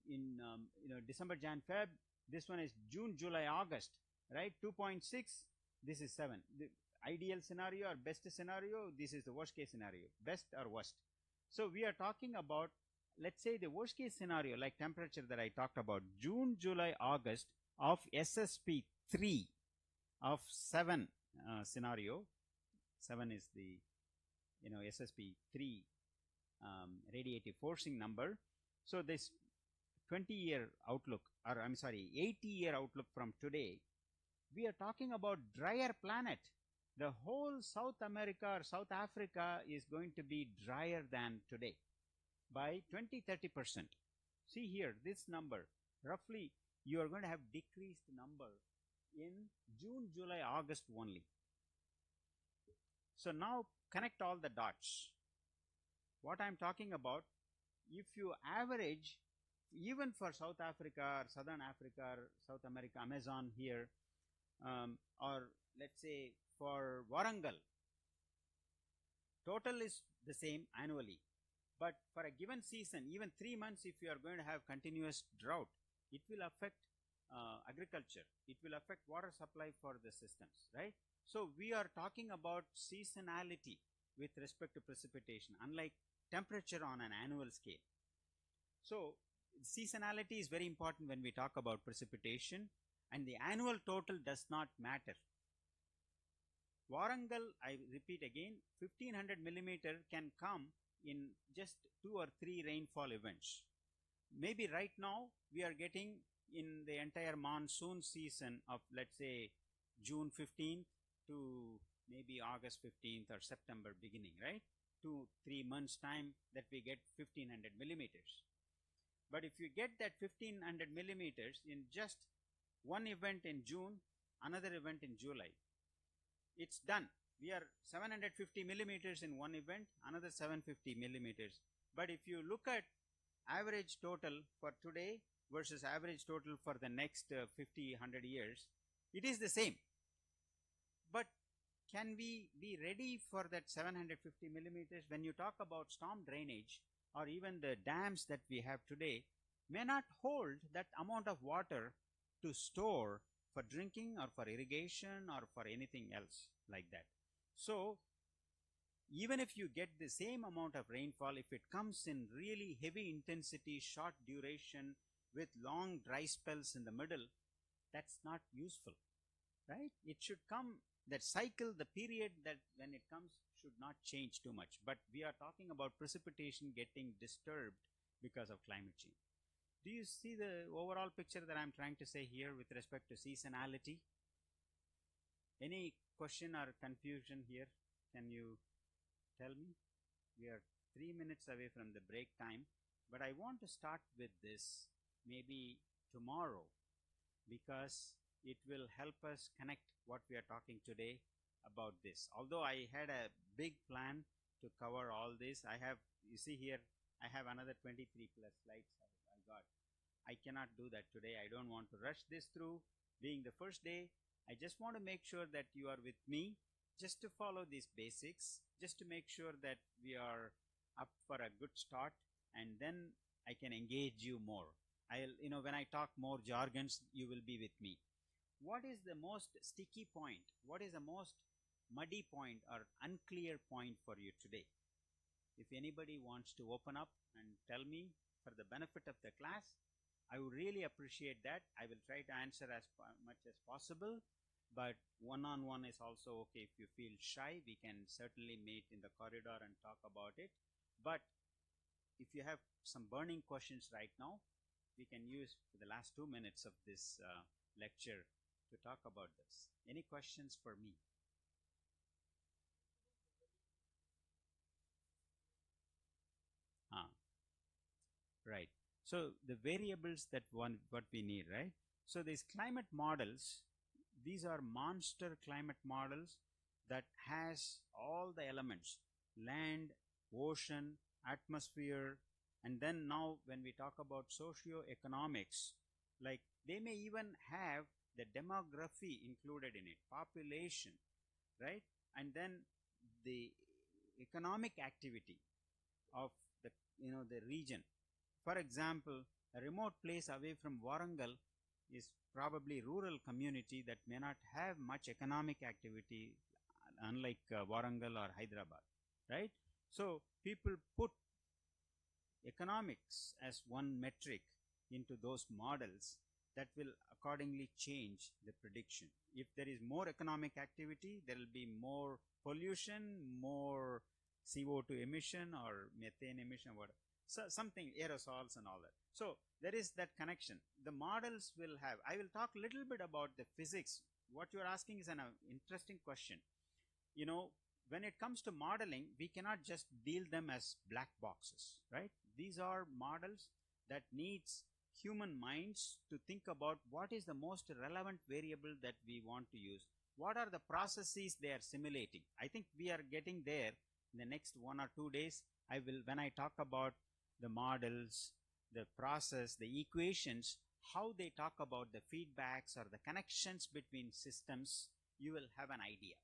in December, Jan, Feb, this one is June, July, August, right? 2.6, this is 7. The ideal scenario or best scenario, this is the worst case scenario, best or worst. So we are talking about, let's say the worst case scenario, like temperature that I talked about, June, July, August of SSP 3 of 7 scenario. 7 is the SSP 3 radiative forcing number. So this 20-year outlook, or I'm sorry, 80-year outlook from today, we are talking about drier planet. The whole South America or South Africa is going to be drier than today by 20-30%. See here, this number, roughly you are going to have decreased number in June, July, August only. So now connect all the dots. What I'm talking about, if you average, even for South Africa or Southern Africa or South America, Amazon here, or let's say for Warangal, total is the same annually. But for a given season, even 3 months, if you are going to have continuous drought, it will affect agriculture. It will affect water supply for the systems, right? So we are talking about seasonality with respect to precipitation, unlike temperature on an annual scale. So seasonality is very important when we talk about precipitation, and the annual total does not matter. Warangal, I repeat again, 1500 millimeter can come in just 2 or 3 rainfall events. Maybe right now we are getting in the entire monsoon season of, let's say, June 15th to maybe August 15th or September beginning, right? 2-3 months time that we get 1500 millimeters. But if you get that 1500 millimeters in just one event in June, another event in July, it's done. We are 750 millimeters in one event, another 750 millimeters. But if you look at average total for today versus average total for the next 50, 100 years, it is the same. But can we be ready for that 750 millimeters? When you talk about storm drainage, or even the dams that we have today, may not hold that amount of water to store for drinking or for irrigation or for anything else like that. So even if you get the same amount of rainfall, if it comes in really heavy intensity, short duration with long dry spells in the middle, that's not useful, right? It should come, that cycle, the period that when it comes should not change too much. But we are talking about precipitation getting disturbed because of climate change. Do you see the overall picture that I'm trying to say here with respect to seasonality? Any question or confusion here? Can you tell me? We are 3 minutes away from the break time, but I want to start with this maybe tomorrow, because it will help us connect what we are talking today about this. Although I had a big plan to cover all this, I have, you see here, I have another 23 plus slides I got. I cannot do that today. I don't want to rush this through. Being the first day, I just want to make sure that you are with me, just to follow these basics, just to make sure that we are up for a good start, and then I can engage you more. I'll, when I talk more jargons, you will be with me. What is the most sticky point? What is the most muddy point or unclear point for you today? If anybody wants to open up and tell me for the benefit of the class, I would really appreciate that. I will try to answer as much as possible, but one-on-one is also okay. If you feel shy, we can certainly meet in the corridor and talk about it. But if you have some burning questions right now, we can use the last 2 minutes of this lecture to talk about this. Any questions for me? Right. So the variables that what we need, right? So these climate models, these are monster climate models that has all the elements: land, ocean, atmosphere, and then now when we talk about socio-economics, like they may even have the demography included in it, population, right? And then the economic activity of the the region. For example, a remote place away from Warangal is probably rural community that may not have much economic activity, unlike Warangal or Hyderabad, right? So people put economics as one metric into those models that will accordingly change the prediction. If there is more economic activity, there will be more pollution, more CO2 emission or methane emission, whatever. So something, aerosols and all that. So there is that connection. The models will have, I will talk a little bit about the physics. What you are asking is an interesting question. When it comes to modeling, we cannot just deal them as black boxes, right? These are models that needs human minds to think about what is the most relevant variable that we want to use. What are the processes they are simulating? I think we are getting there in the next 1 or 2 days. When I talk about the models, the process, the equations, how they talk about the feedbacks or the connections between systems, you will have an idea.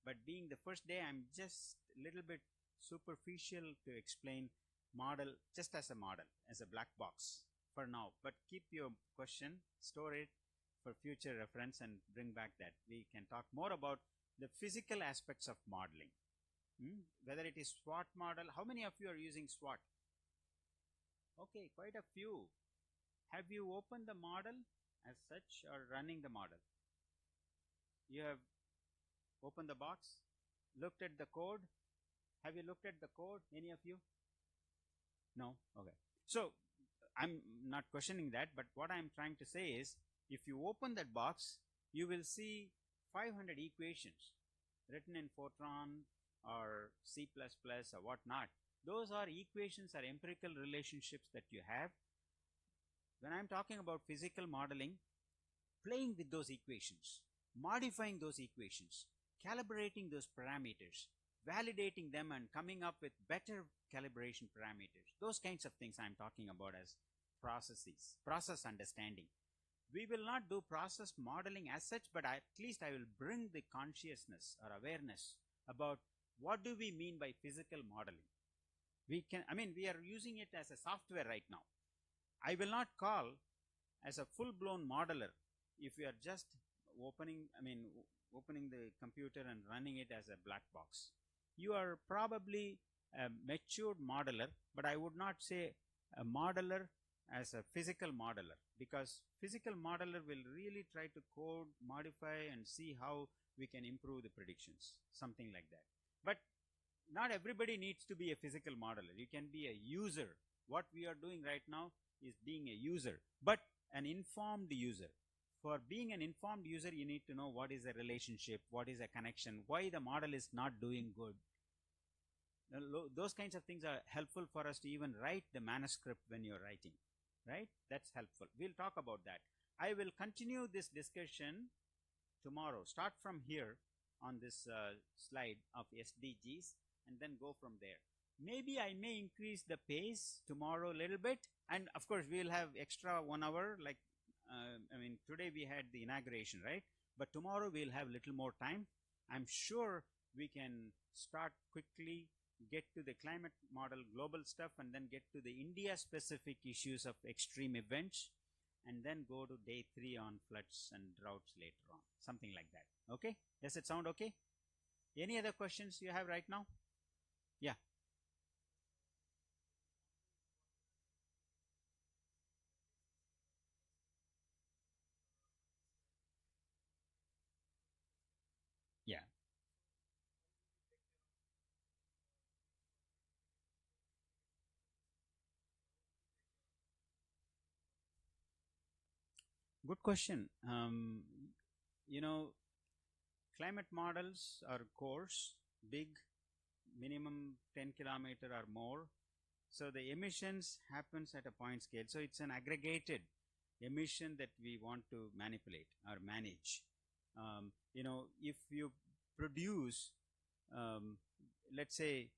But being the first day, I'm just a little bit superficial to explain model just as a model, as a black box for now. But keep your question, store it for future reference and bring back that. We can talk more about the physical aspects of modeling. Whether it is SWOT model, how many of you are using SWOT? Okay, quite a few. Have you opened the model as such or running the model? You have opened the box, looked at the code. Have you looked at the code, any of you? No? Okay. So I'm not questioning that, but what I'm trying to say is, if you open that box, you will see 500 equations written in Fortran or C++ or whatnot. Those are equations or empirical relationships that you have. When I'm talking about physical modeling, playing with those equations, modifying those equations, calibrating those parameters, validating them and coming up with better calibration parameters. Those kinds of things I'm talking about as processes, process understanding. We will not do process modeling as such, but at least I will bring the consciousness or awareness about what do we mean by physical modeling. We are using it as a software right now. I will not call as a full-blown modeler if you are just opening the computer and running it as a black box. You are probably a matured modeler, but I would not say a modeler as a physical modeler, because physical modeler will really try to code, modify, and see how we can improve the predictions, something like that. But not everybody needs to be a physical modeler. You can be a user. What we are doing right now is being a user, but an informed user. For being an informed user, you need to know what is a relationship, what is a connection, why the model is not doing good. Those kinds of things are helpful for us to even write the manuscript when you're writing, right? That's helpful. We'll talk about that. I will continue this discussion tomorrow. Start from here on this slide of SDGs and then go from there. Maybe I may increase the pace tomorrow a little bit, and of course we'll have extra 1 hour, like today we had the inauguration, right? But tomorrow we'll have little more time. I'm sure we can start quickly get to the climate model global stuff, and then get to the India specific issues of extreme events, and then go to day 3 on floods and droughts later on, something like that. Okay, does it sound okay? Any other questions you have right now? Yeah. Yeah. Good question. You know, climate models are coarse, big, minimum 10 kilometer or more. So the emissions happens at a point scale. So it's an aggregated emission that we want to manipulate or manage. You know, if you produce, let's say,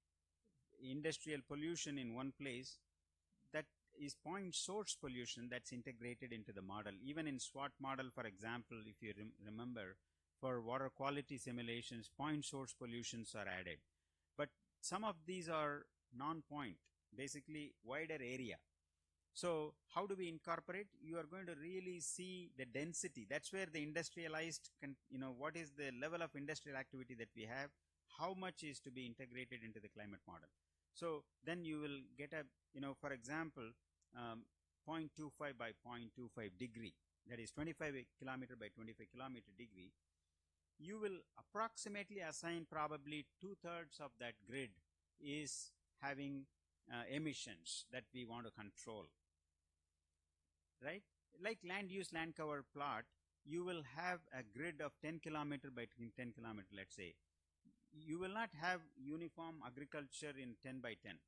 industrial pollution in one place, that is point source pollution that's integrated into the model. Even in SWOT model, for example, if you remember, for water quality simulations, point source pollutions are added. But some of these are non-point, basically wider area. So how do we incorporate? You are going to really see the density. That's where the industrialized, you know, what is the level of industrial activity that we have, how much is to be integrated into the climate model. So then you will get a, you know, for example, 0.25 by 0.25 degree, that is 25 kilometer by 25 kilometer degree. You will approximately assign probably 2/3 of that grid is having emissions that we want to control, right? Like land use land cover plot, you will have a grid of 10 kilometer by 10 kilometer, let's say. You will not have uniform agriculture in 10 by 10.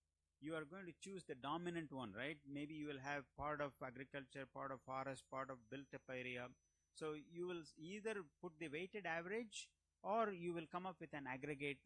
You are going to choose the dominant one, right? Maybe you will have part of agriculture, part of forest, part of built up area. So you will either put the weighted average, or you will come up with an aggregate,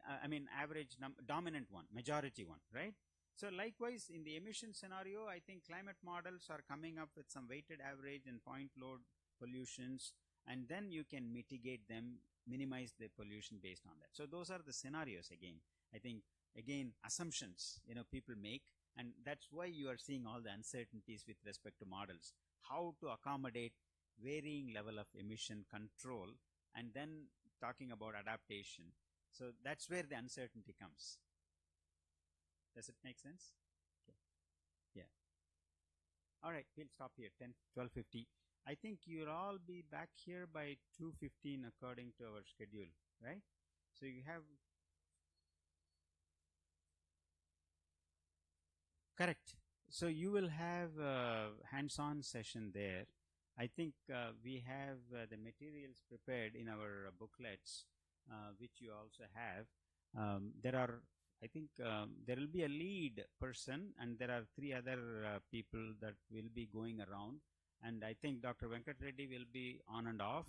average dominant one, majority one, right? So likewise, in the emission scenario, I think climate models are coming up with some weighted average and point load pollutions, and then you can mitigate them, minimize the pollution based on that. So those are the scenarios. Again, I think, again, assumptions, you know, people make, and that's why you are seeing all the uncertainties with respect to models, how to accommodate varying level of emission control, and then talking about adaptation. So that's where the uncertainty comes. Does it make sense? Okay. Yeah. All right, we'll stop here, 12:50. I think you'll all be back here by 2:15 according to our schedule, right? So you have, correct. So you will have a hands-on session there. I think we have the materials prepared in our booklets, which you also have. There are, I think, there will be a lead person, and there are 3 other people that will be going around. And I think Dr. Venkat Reddy will be on and off.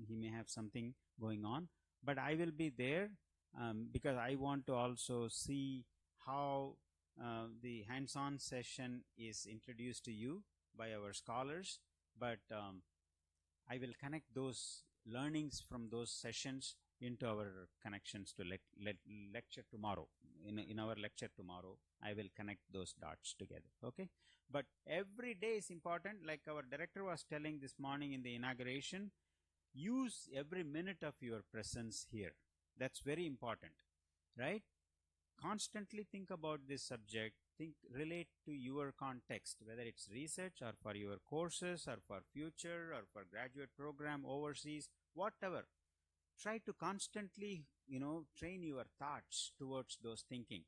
He may have something going on, but I will be there because I want to also see how the hands-on session is introduced to you by our scholars. But I will connect those learnings from those sessions into our connections to lecture tomorrow. In our lecture tomorrow, I will connect those dots together. Okay, but every day is important. Like our director was telling this morning in the inauguration, use every minute of your presence here. That's very important, right? Constantly think about this subject, relate to your context, whether it's research or for your courses or for future or for graduate program overseas, whatever. Try to constantly, you know, train your thoughts towards those thinking.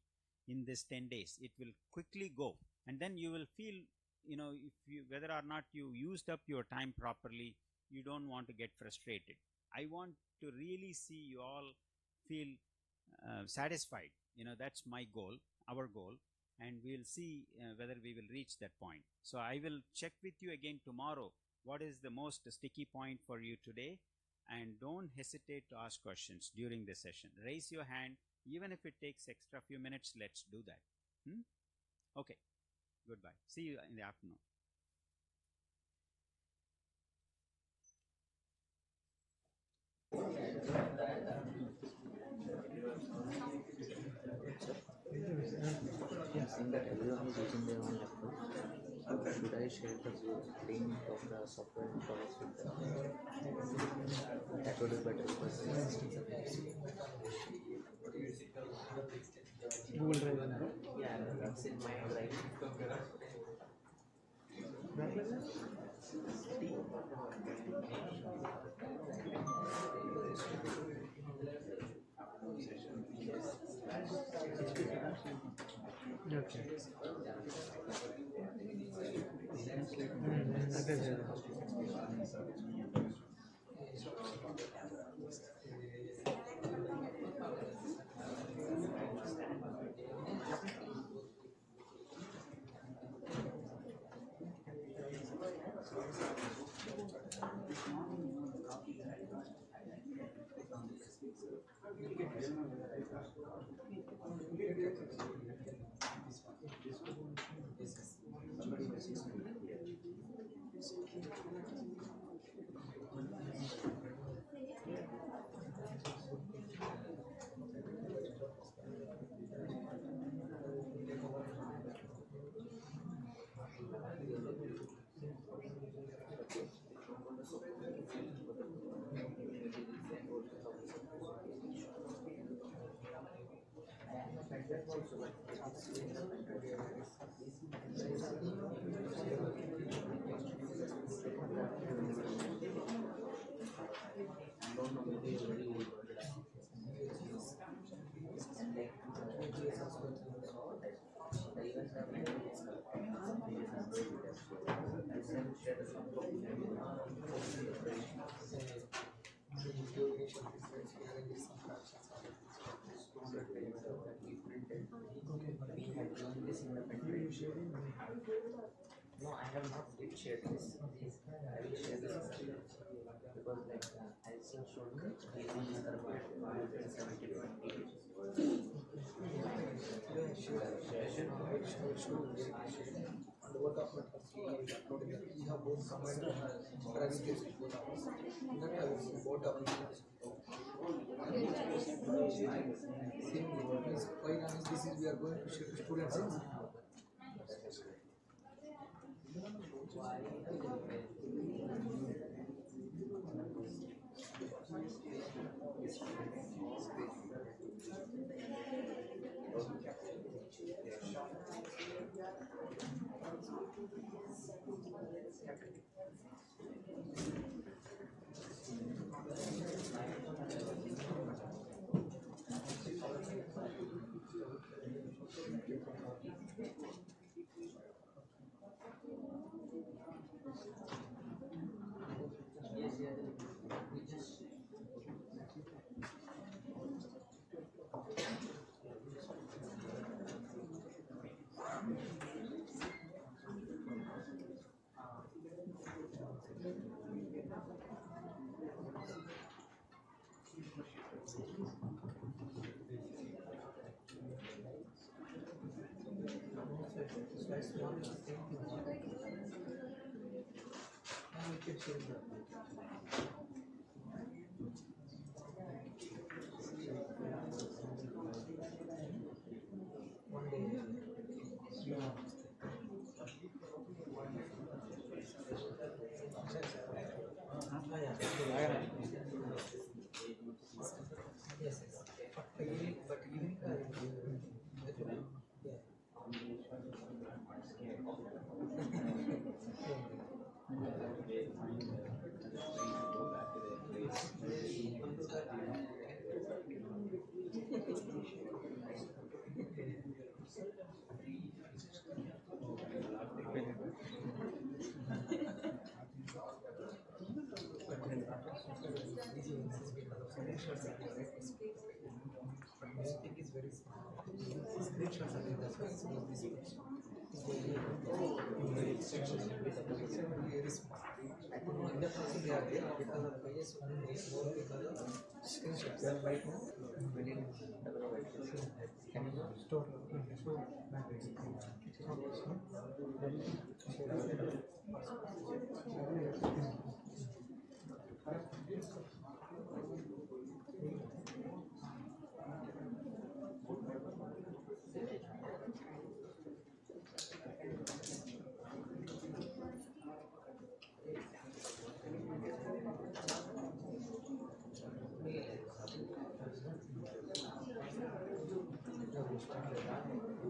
In this 10 days, it will quickly go, and then you will feel, you know, if you, whether or not you used up your time properly, you don't want to get frustrated. I want to really see you all feel satisfied. You know, that's my goal, our goal, and we'll see whether we will reach that point. So I will check with you again tomorrow what is the most sticky point for you today, and don't hesitate to ask questions during the session. Raise your hand, even if it takes extra few minutes. Let's do that. Okay, goodbye, see you in the afternoon. saying that everyone is using their own laptop. Should I share the link of the software installers with them? That would be better because the systems are very slow. Google Drive. Yeah, it's in my drive. Okay. No, I have not yet shared this. I will share this because I just showed using other part 170 This is we are going to share to students.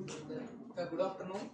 Good afternoon.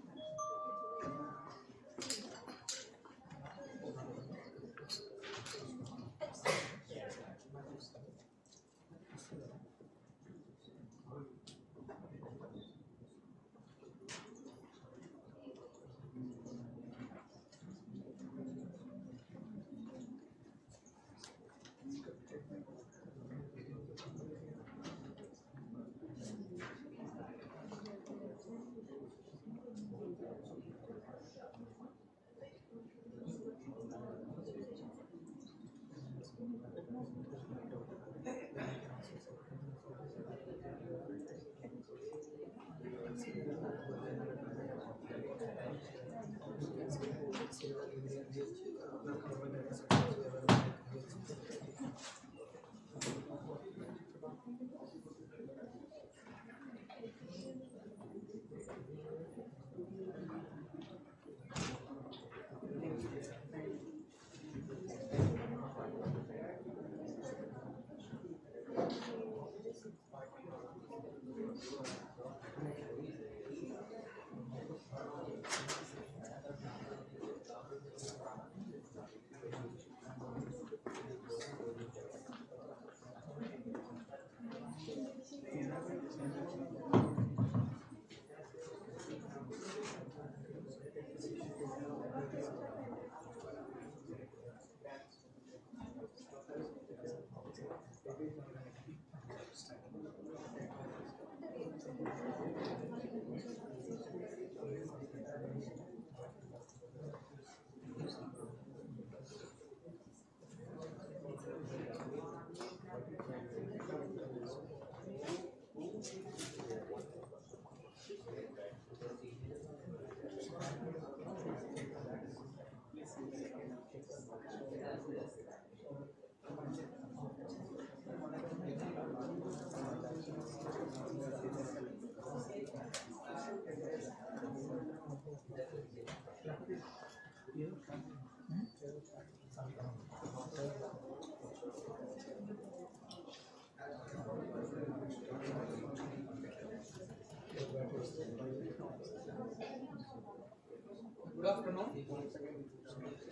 Good afternoon.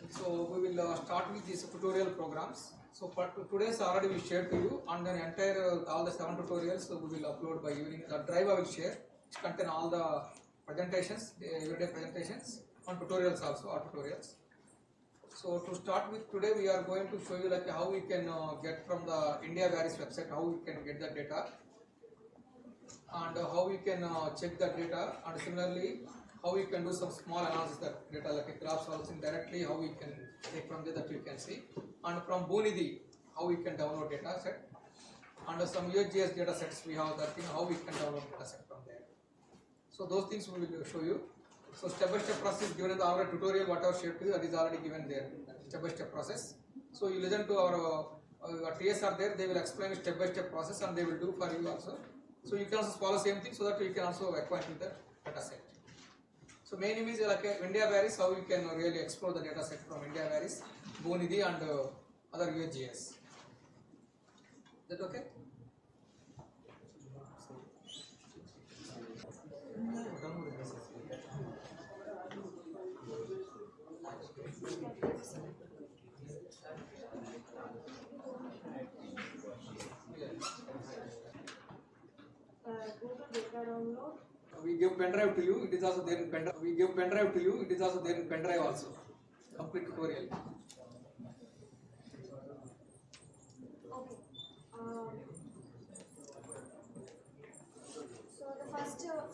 So we will start with these tutorial programs. So for today's already we shared to you, and then entire all the 7 tutorials we will upload by evening. The drive I will share, which contain all the presentations, the everyday presentations, and tutorials also, our tutorials. So to start with today, we are going to show you like how we can get from the India Varies website, how we can get the data, and how we can check the data, and similarly how we can do some small analysis that data like a graph solution directly, how we can take from there that you can see, and from Bonidhi how we can download data set, and some USGS data sets we have that thing how we can download data set from there. So those things we will show you. So step by step process given in the already tutorial whatever shared to you, that is already given there, step by step process. So you listen to our TS are there, they will explain step by step process and they will do for you also. So you can also follow same thing so that you can also acquaint with the data set. So main aim is like India Varies, how you can really explore the data set from India Varies, Bonidhi and other USGS. Is that okay? Go to data download. We give pen drive to you, it is also there in pen drive. We give pen drive to you, it is also there in pen drive also. Complete tutorial. Okay. So the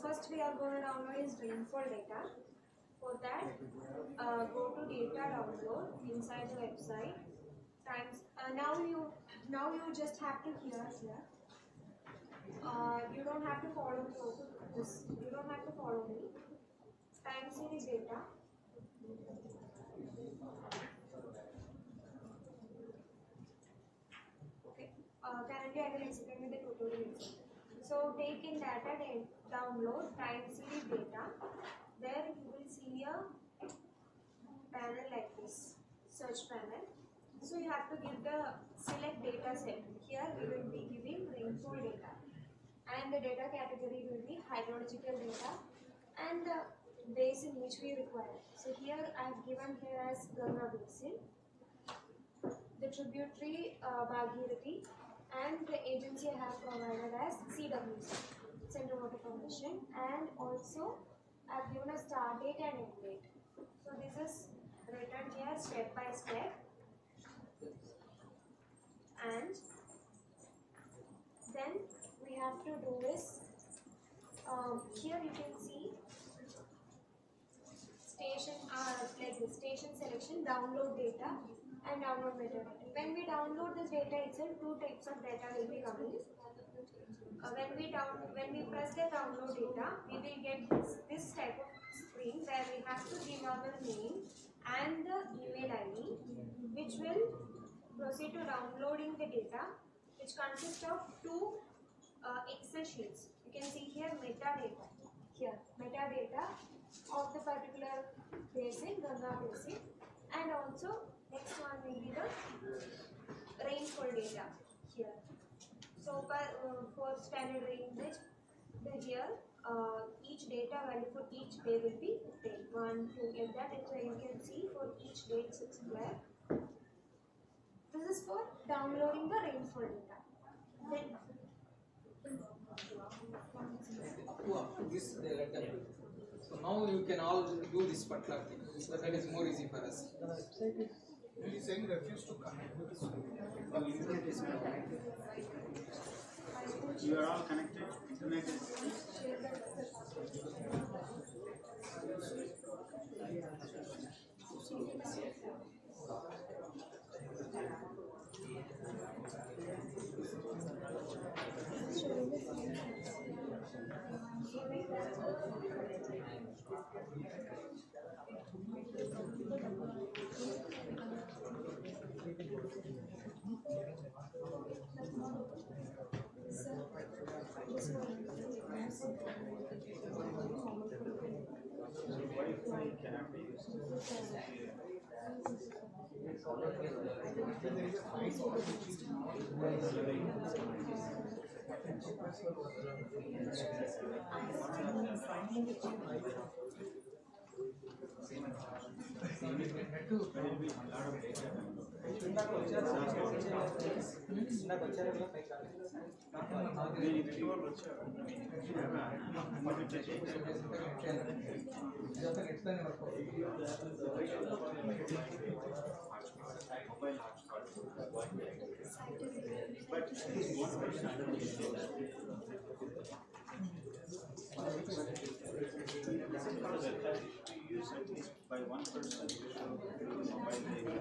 first we are going to download is rainfall data. For that, go to data download inside the website. Times now you just have to here. You don't have to follow this. You don't have to follow me. Time series data. Okay. Currently, I will explain with the tutorial. So take in data download time series data. There you will see a panel like this, search panel. So you have to give the select data set. Here we will be giving rainfall data. and the data category will be hydrological data and the basin which we require. So here I have given here as Ganga basin, the tributary Bhagirathi, and the agency I have provided as CWC, Central Water Commission, and also I have given a start date and end date. So this is written here step by step, and then we have to do is here you can see station like the station selection, download data and download metadata. When we download this data itself, two types of data will be coming. When we press the download data, we will get this type of screen where we have to give our name and the email ID, which will proceed to downloading the data, which consists of two Excel sheets. You can see here metadata. Here metadata of the particular basin, Ganga basin, and also next one will be the rainfall data here. So for standard range, here each data value for each day will be 10, 1, 2, like that. So you can see for each day it's square. This is for downloading the rainfall data. Then up to this they let them do. So now you can all do this particular thing. So that is more easy for us. He is saying refuse to connect with the Internet is not connected. You are all connected. Internet is. Use at least by one person mobile data.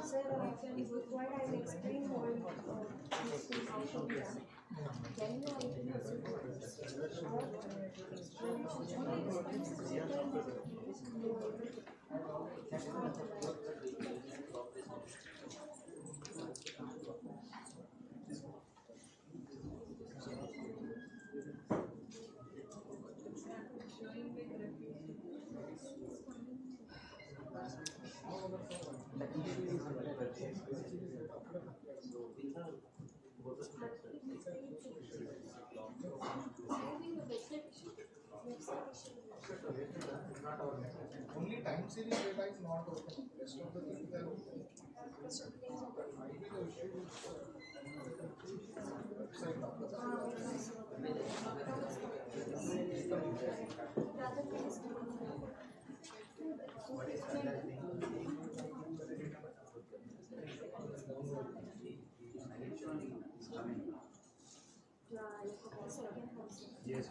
Sir, if required, I will explain more how to be done. Can only time series data is not open. Rest of the things are open. Maybe the issue is website of the Yes,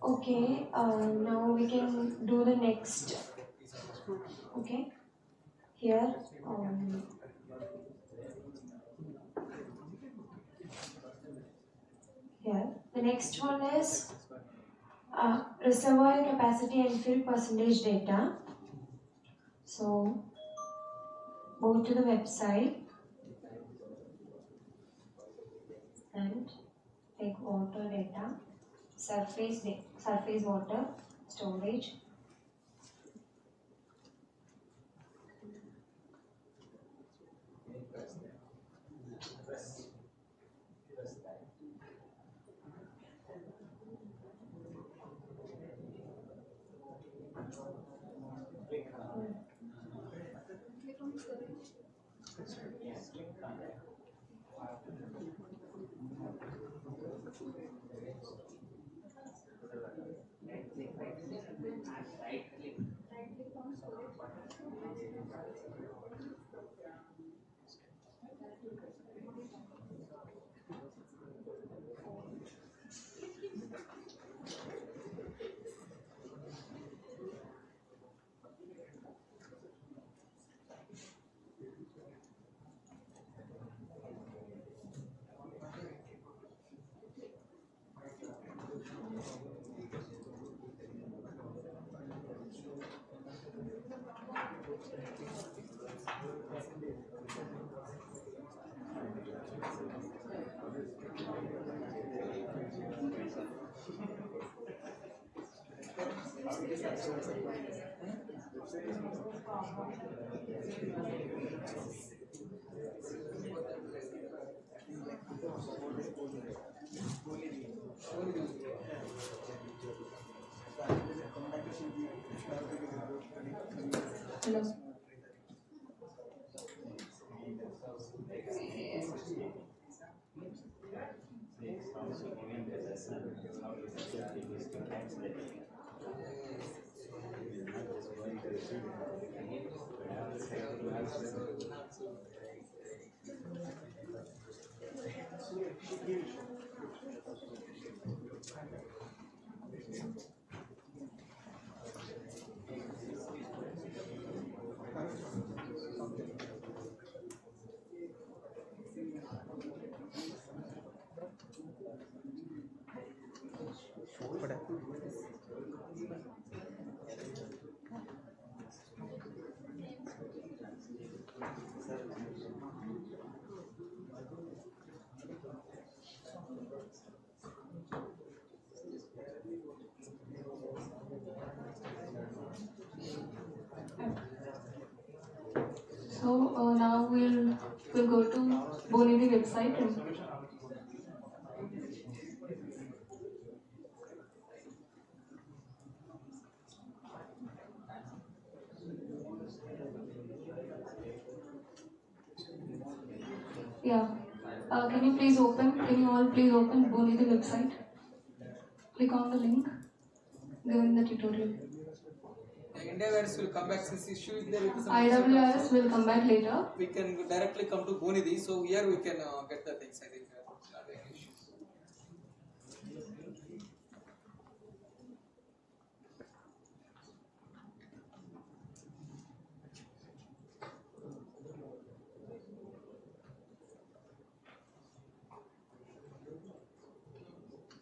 Okay, now we can do the next. Okay, here. Here, the next one is reservoir capacity and fill percentage data. So, go to the website and take water data, surface water storage. Hello. So now we'll go to Bonidi website and yeah. Can you please open? Can you all please open Bonidi website? Click on the link given the tutorial. IndiaVirus will come back since issue is there with some IWRS will come back later. We can directly come to Bonidi, so here we can get the things. I think not any issues.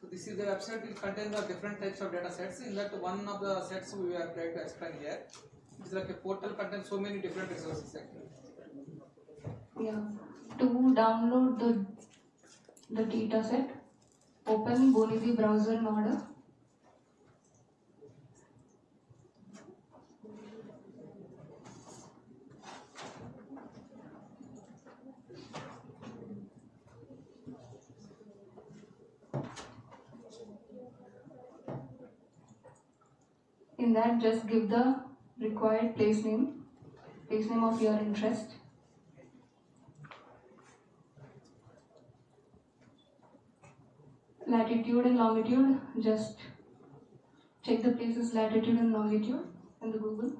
So this is the website will contain the different types of data sets. In that one of the sets we are trying to explain here. It's like a portal contains so many different resources actually. Yeah. To download the data set, open Bonidi browser in order. In that, just give the required place name of your interest. Latitude and longitude, just check the place's latitude and longitude in the Google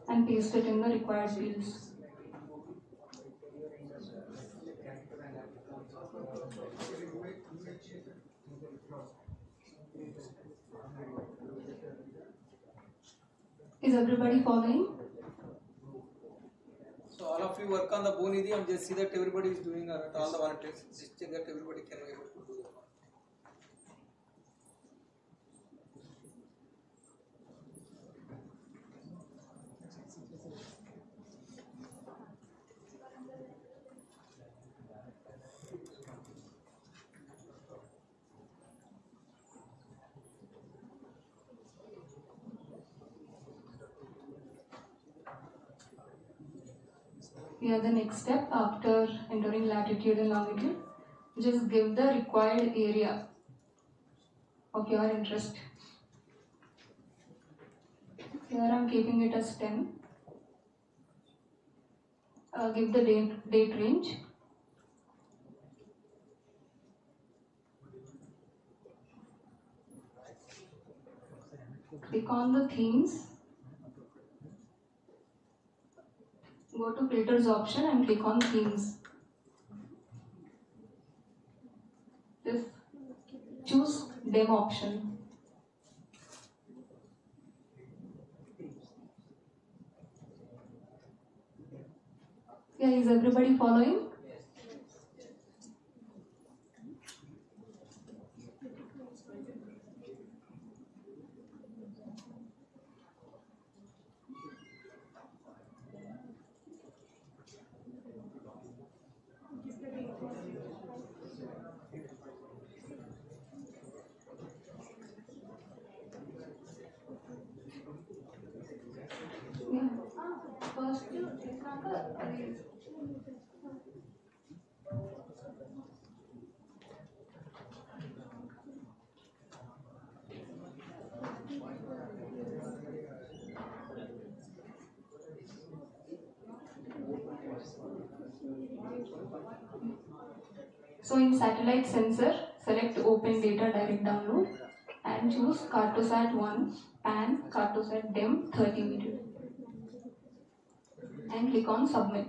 and paste it in the required fields. Is everybody following? So all of you work on the Bonidi and just see that everybody is doing all the volunteers. Just check that everybody can be able to do it. Here the next step, after entering latitude and longitude, just give the required area of your interest. Here I am keeping it as 10. Give the date range. Click on the themes. Go to filters option and click on themes. Just choose demo option. Yeah, is everybody following? Yeah. First, so in satellite sensor, select open data direct download and choose Cartosat 1 and Cartosat DEM 30 video and click on submit.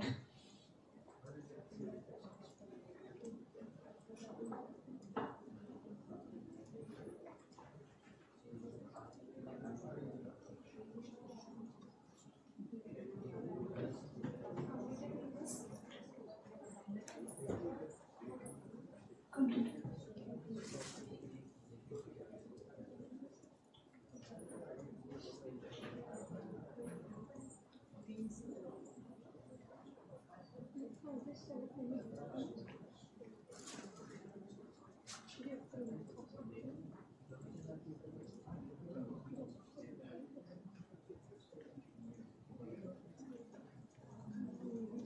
Complete.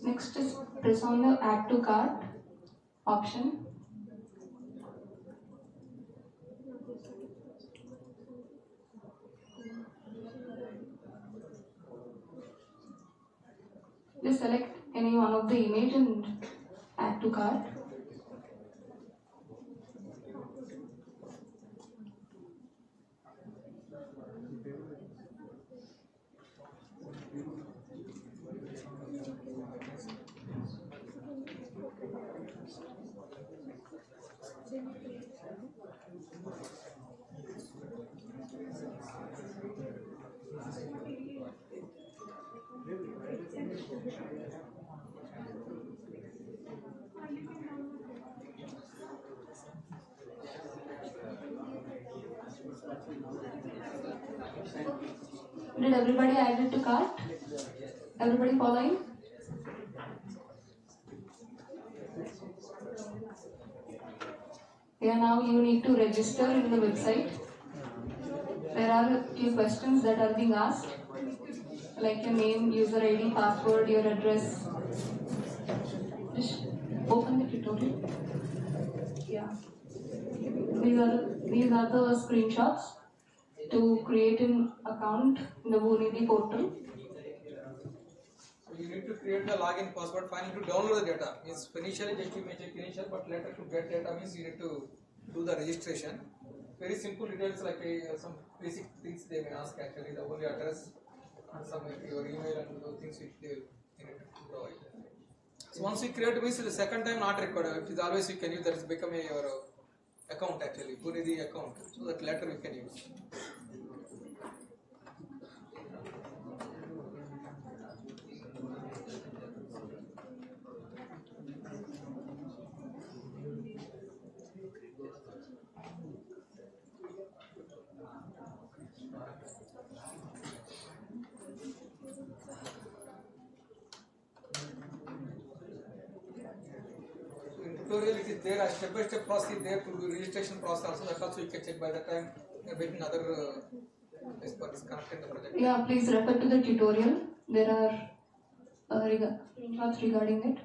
Next is press on the add to cart option. Just select any one of the image and add to cart. Did everybody add it to cart? Everybody following? Yeah, now you need to register in the website. There are a few questions that are being asked, like your name, user ID, password, your address. Just open the tutorial. Yeah. These are the screenshots to create an account in the Bhunidhi portal. So you need to create the login password. Finally, to download the data means initially just you may check initial, but later to get data means you need to do the registration. Very simple details like some basic things they may ask actually, the only address and some your email and those things which they need to provide. So once you create means the second time not required. It is always you can use that is become your account actually, Bhunidhi account. So that later you can use. Tutorial it is there, a step by step process is there to do registration process also. That also you can check by the time you are making other experts connected the project. Yeah, please refer to the tutorial. There are screenshots regarding it.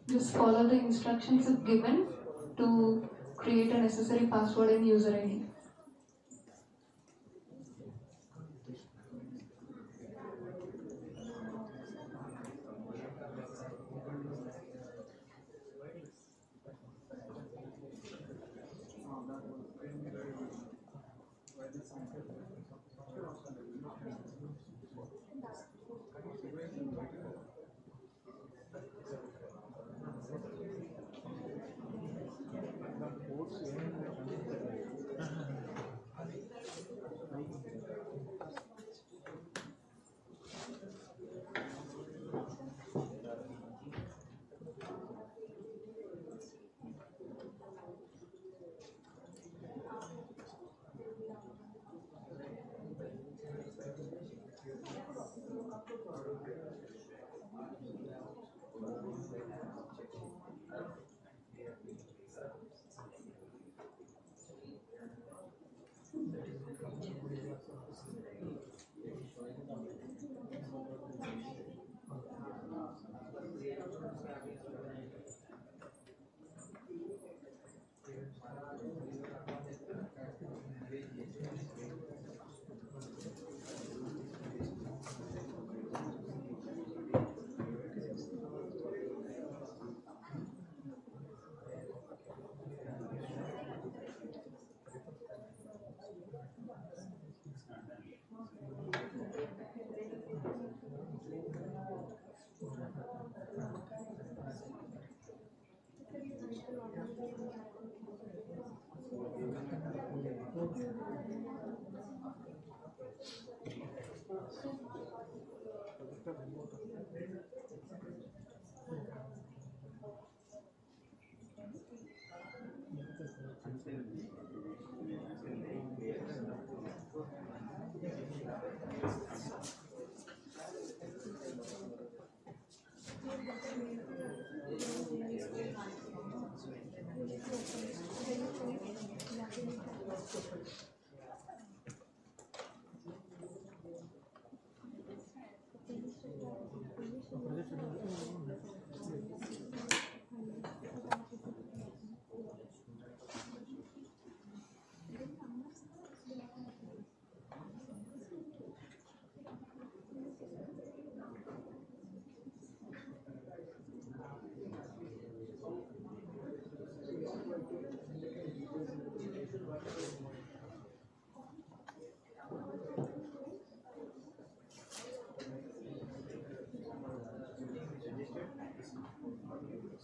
Just follow the instructions if given to create a necessary password and user ID.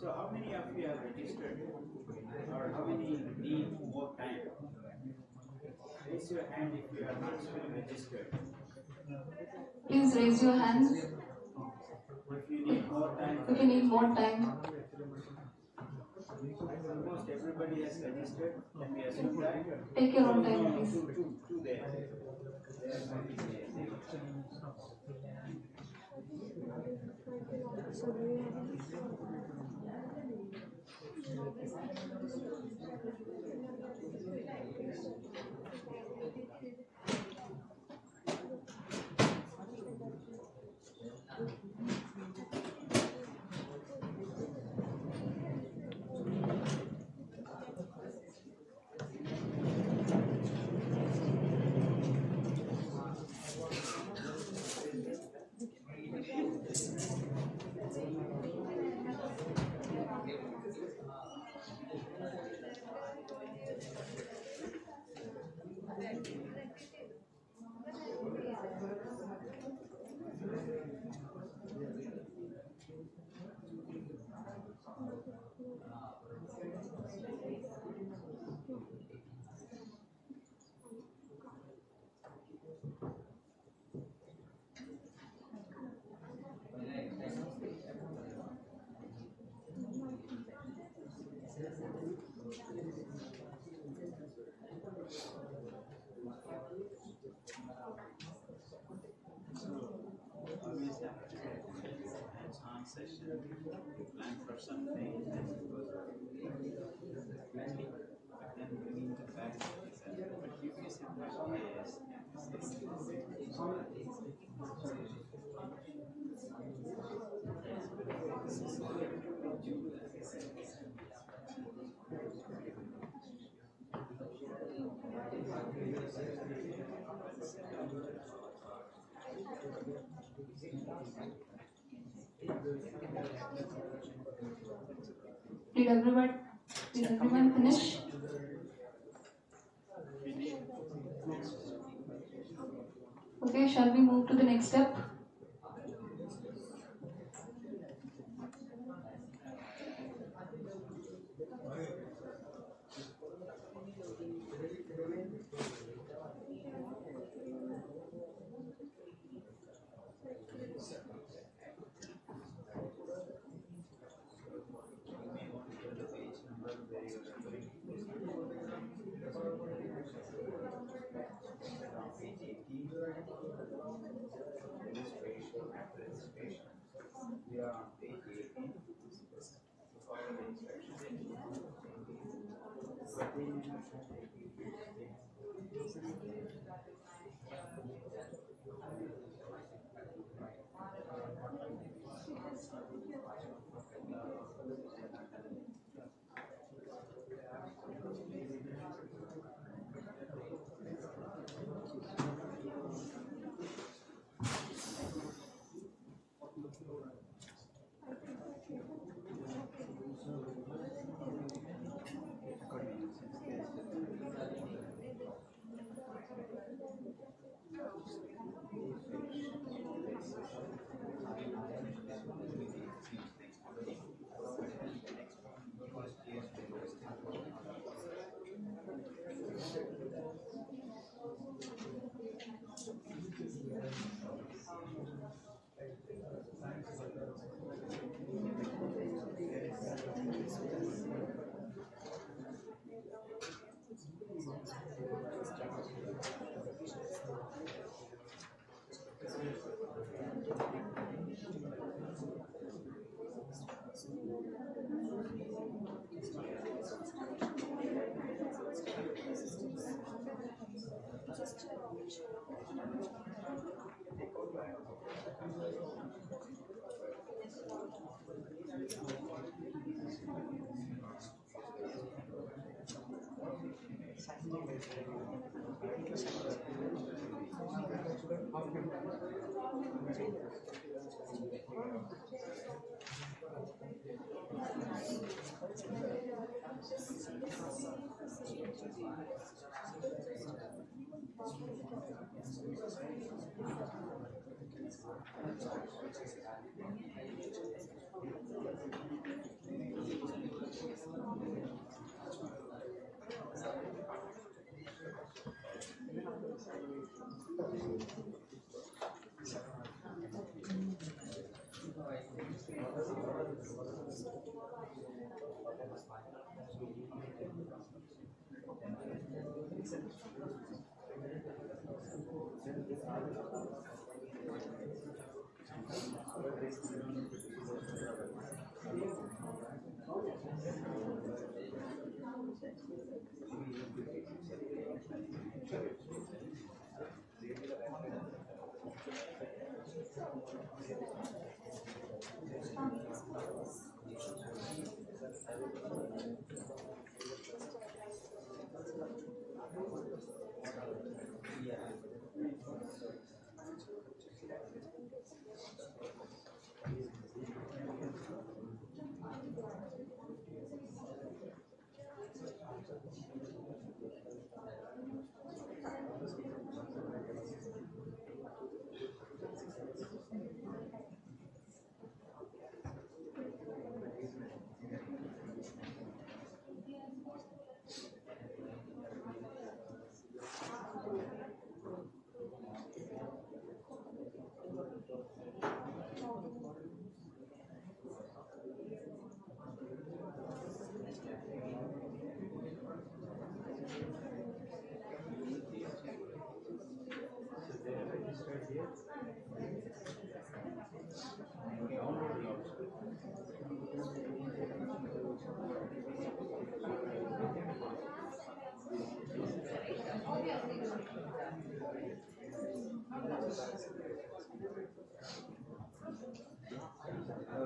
So how many of you have registered or how many need more time? Raise your hand if you are not still registered. Please raise your hands If you need more time. if you need more time. Almost everybody has registered. Can we assume that? Take your own time, No, please. two there. Always have hands-on session, plan for something, and but then bringing it back is but previous impression Did everyone finish? Okay, shall we move to the next step? We are on page 18.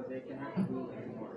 They cannot do anymore.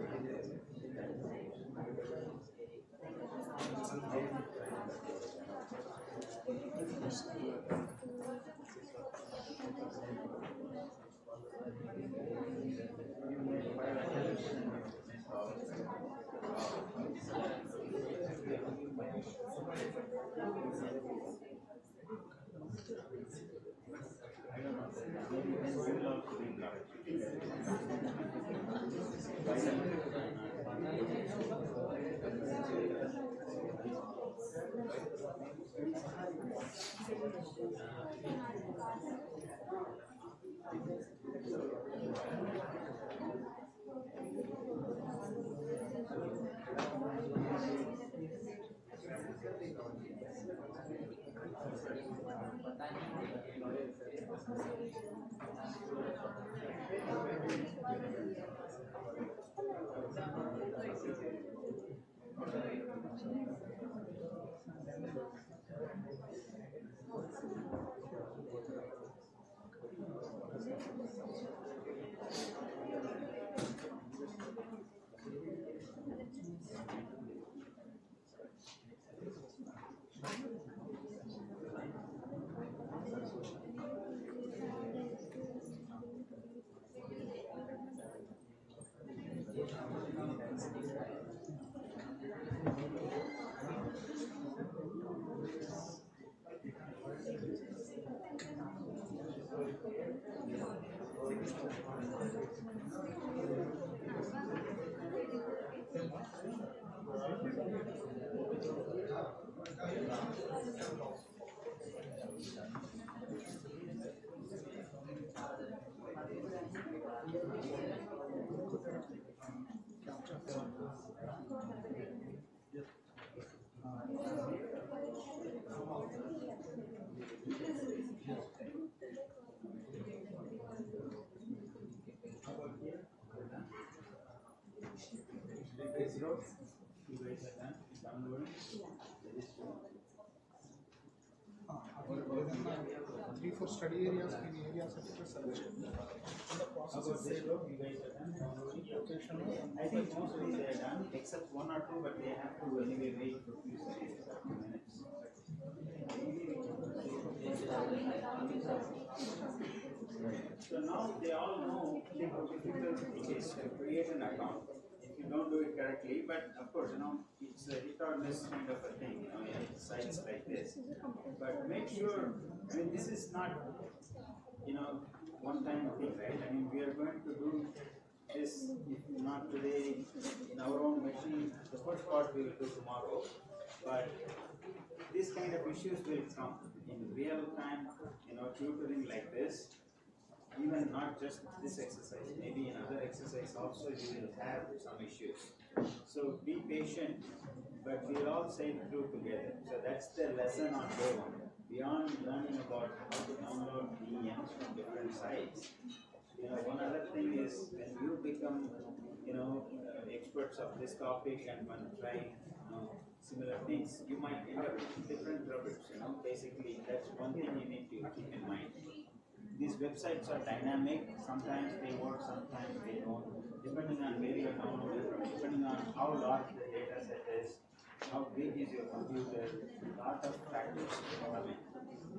Three, four study areas, in areas of interest selection. And the process is this row, you guys are done downloading? I think mostly they are done, except one or two, but they have to anyway wait for a few seconds or 2 minutes. So now they all know how difficult it is to create an account if you don't do it correctly. But of course, it's a hit or miss kind of a thing, in sites like this. But make sure, this is not, one-time thing, right? We are going to do this, if not today, in our own machine. The first part we will do tomorrow. But these kind of issues will come in real time, tutoring like this. Even not just this exercise, maybe in other exercise also you will have some issues. So be patient, but we'll all sail through together. So that's the lesson on day one. Beyond learning about how to download DEMs from different sites, one other thing is when you become, experts of this topic and when try, similar things, you might end up with different rubbers. Basically that's one thing you need to keep in mind. These websites are dynamic. Sometimes they work, sometimes they don't. Depending on where you are downloading from, depending on how large the data set is, how big is your computer, a lot of factors come in.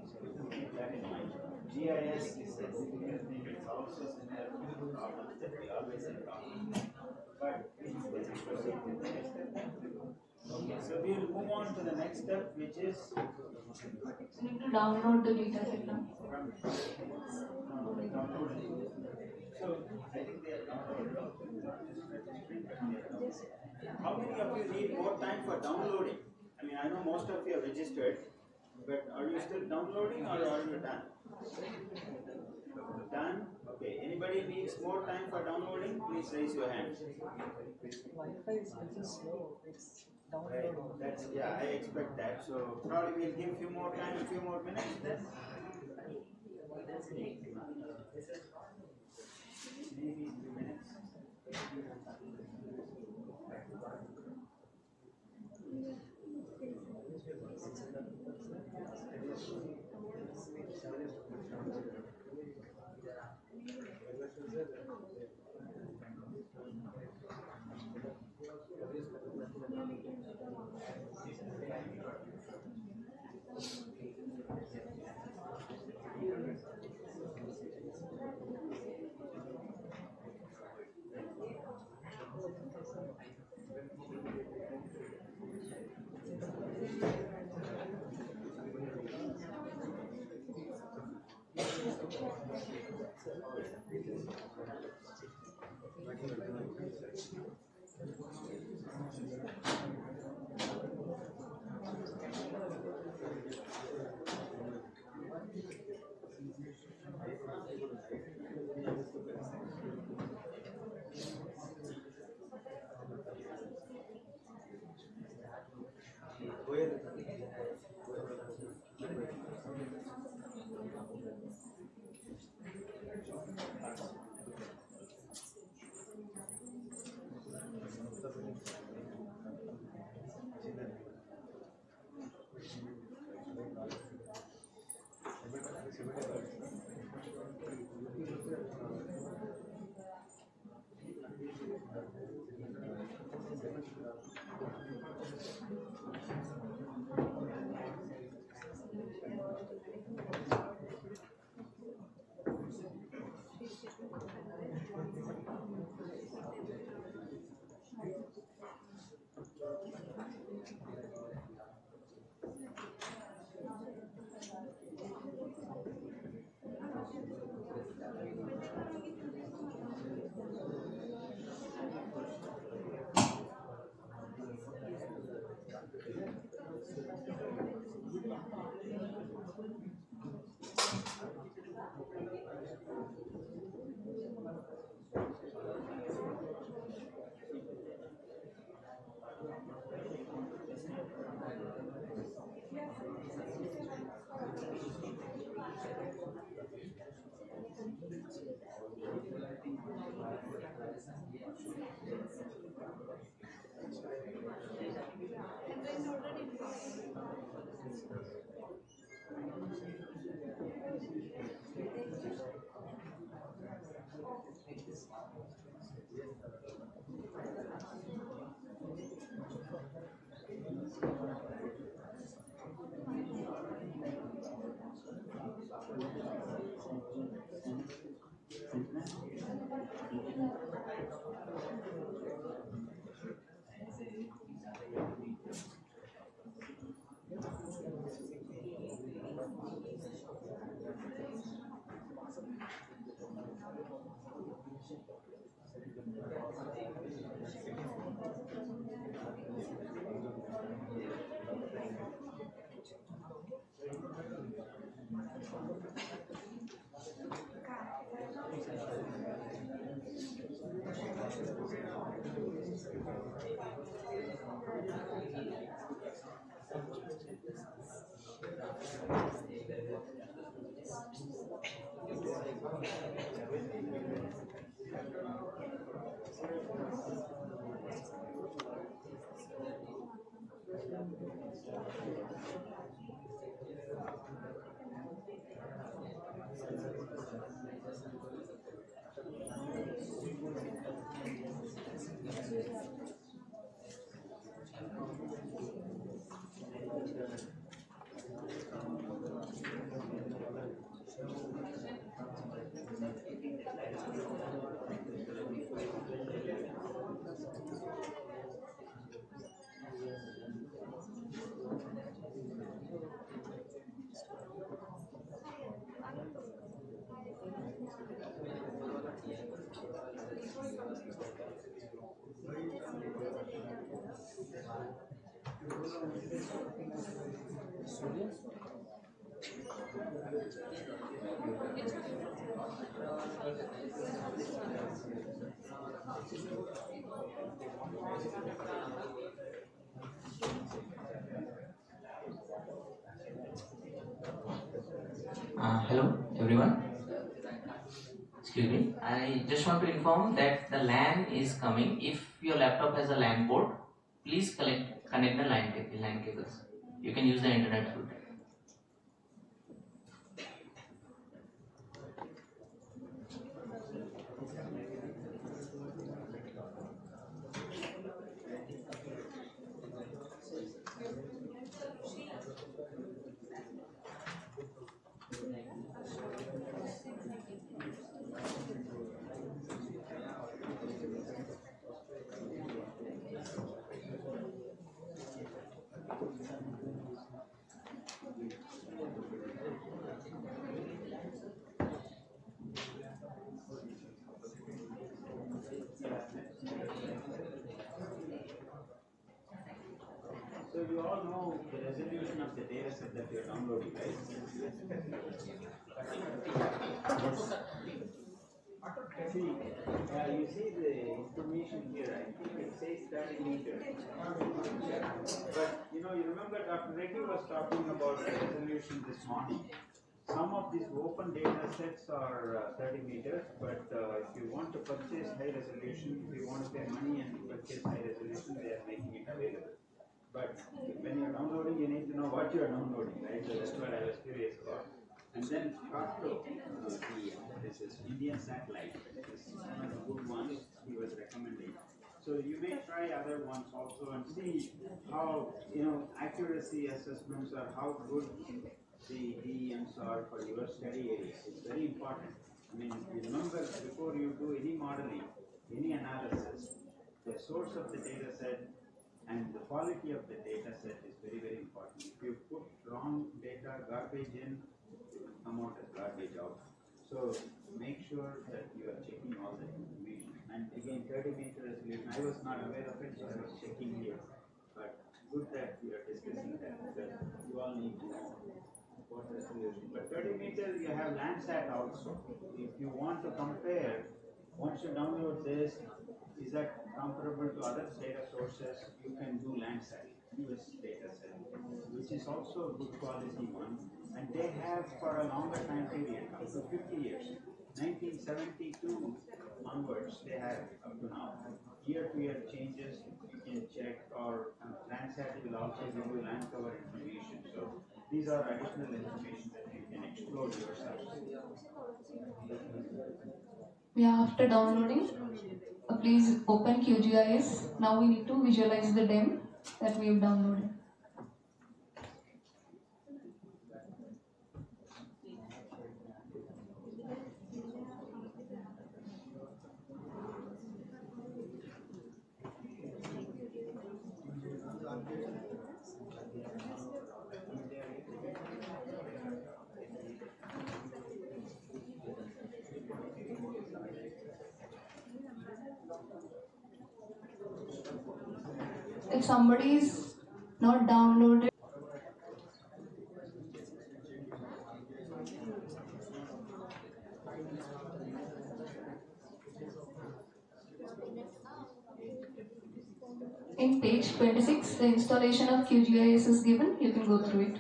So keep that in mind. GIS is a difficult thing. It's also similar to the problems that we always encounter. But let's proceed with the next step. Okay, so we will move on to the next step, which is You need to download the data set now. So I think they are downloaded. How many of you need more time for downloading? I know most of you are registered, but are you still downloading or are you done? Done? Okay. Anybody needs more time for downloading? Please raise your hand. Wi-Fi is little slow. It's downloading. I expect that. So probably we'll give few more time, a few more minutes then. Maybe 2 minutes. Hello everyone. Excuse me. I just want to inform that the LAN is coming. If your laptop has a LAN port, please connect the LAN cables. You can use the internet through that. So you all know the resolution of the data set that you're downloading, right? See, you see the information here, I think it says 30 meters. But you know, you remember Dr. Reddy was talking about the resolution this morning. Some of these open data sets are 30 meters, but if you want to purchase high resolution, if you want to pay money and purchase high resolution, they are making it available. But when you're downloading, you need to know what you are downloading, right? So that's what I was curious about. And then Costco, this is Indian satellite. This is one of the good ones he was recommending. So you may try other ones also and see how, you know, accuracy assessments or how good the DEMs are for your study areas. It's very important. I mean, remember, before you do any modeling, any analysis, the source of the data set and the quality of the data set is very, very important. If you put wrong data, garbage in, it will come out as garbage out. So make sure that you are checking all the information. And again, 30 meter resolution, I was not aware of it, so I was checking here. But good that we are discussing that, because you all need to know what resolution. But 30 meter, you have Landsat also. If you want to compare, once you download this, is that comparable to other data sources, you can do Landsat. US data set, which is also a good quality one, and they have for a longer time period, up to 50 years, 1972 onwards, they have up to now. Year-to-year changes, you can check, or Landsat will also give you land cover information. So these are additional information that you can explore yourself. Yeah, after downloading, please open QGIS. Now we need to visualize the DEM that we have downloaded. If somebody is not downloaded, in page 26, the installation of QGIS is given. You can go through it.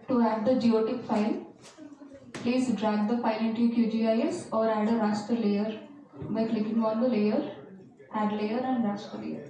To add the geotip file, please drag the file into QGIS or add a raster layer by clicking on the layer, add layer and raster layer.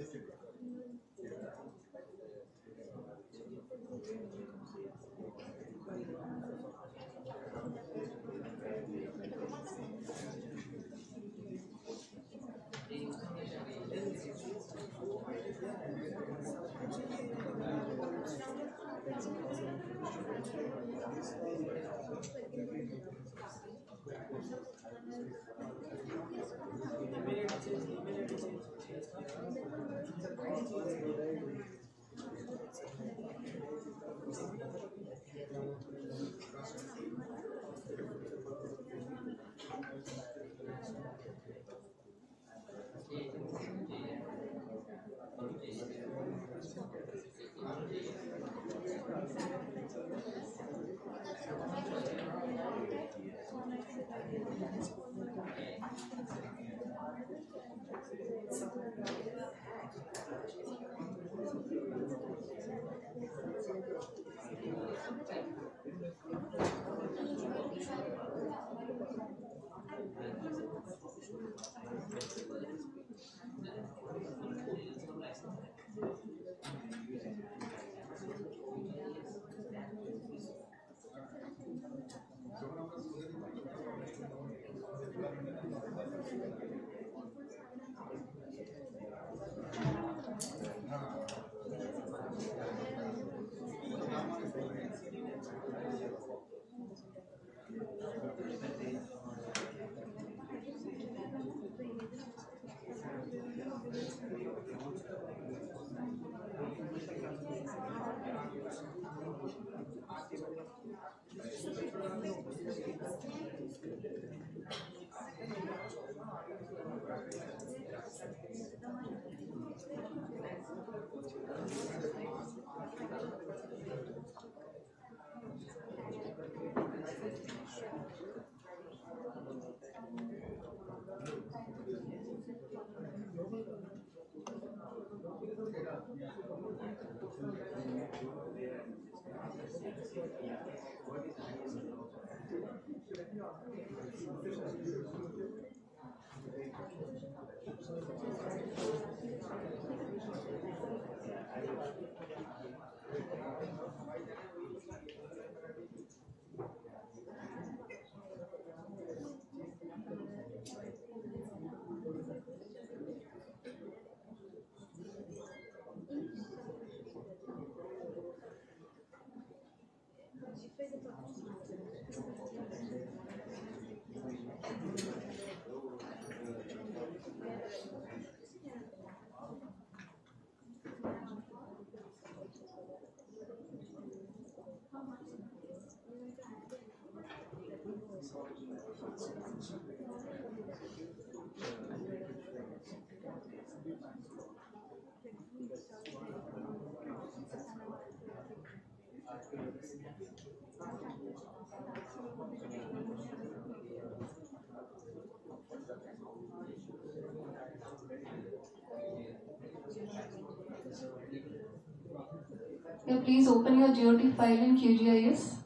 Okay, please open your GeoT file in QGIS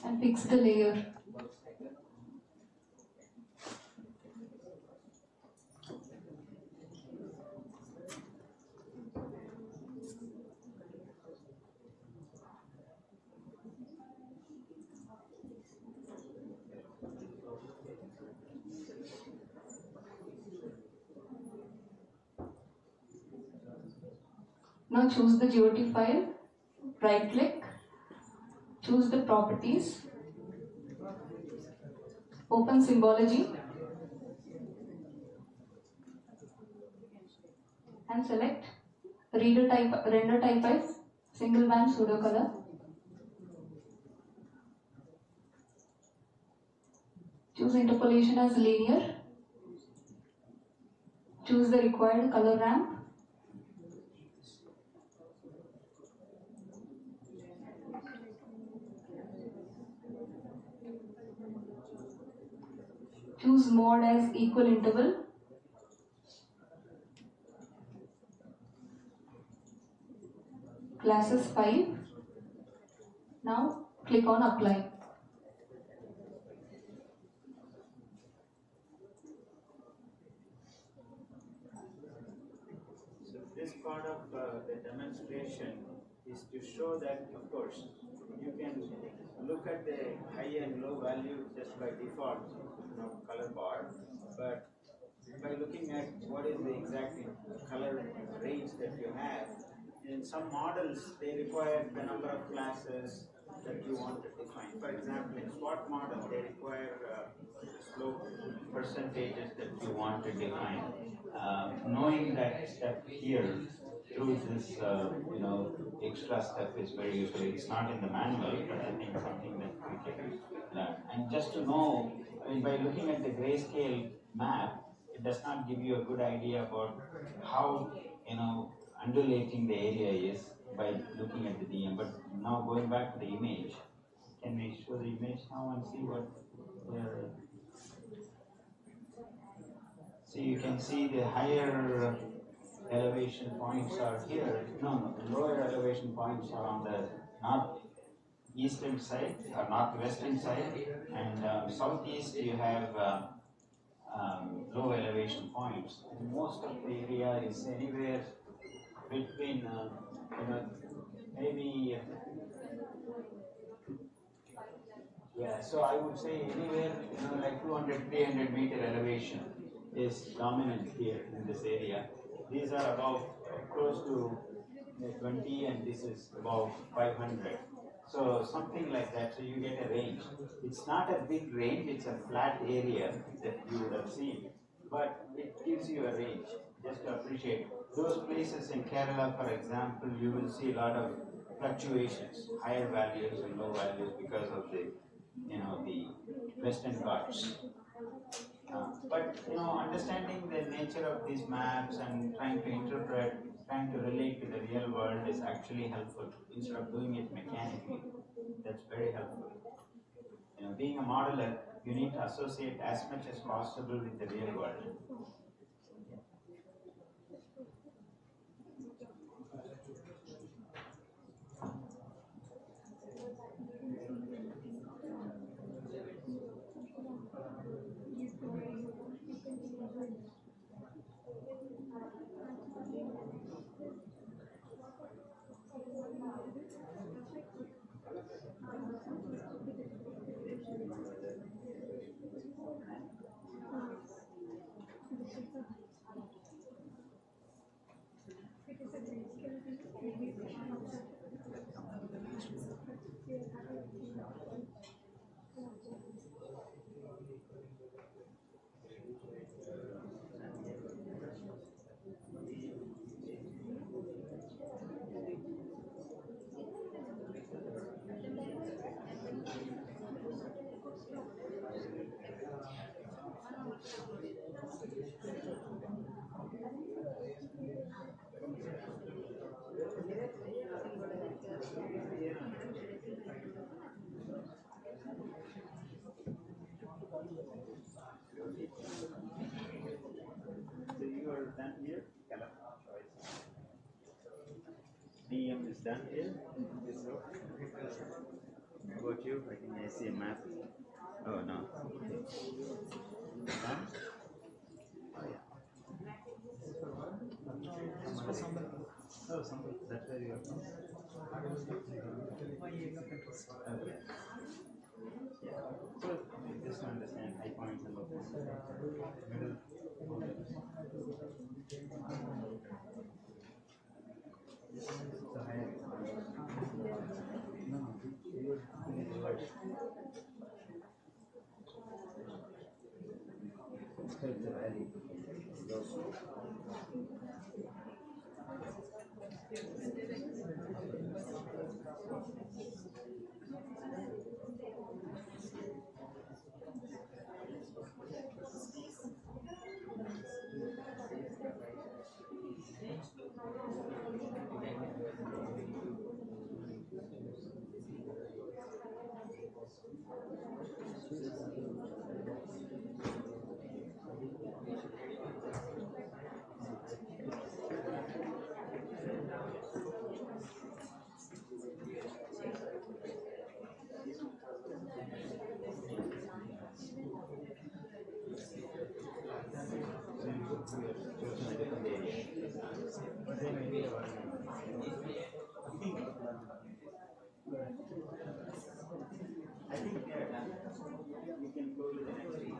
and fix the layer. Now choose the GeoT file, right click, choose the properties, open symbology and select render type as single band pseudo color. Choose interpolation as linear. Choose the required color ramp. Choose mode as equal interval. Classes 5. Now click on apply. So this part of the demonstration is to show that, of course, you can look at the high and low value just by default, color bar, but by looking at what is the exact color range that you have. In some models, they require the number of classes that you want to define. For example, in SWOT model, they require slope percentages that you want to define. Knowing that step here through this, extra step is very useful. It's not in the manual, but I think something that we can learn. And just to know, by looking at the grayscale map, it does not give you a good idea about how, undulating the area is by looking at the DM. But now going back to the image, can we show the image now and see what we're... So you can see the higher elevation points are here. No, the lower elevation points are on the northeastern side or northwestern side, and southeast you have low elevation points. And most of the area is anywhere between, maybe, so I would say anywhere, like 200, 300 meter elevation is dominant here in this area. These are about close to 20, and this is about 500. So something like that, so you get a range. It's not a big range, it's a flat area that you would have seen, but it gives you a range, just to appreciate. Those places in Kerala, for example, you will see a lot of fluctuations, higher values and low values because of the, the Western Ghats. But understanding the nature of these maps and trying to interpret, trying to relate to the real world is actually helpful instead of doing it mechanically. That's very helpful. Being a modeler, you need to associate as much as possible with the real world. So you are done here? DM is done here? This row? How about you? I think I see a map. Oh no. Done? Oh yeah. Oh, something. That's where you are from. Okay. Yeah. So just to understand high points and low points. Middle. So higher. No, no. So it's a valley. I think they are done. We can go to the next week.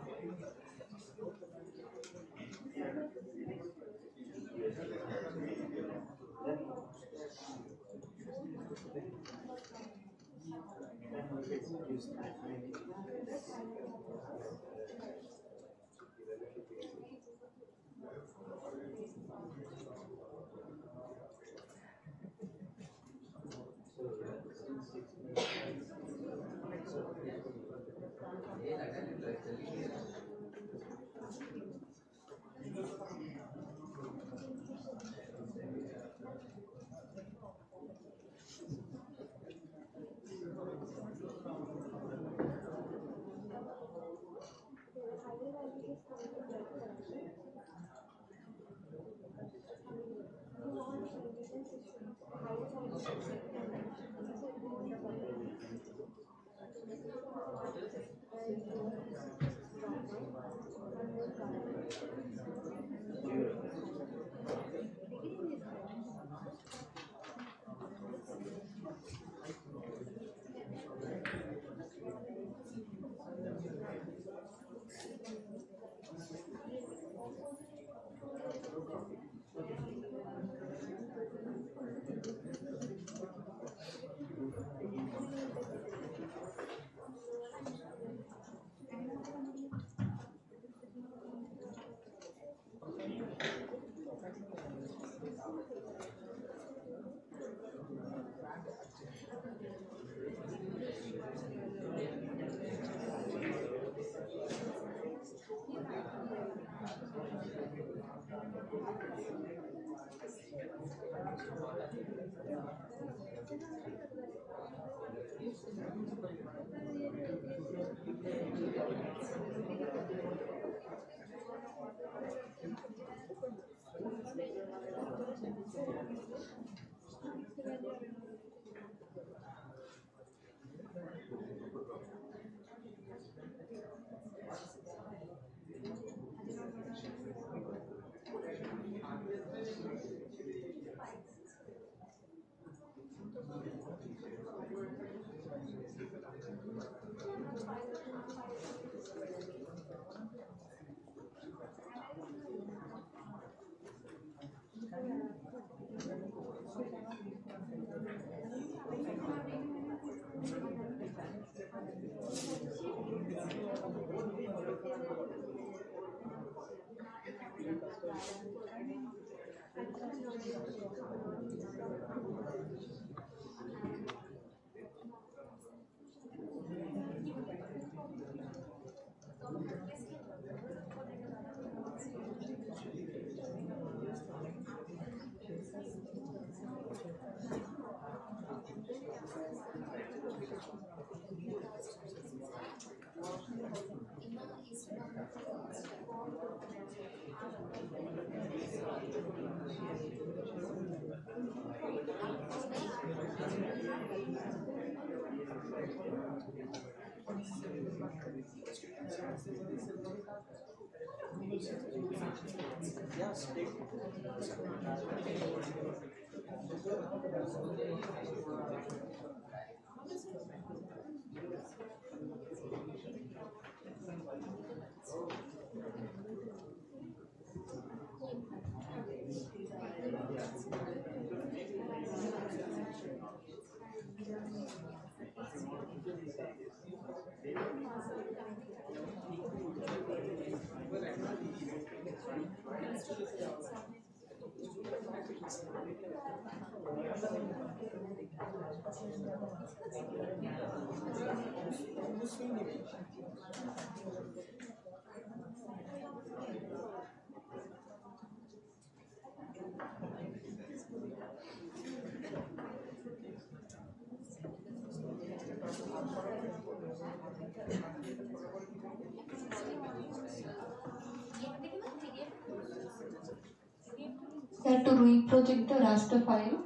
Here to reproject the raster file,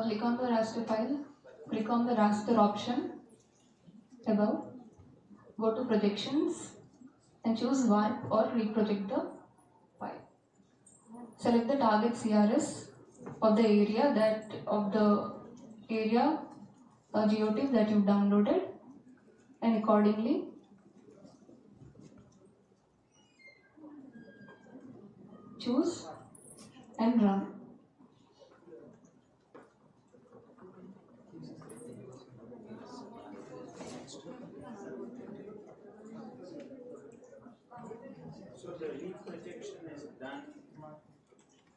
click on the raster file, click on the raster option above, go to projections and choose warp or reproject the file. Select the target CRS of the area GeoTIFF that you've downloaded, and accordingly choose and run. So the reprojection is done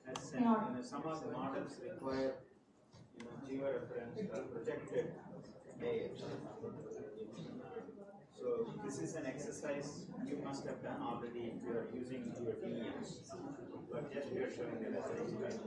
as said. Yeah. Some of the models require georeference or projected layers. So this is an exercise you must have done already if you are using your DEMs, but just we are showing it as an experiment.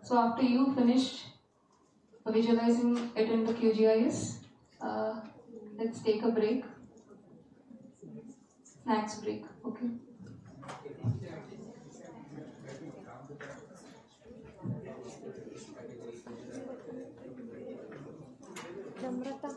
So after you finish visualizing it in the QGIS, let's take a break. Snacks break, okay? Namrata.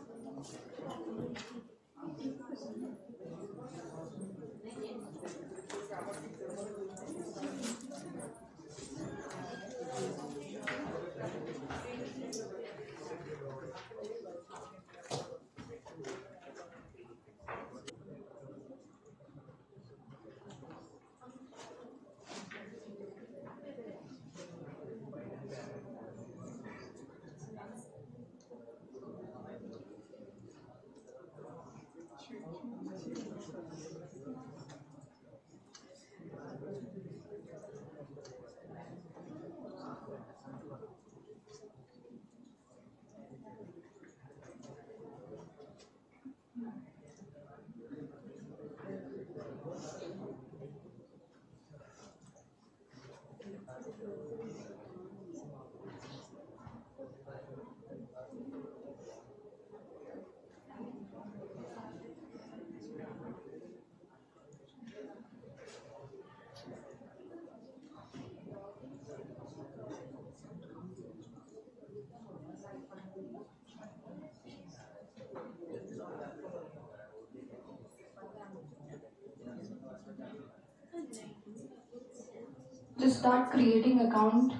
just start creating account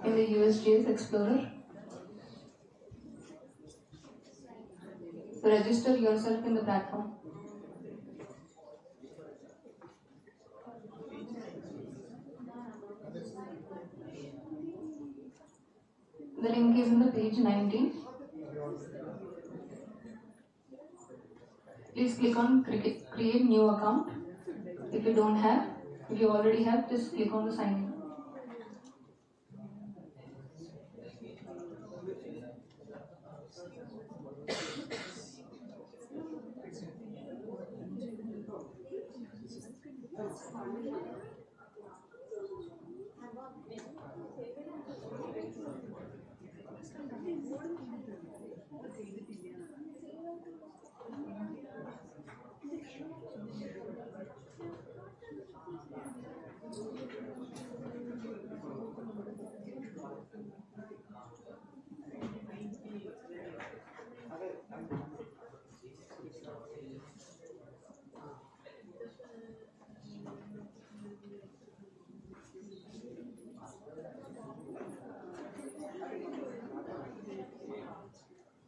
in the USGS Explorer. So register yourself in the platform. The link is in the page 19. Please click on create new account. If you don't have, if you already have, just click on the sign in.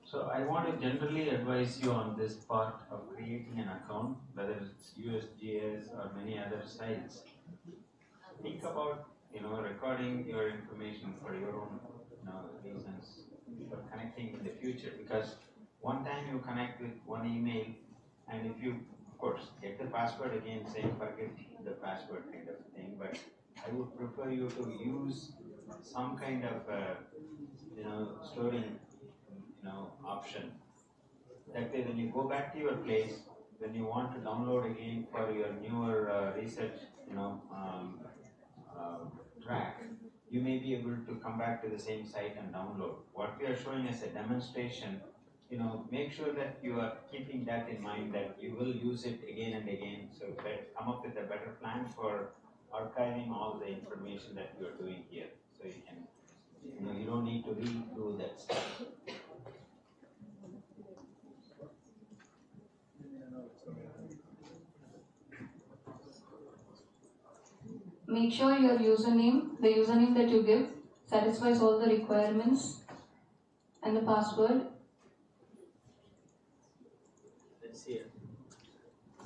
So I want to generally advise you on this part of creating an account, whether it's USGS or many other sites. Think about recording your information for your own reasons for connecting in the future, because one time you connect with one email, and if you of course get the password again, say forget the password kind of thing, but I would prefer you to use some kind of storing option. That way when you go back to your place, when you want to download again for your newer research track, you may be able to come back to the same site and download. What we are showing as a demonstration, make sure that you are keeping that in mind, that you will use it again and again. So come up with a better plan for archiving all the information that you are doing here. So you can, you don't need to redo that stuff. Make sure your username, the username that you give, satisfies all the requirements, and the password. Let's see.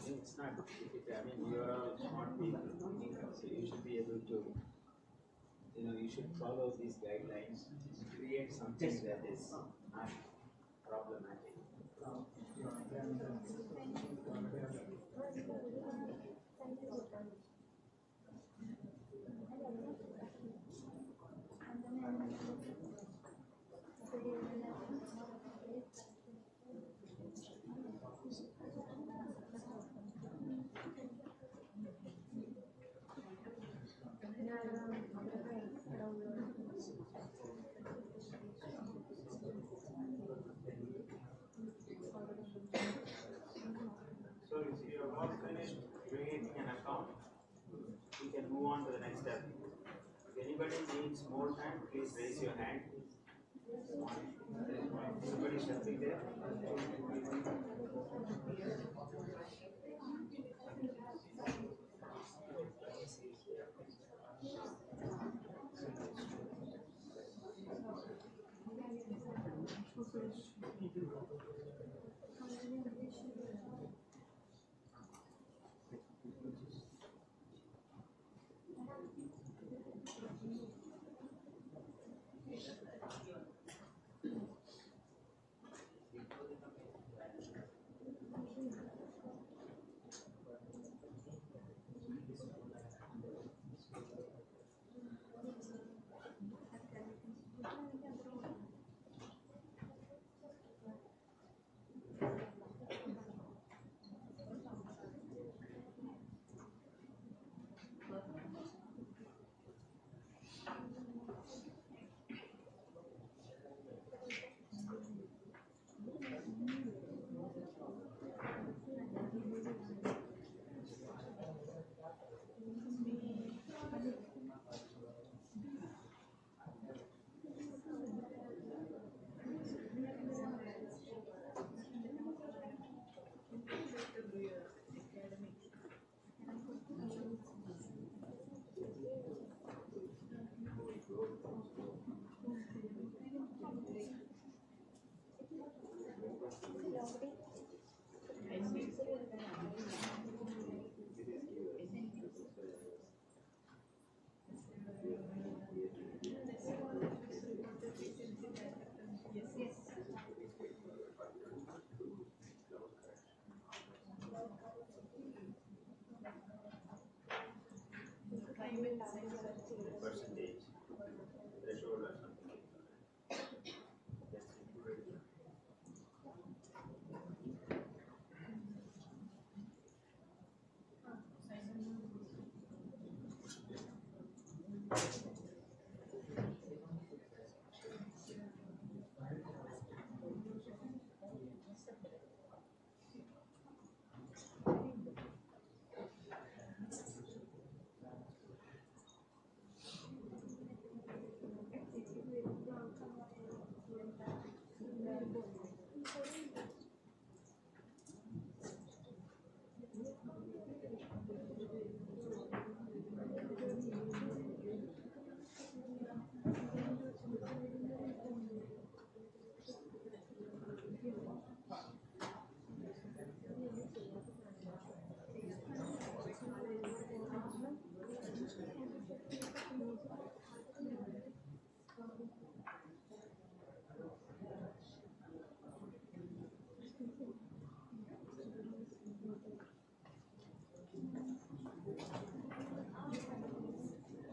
It's not, you are all smart people, so you should be able to, you should follow these guidelines, create something that is not problematic. So if you are all finished creating an account, we can move on to the next step. If anybody needs more time, please raise your hand. Anybody stepping there? Percentage threshold or something like that. That's included.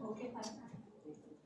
Okay, fine. Basically, this is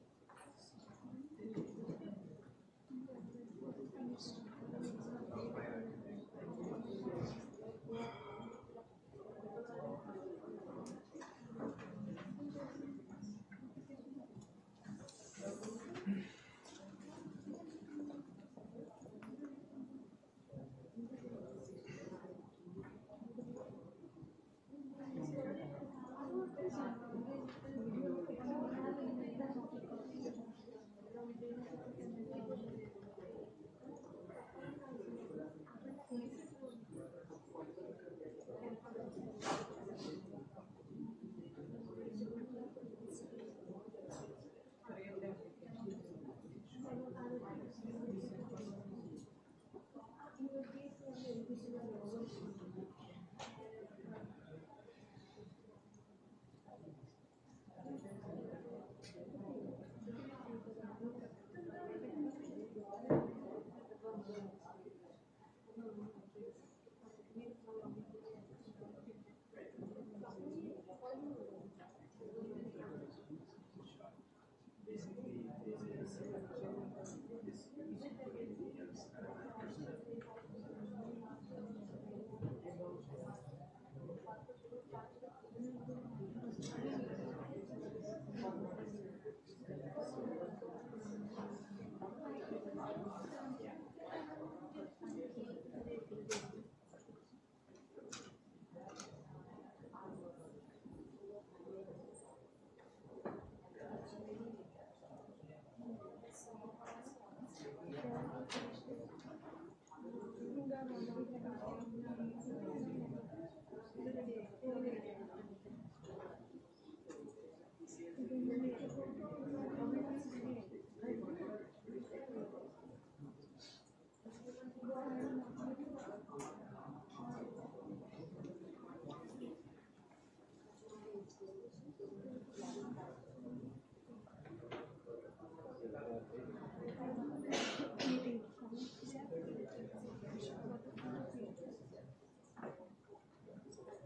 this is for anything else around personal.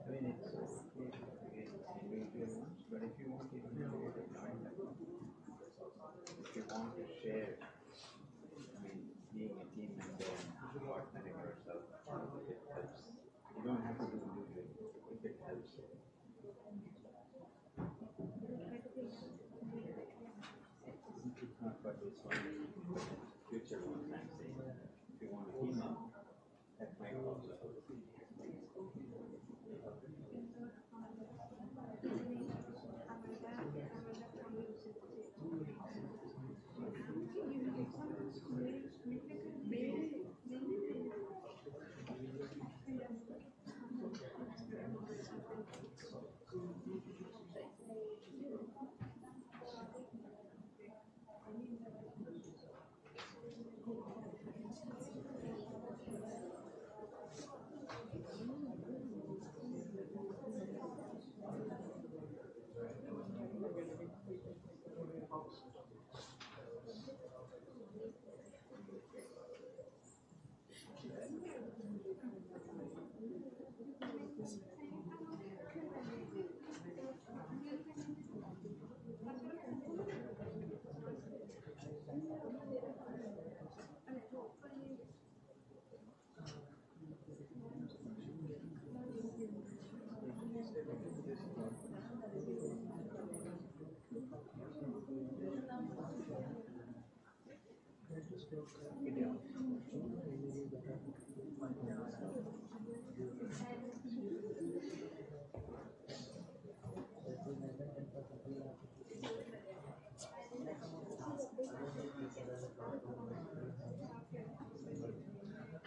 I mean, it's individual ones, but if you want even to join them, if you want to share, I mean, being a team member and partnering yourself, if it helps, you don't have to do individually, if it helps. It's not for this one, future ones I'm saying. If you want to team up, that might also help.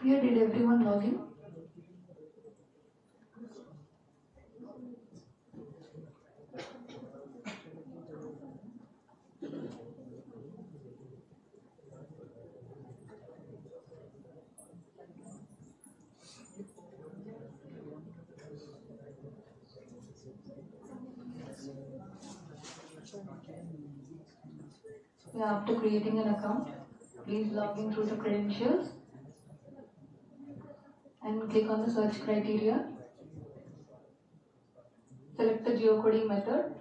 Here, did everyone log in? Yeah, after creating an account, please log in through the credentials and click on the search criteria. Select the geocoding method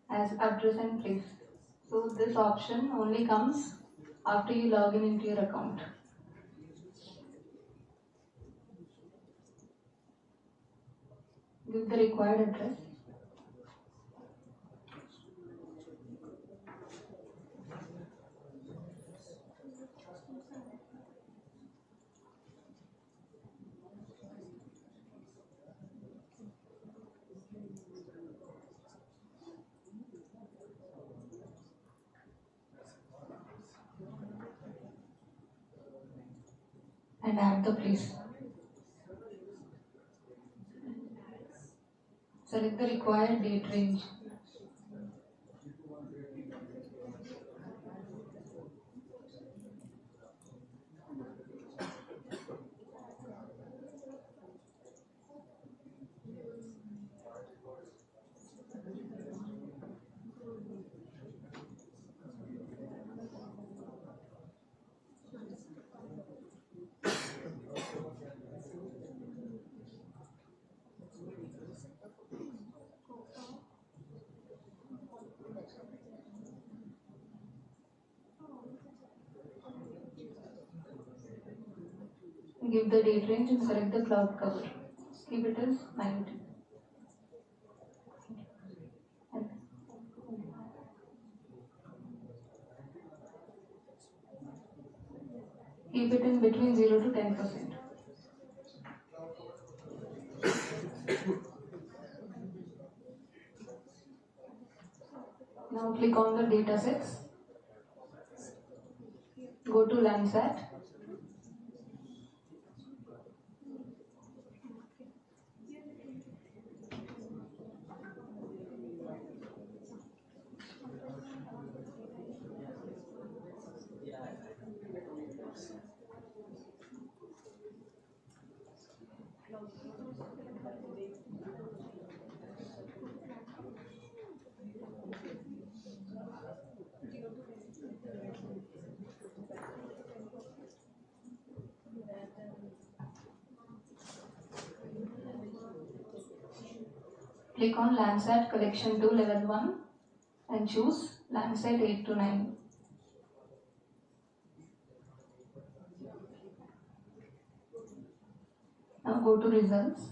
as address and place. So this option only comes after you log in into your account. Give the required address. And add the place. Select the required date range. Give the date range and select the cloud cover. Keep it as 90. Keep it in between 0 to 10%. Now click on the datasets. Go to Landsat. Click on Landsat Collection 2 Level 1 and choose Landsat 8 to 9. Now go to Results.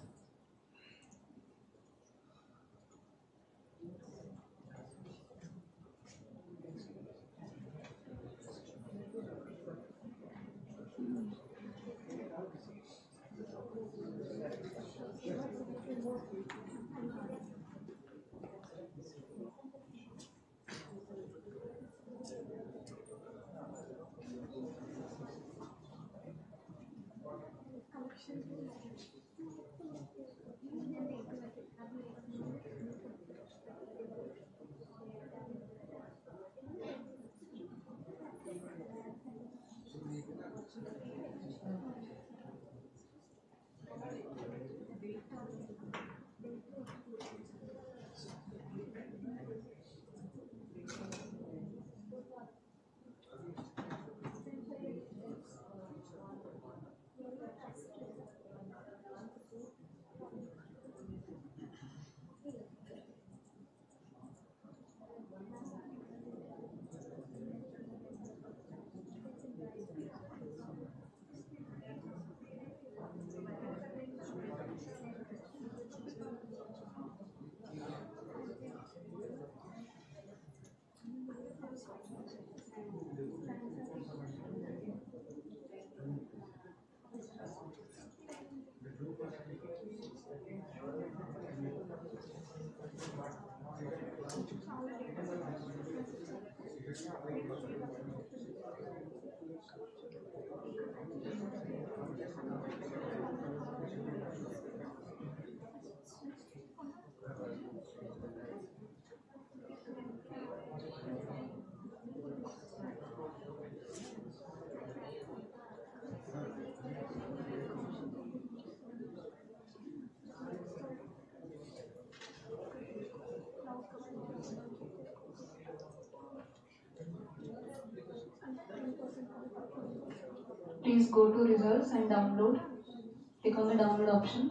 Please go to results and download. Click on the download option.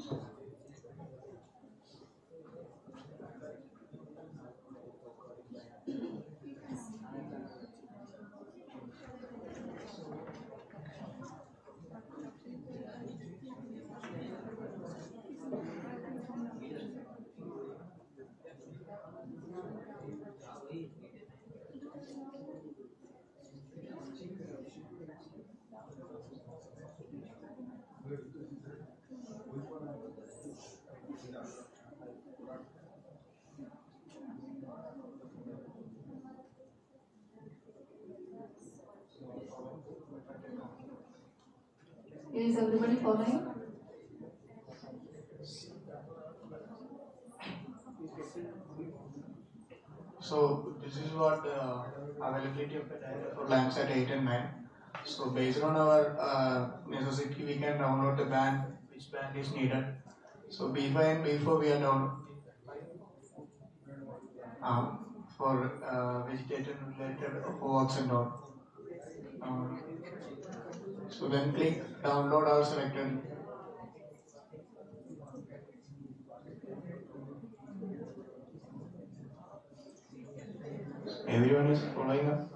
Is everybody following? So this is what availability of the data for Landsat 8 and 9. So based on our necessity, we can download the band, which band is needed. So B5 and B4 we are down for vegetation related works and all. So then click download all selected. Everyone is following up.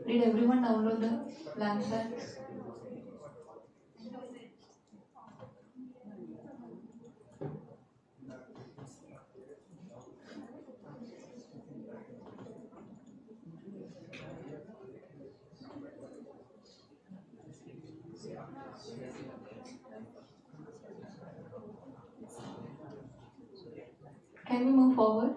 Did everyone download the Landsat? Can we move forward?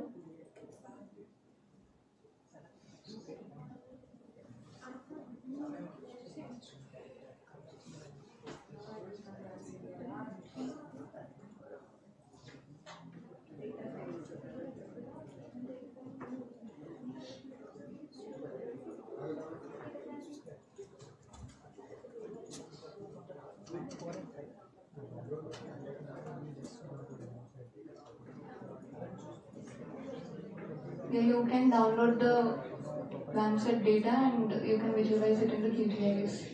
You can download the Lancet data and you can visualize it in the QGIS.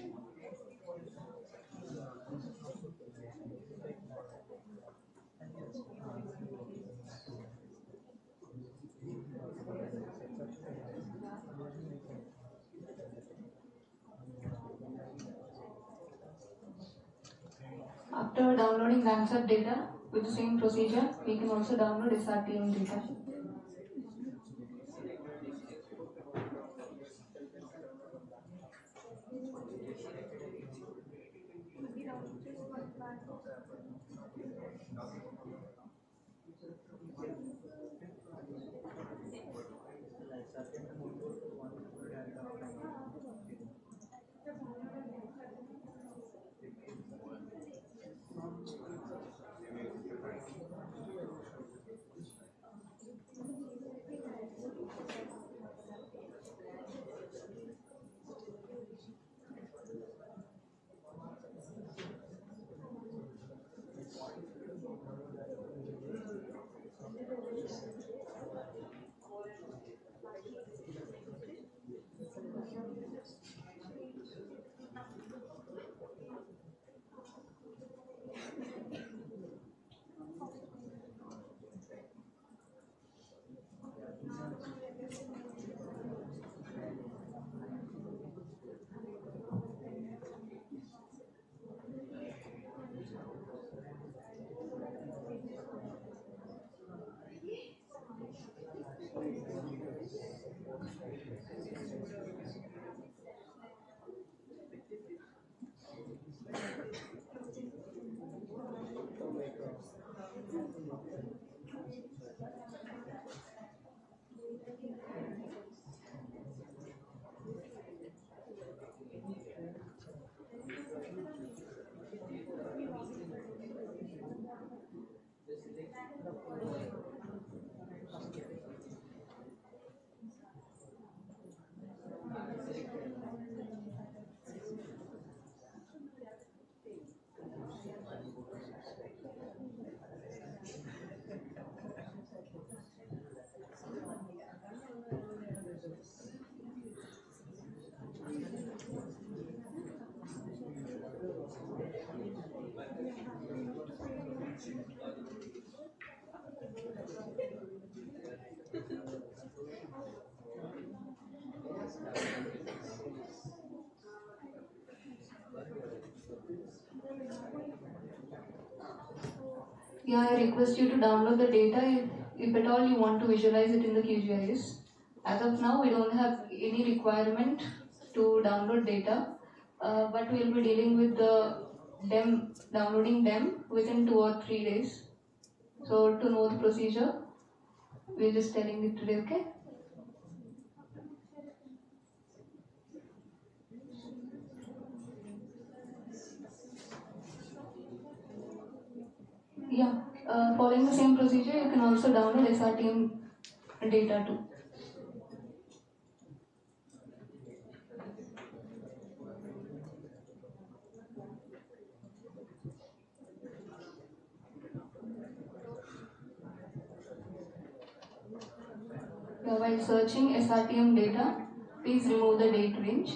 After downloading Lancet data with the same procedure, we can also download SRTM data. Yeah, I request you to download the data if at all you want to visualize it in the QGIS. As of now, we don't have any requirement to download data, but we'll be dealing with the downloading them within 2 or 3 days. So to know the procedure, we're just telling it today, okay? Yeah, following the same procedure, you can also download SRTM data too. While searching SRTM data, please remove the date range.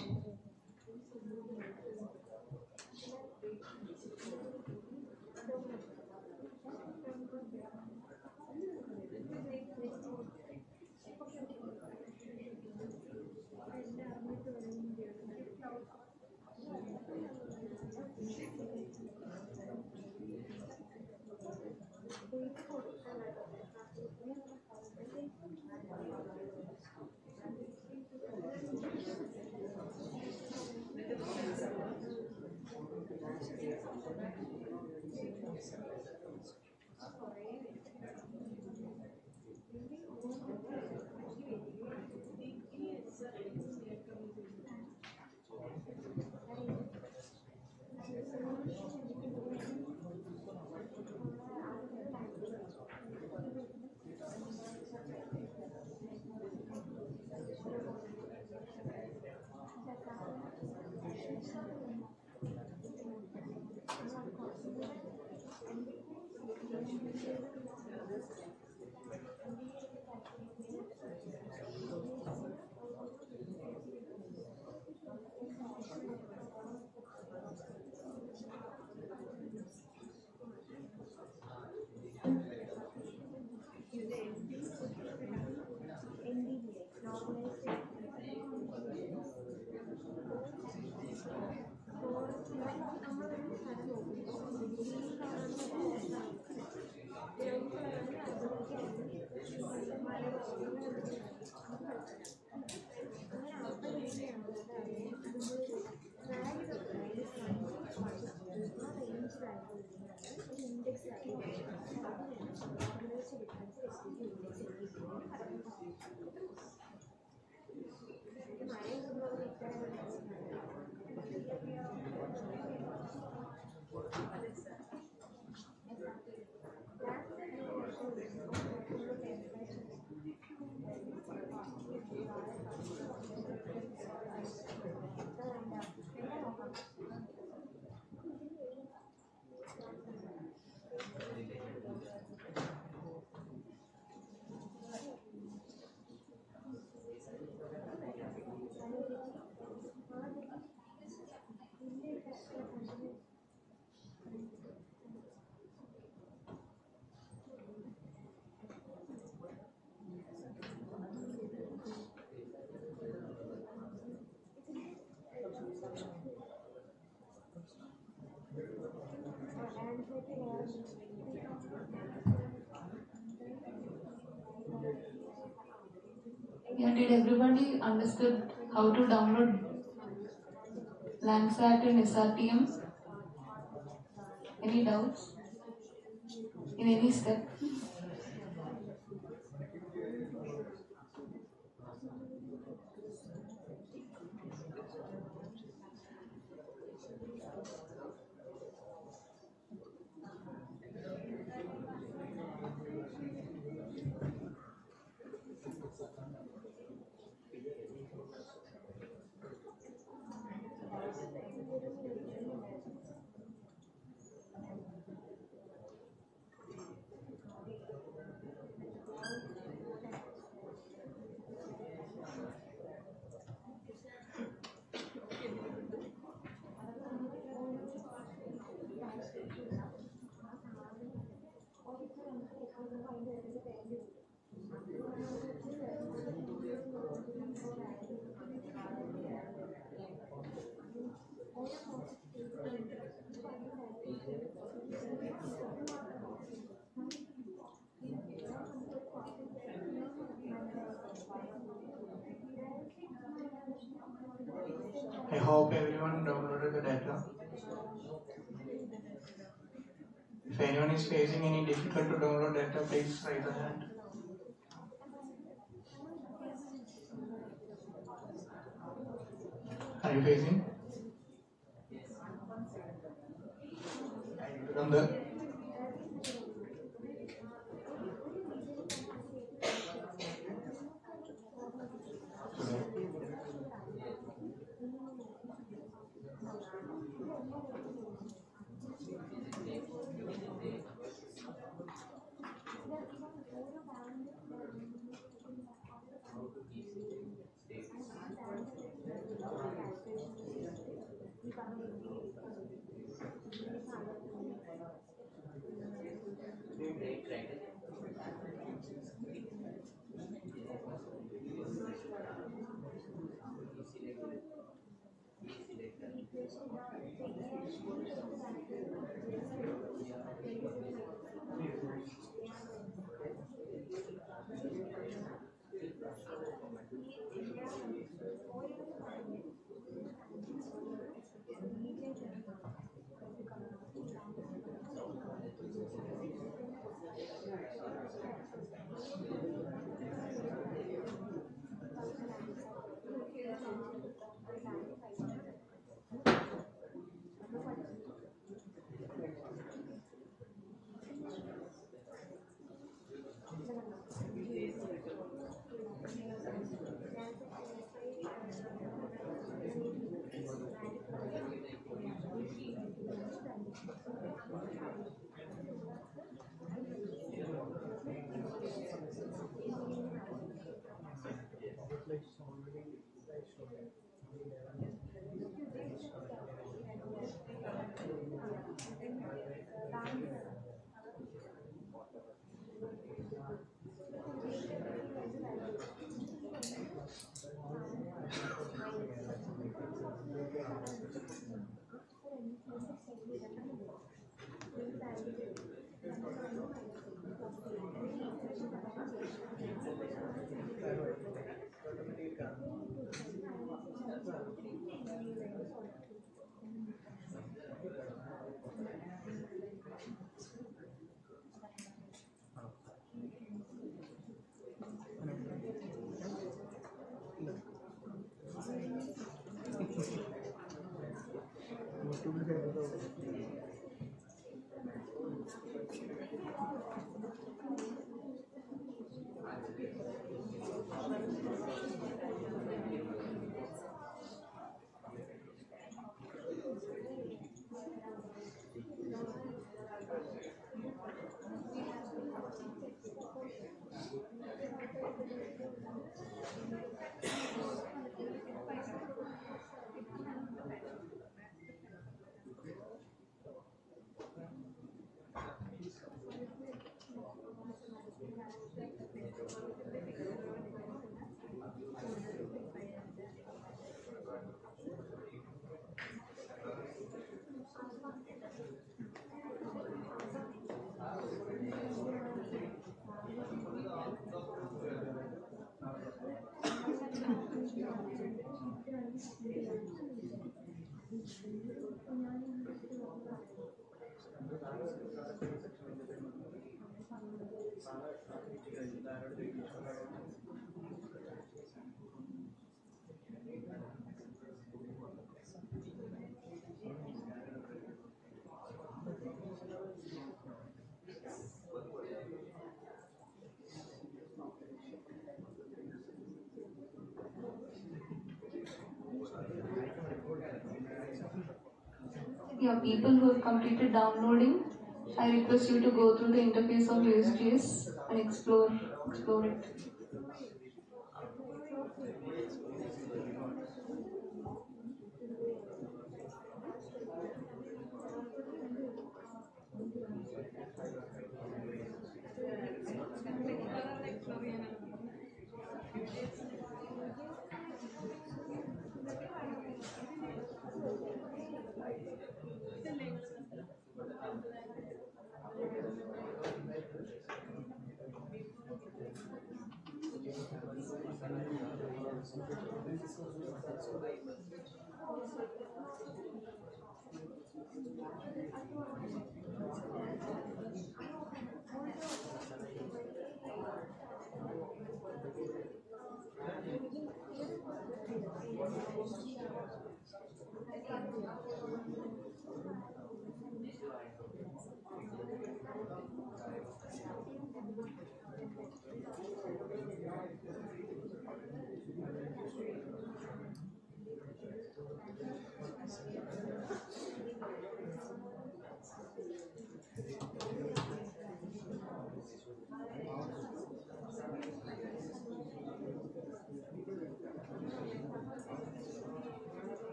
Yeah, did everybody understood how to download Landsat and SRTM? Any doubts in any step? I hope everyone downloaded the data. If anyone is facing any difficult to download data, please raise a hand. Are you facing? From the Yeah, people who have completed downloading, I request you to go through the interface of USGS and explore it.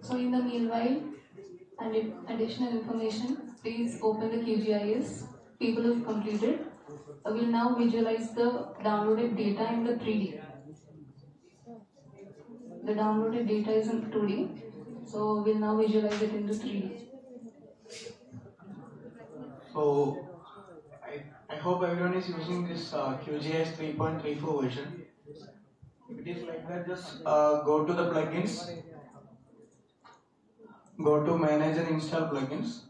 So in the meanwhile, and additional information, please open the QGIS. People who have completed will now visualize the downloaded data in the 3D. The downloaded data is in 2D, so we'll now visualize it into 3D. So I hope everyone is using this QGIS 3.34 version. If it is like that, just go to the plugins, go to manage and install plugins.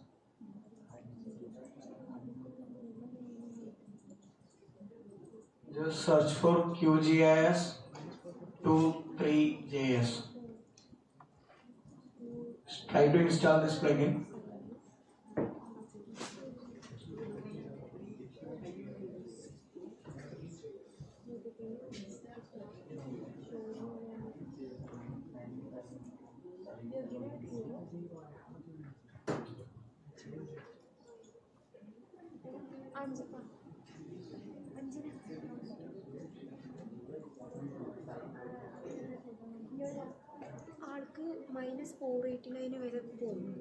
Just search for QGIS 23JS. Try to install this plugin. ആൾക്ക് -489 വരെ പോകും.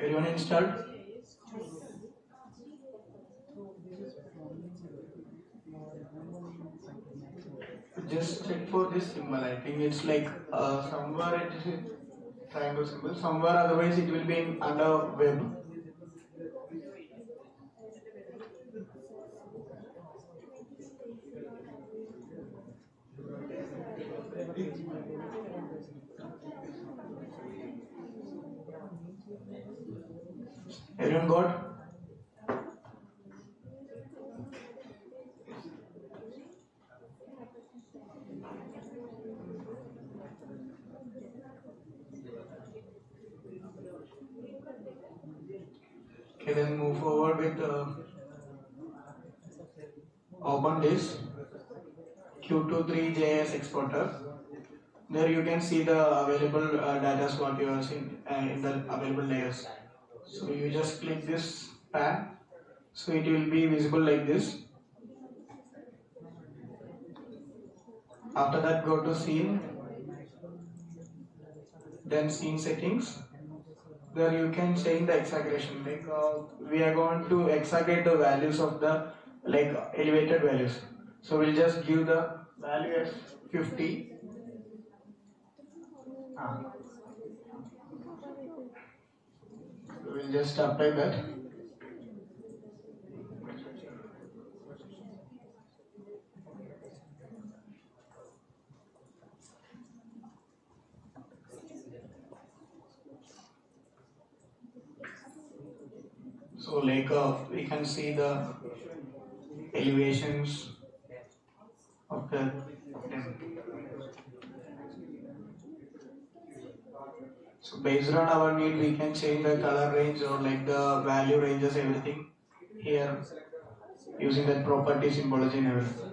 Everyone installed? just check for this symbol. I think it's like somewhere it is triangle symbol, somewhere otherwise it will be in under web. Everyone got? Okay, then move forward with open this Q23JS exporter. There you can see the available data what you are seeing in the available layers. So you just click this pan, so it will be visible like this. After that, go to scene, then scene settings. There you can change the exaggeration. Like we are going to exaggerate the values of the elevated values. So we'll just give the value as 50. So we'll just apply that. So we can see the elevations of the So based on our need, we can change the color range or the value ranges, everything here using that property symbology and everything.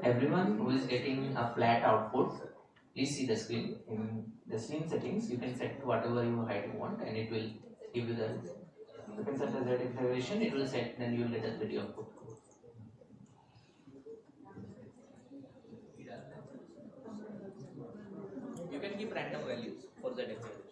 Everyone who is getting a flat output, please see the screen. In the screen settings, you can set whatever you height you want, and it will give you the. You can set the Z acceleration. It will set. Then you will get a 3D output. You can keep random values for Z acceleration.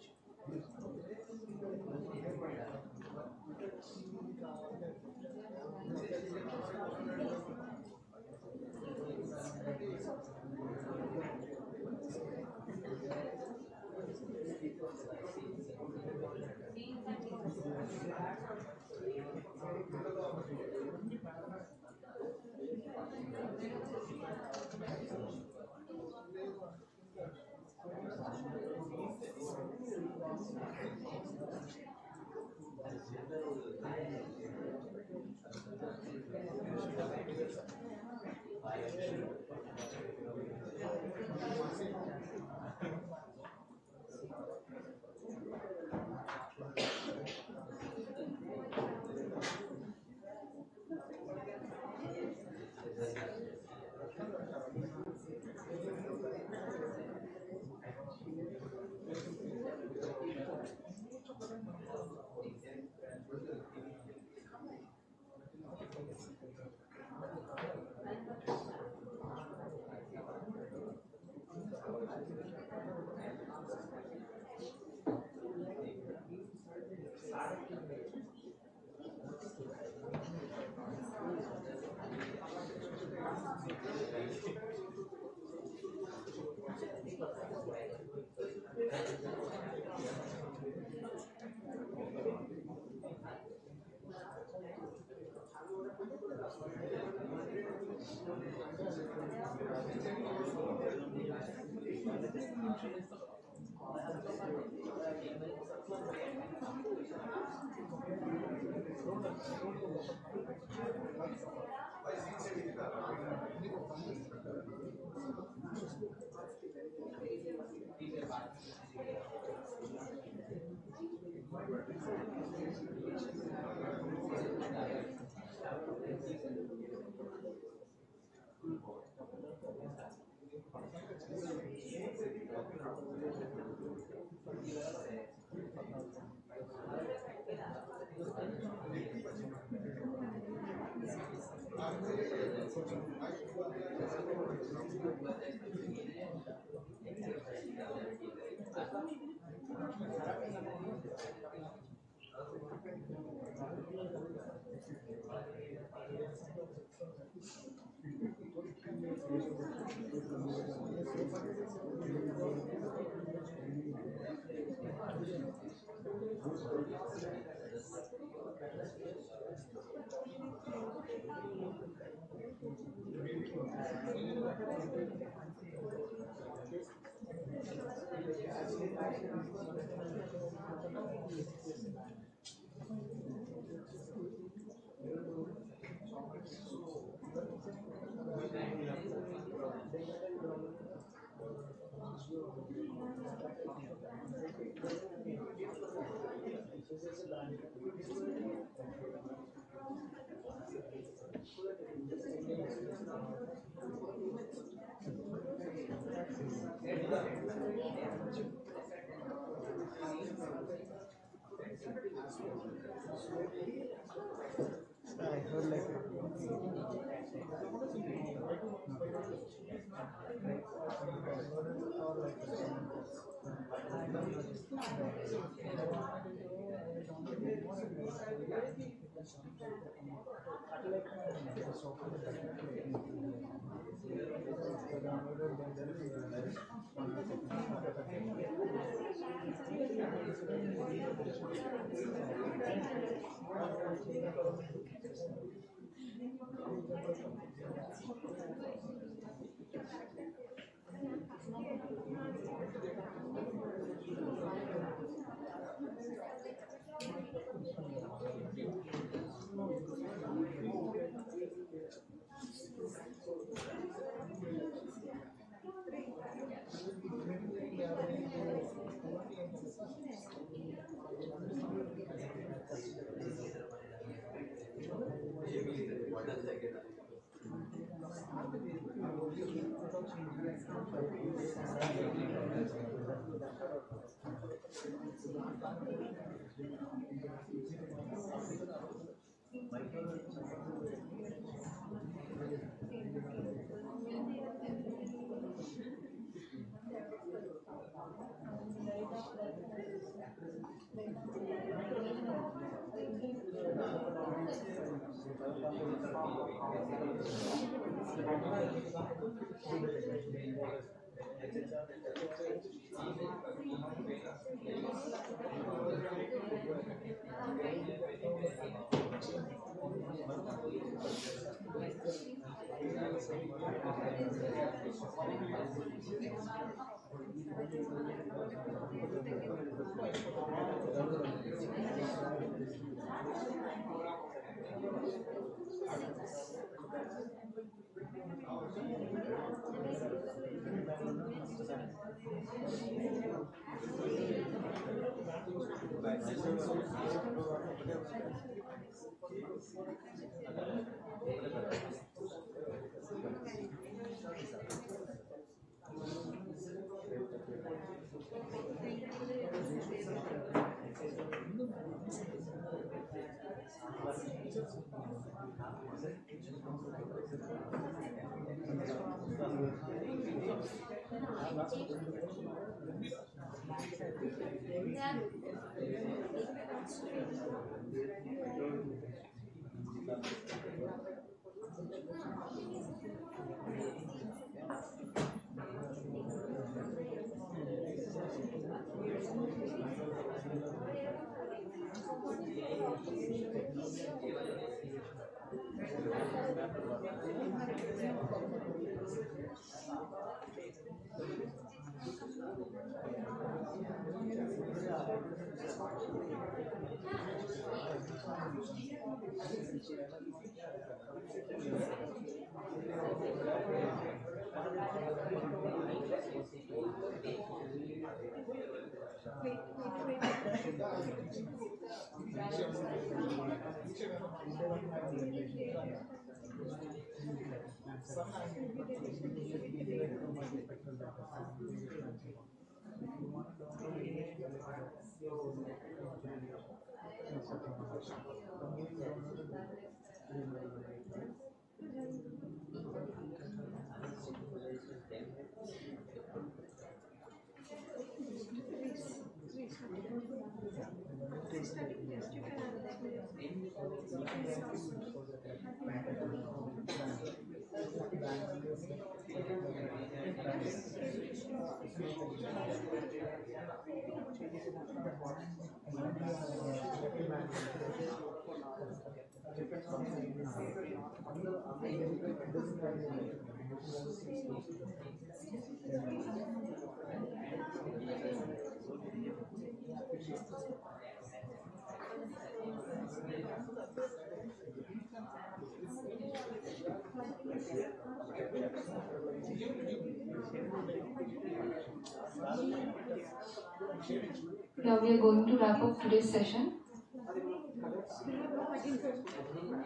Now we are going to wrap up today's session.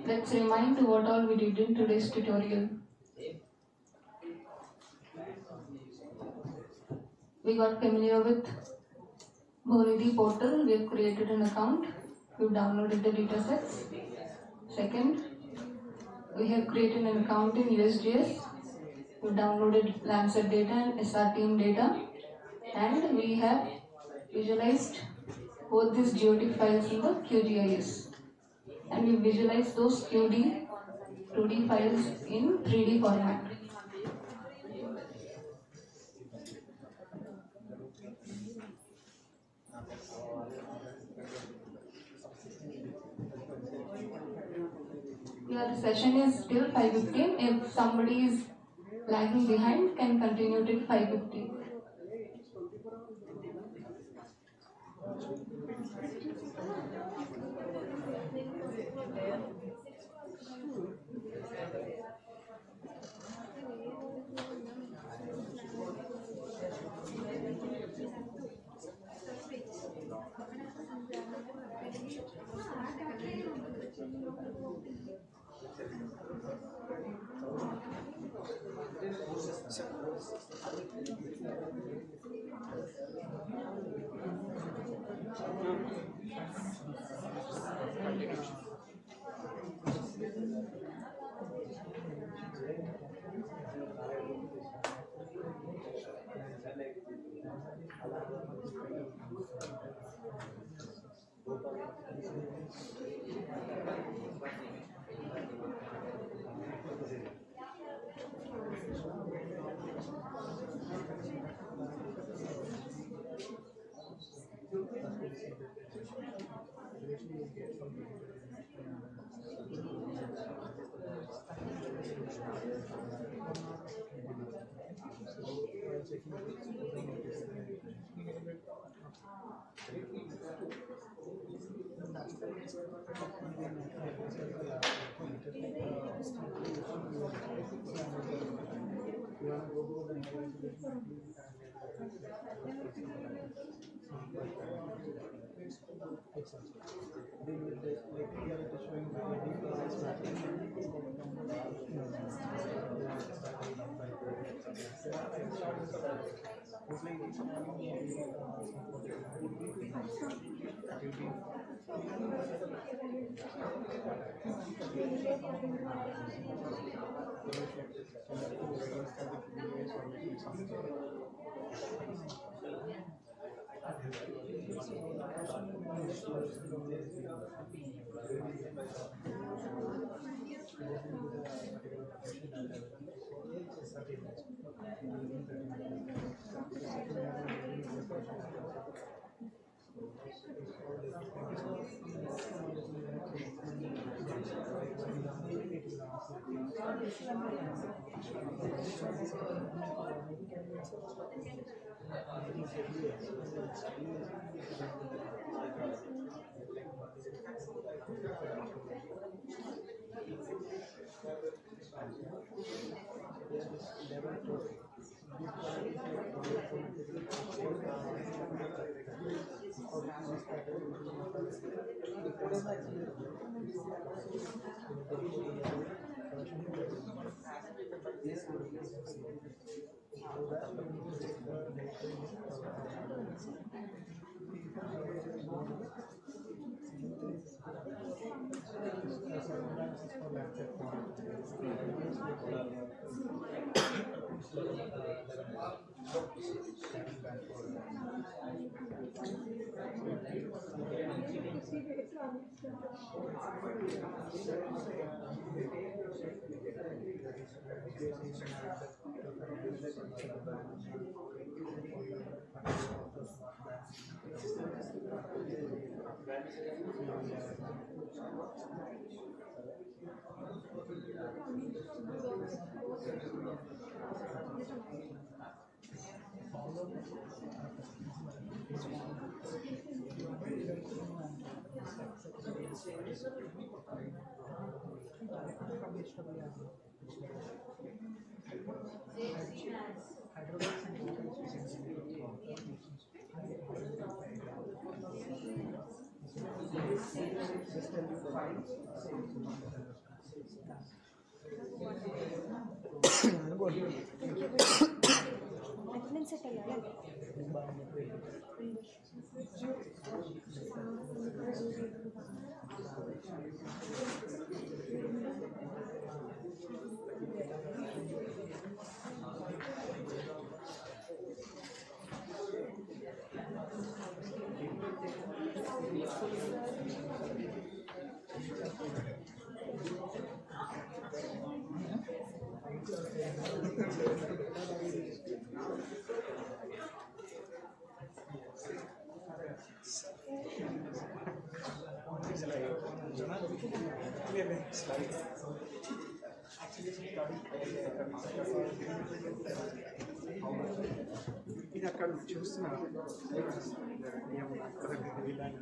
Let's remind what all we did in today's tutorial. We got familiar with Bhonidi portal. We have created an account. We've downloaded the datasets. Second, we have created an account in USGS. We've downloaded Lancet data and SRTM data. And we have visualized both these GeoTIFF files in the QGIS. and we visualize those 2D files in 3D format. Yeah, the session is till 5:15. If somebody is lagging behind, can continue till 5:50.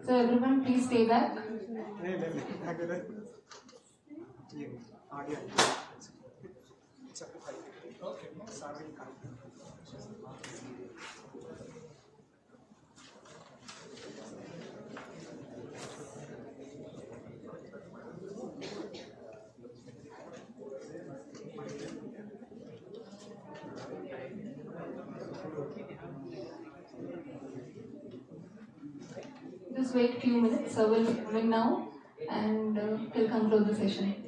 So everyone please stay back. Just wait a few minutes. We'll come in now and we'll conclude the session.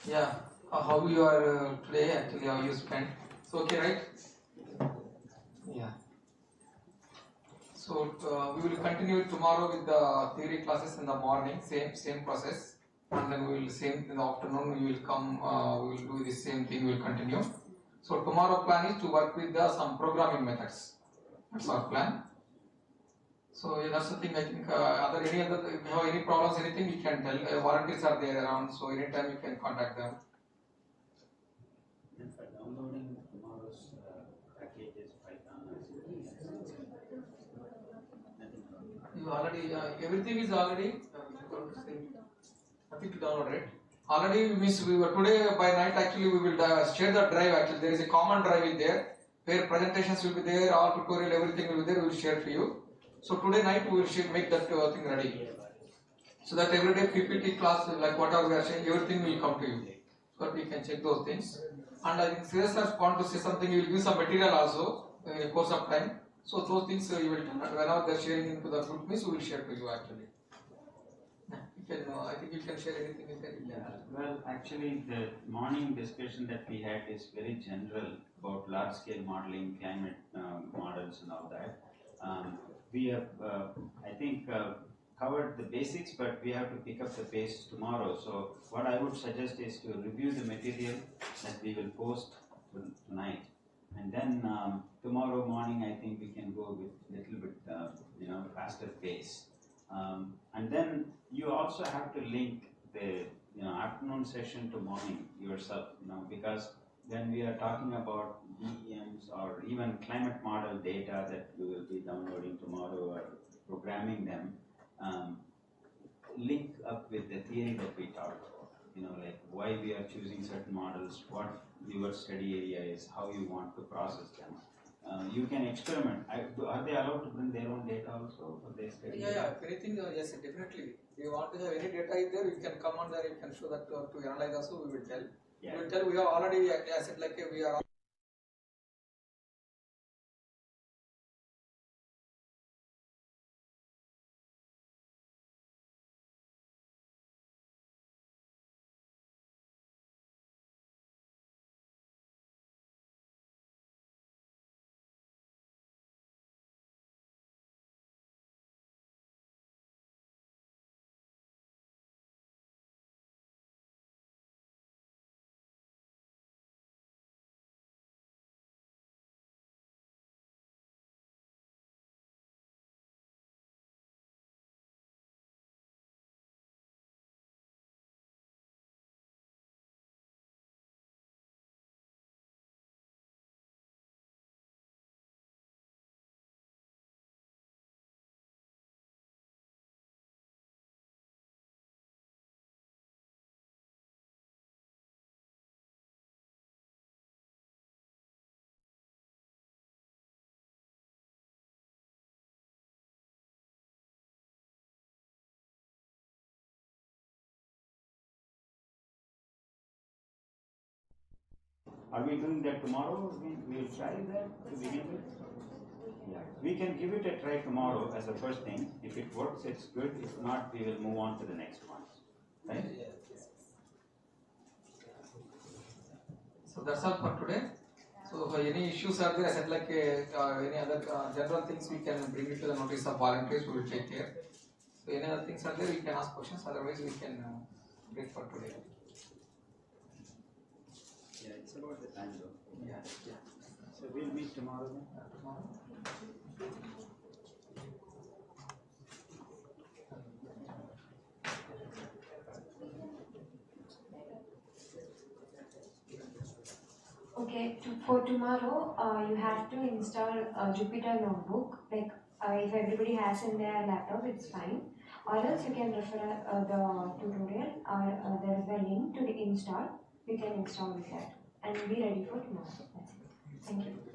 Yeah, how you are today, actually how you spent. So okay, right? Yeah. So we will continue tomorrow with the theory classes in the morning, same process, and then we will same in the afternoon. We will come. We will do the same thing. We will continue. So tomorrow plan is to work with the some programming methods. That's our plan. So yeah, that's the thing. I think if you have any problems, anything you can tell. Volunteers are there around, so anytime you can contact them. And for downloading tomorrow's packages, Python. You already, everything is already, nothing to download, right? Already means we were today by night actually we will share the drive actually. There is a common drive in there where presentations will be there, all tutorial, everything will be there, we will share for you. So today night we will make that thing ready. So that every day PPT class, like whatever we are saying, everything will come to you. So that we can check those things. And I think Sir want to say something, he will give some material also in the course of time. So those things you will tell. And whenever they are sharing into the group means we will share to you actually. You can, I think you can share anything in there. Yeah. Well, actually, the morning discussion that we had is very general about large-scale modeling, climate models, and all that. We have, I think, covered the basics, but we have to pick up the pace tomorrow. So, what I would suggest is to review the material that we will post tonight, and then tomorrow morning, I think we can go with a little bit, faster pace. And then you also have to link the afternoon session to morning yourself, because when we are talking about DEMs or even climate model data that we will be downloading tomorrow or programming them, link up with the theory that we talked about, like why we are choosing certain models, what your study area is, how you want to process them. You can experiment. Are they allowed to bring their own data also for their study? Yeah. If anything, yes, definitely. If you want to have any data in there, you can come on there, you can show that to analyze also, we will tell. Yeah. We will tell, we have already, I said like we are. Are we doing that tomorrow? We will try that to begin with? Yeah. We can give it a try tomorrow as the first thing. If it works, it's good. If not, we will move on to the next one. Right? So that's all for today. So if any issues are there, I said like any other general things we can bring it to the notice of volunteers, we will take care. So any other things are there, we can ask questions, otherwise we can break for today. Yeah, it's about the time though. Yeah. So we'll meet tomorrow then? Tomorrow. Okay, for tomorrow, you have to install a Jupyter notebook. Like if everybody has in their laptop, it's fine. Or else you can refer the tutorial, or there is a link to the install. You can install with that and be ready for tomorrow. That's it. Thank you.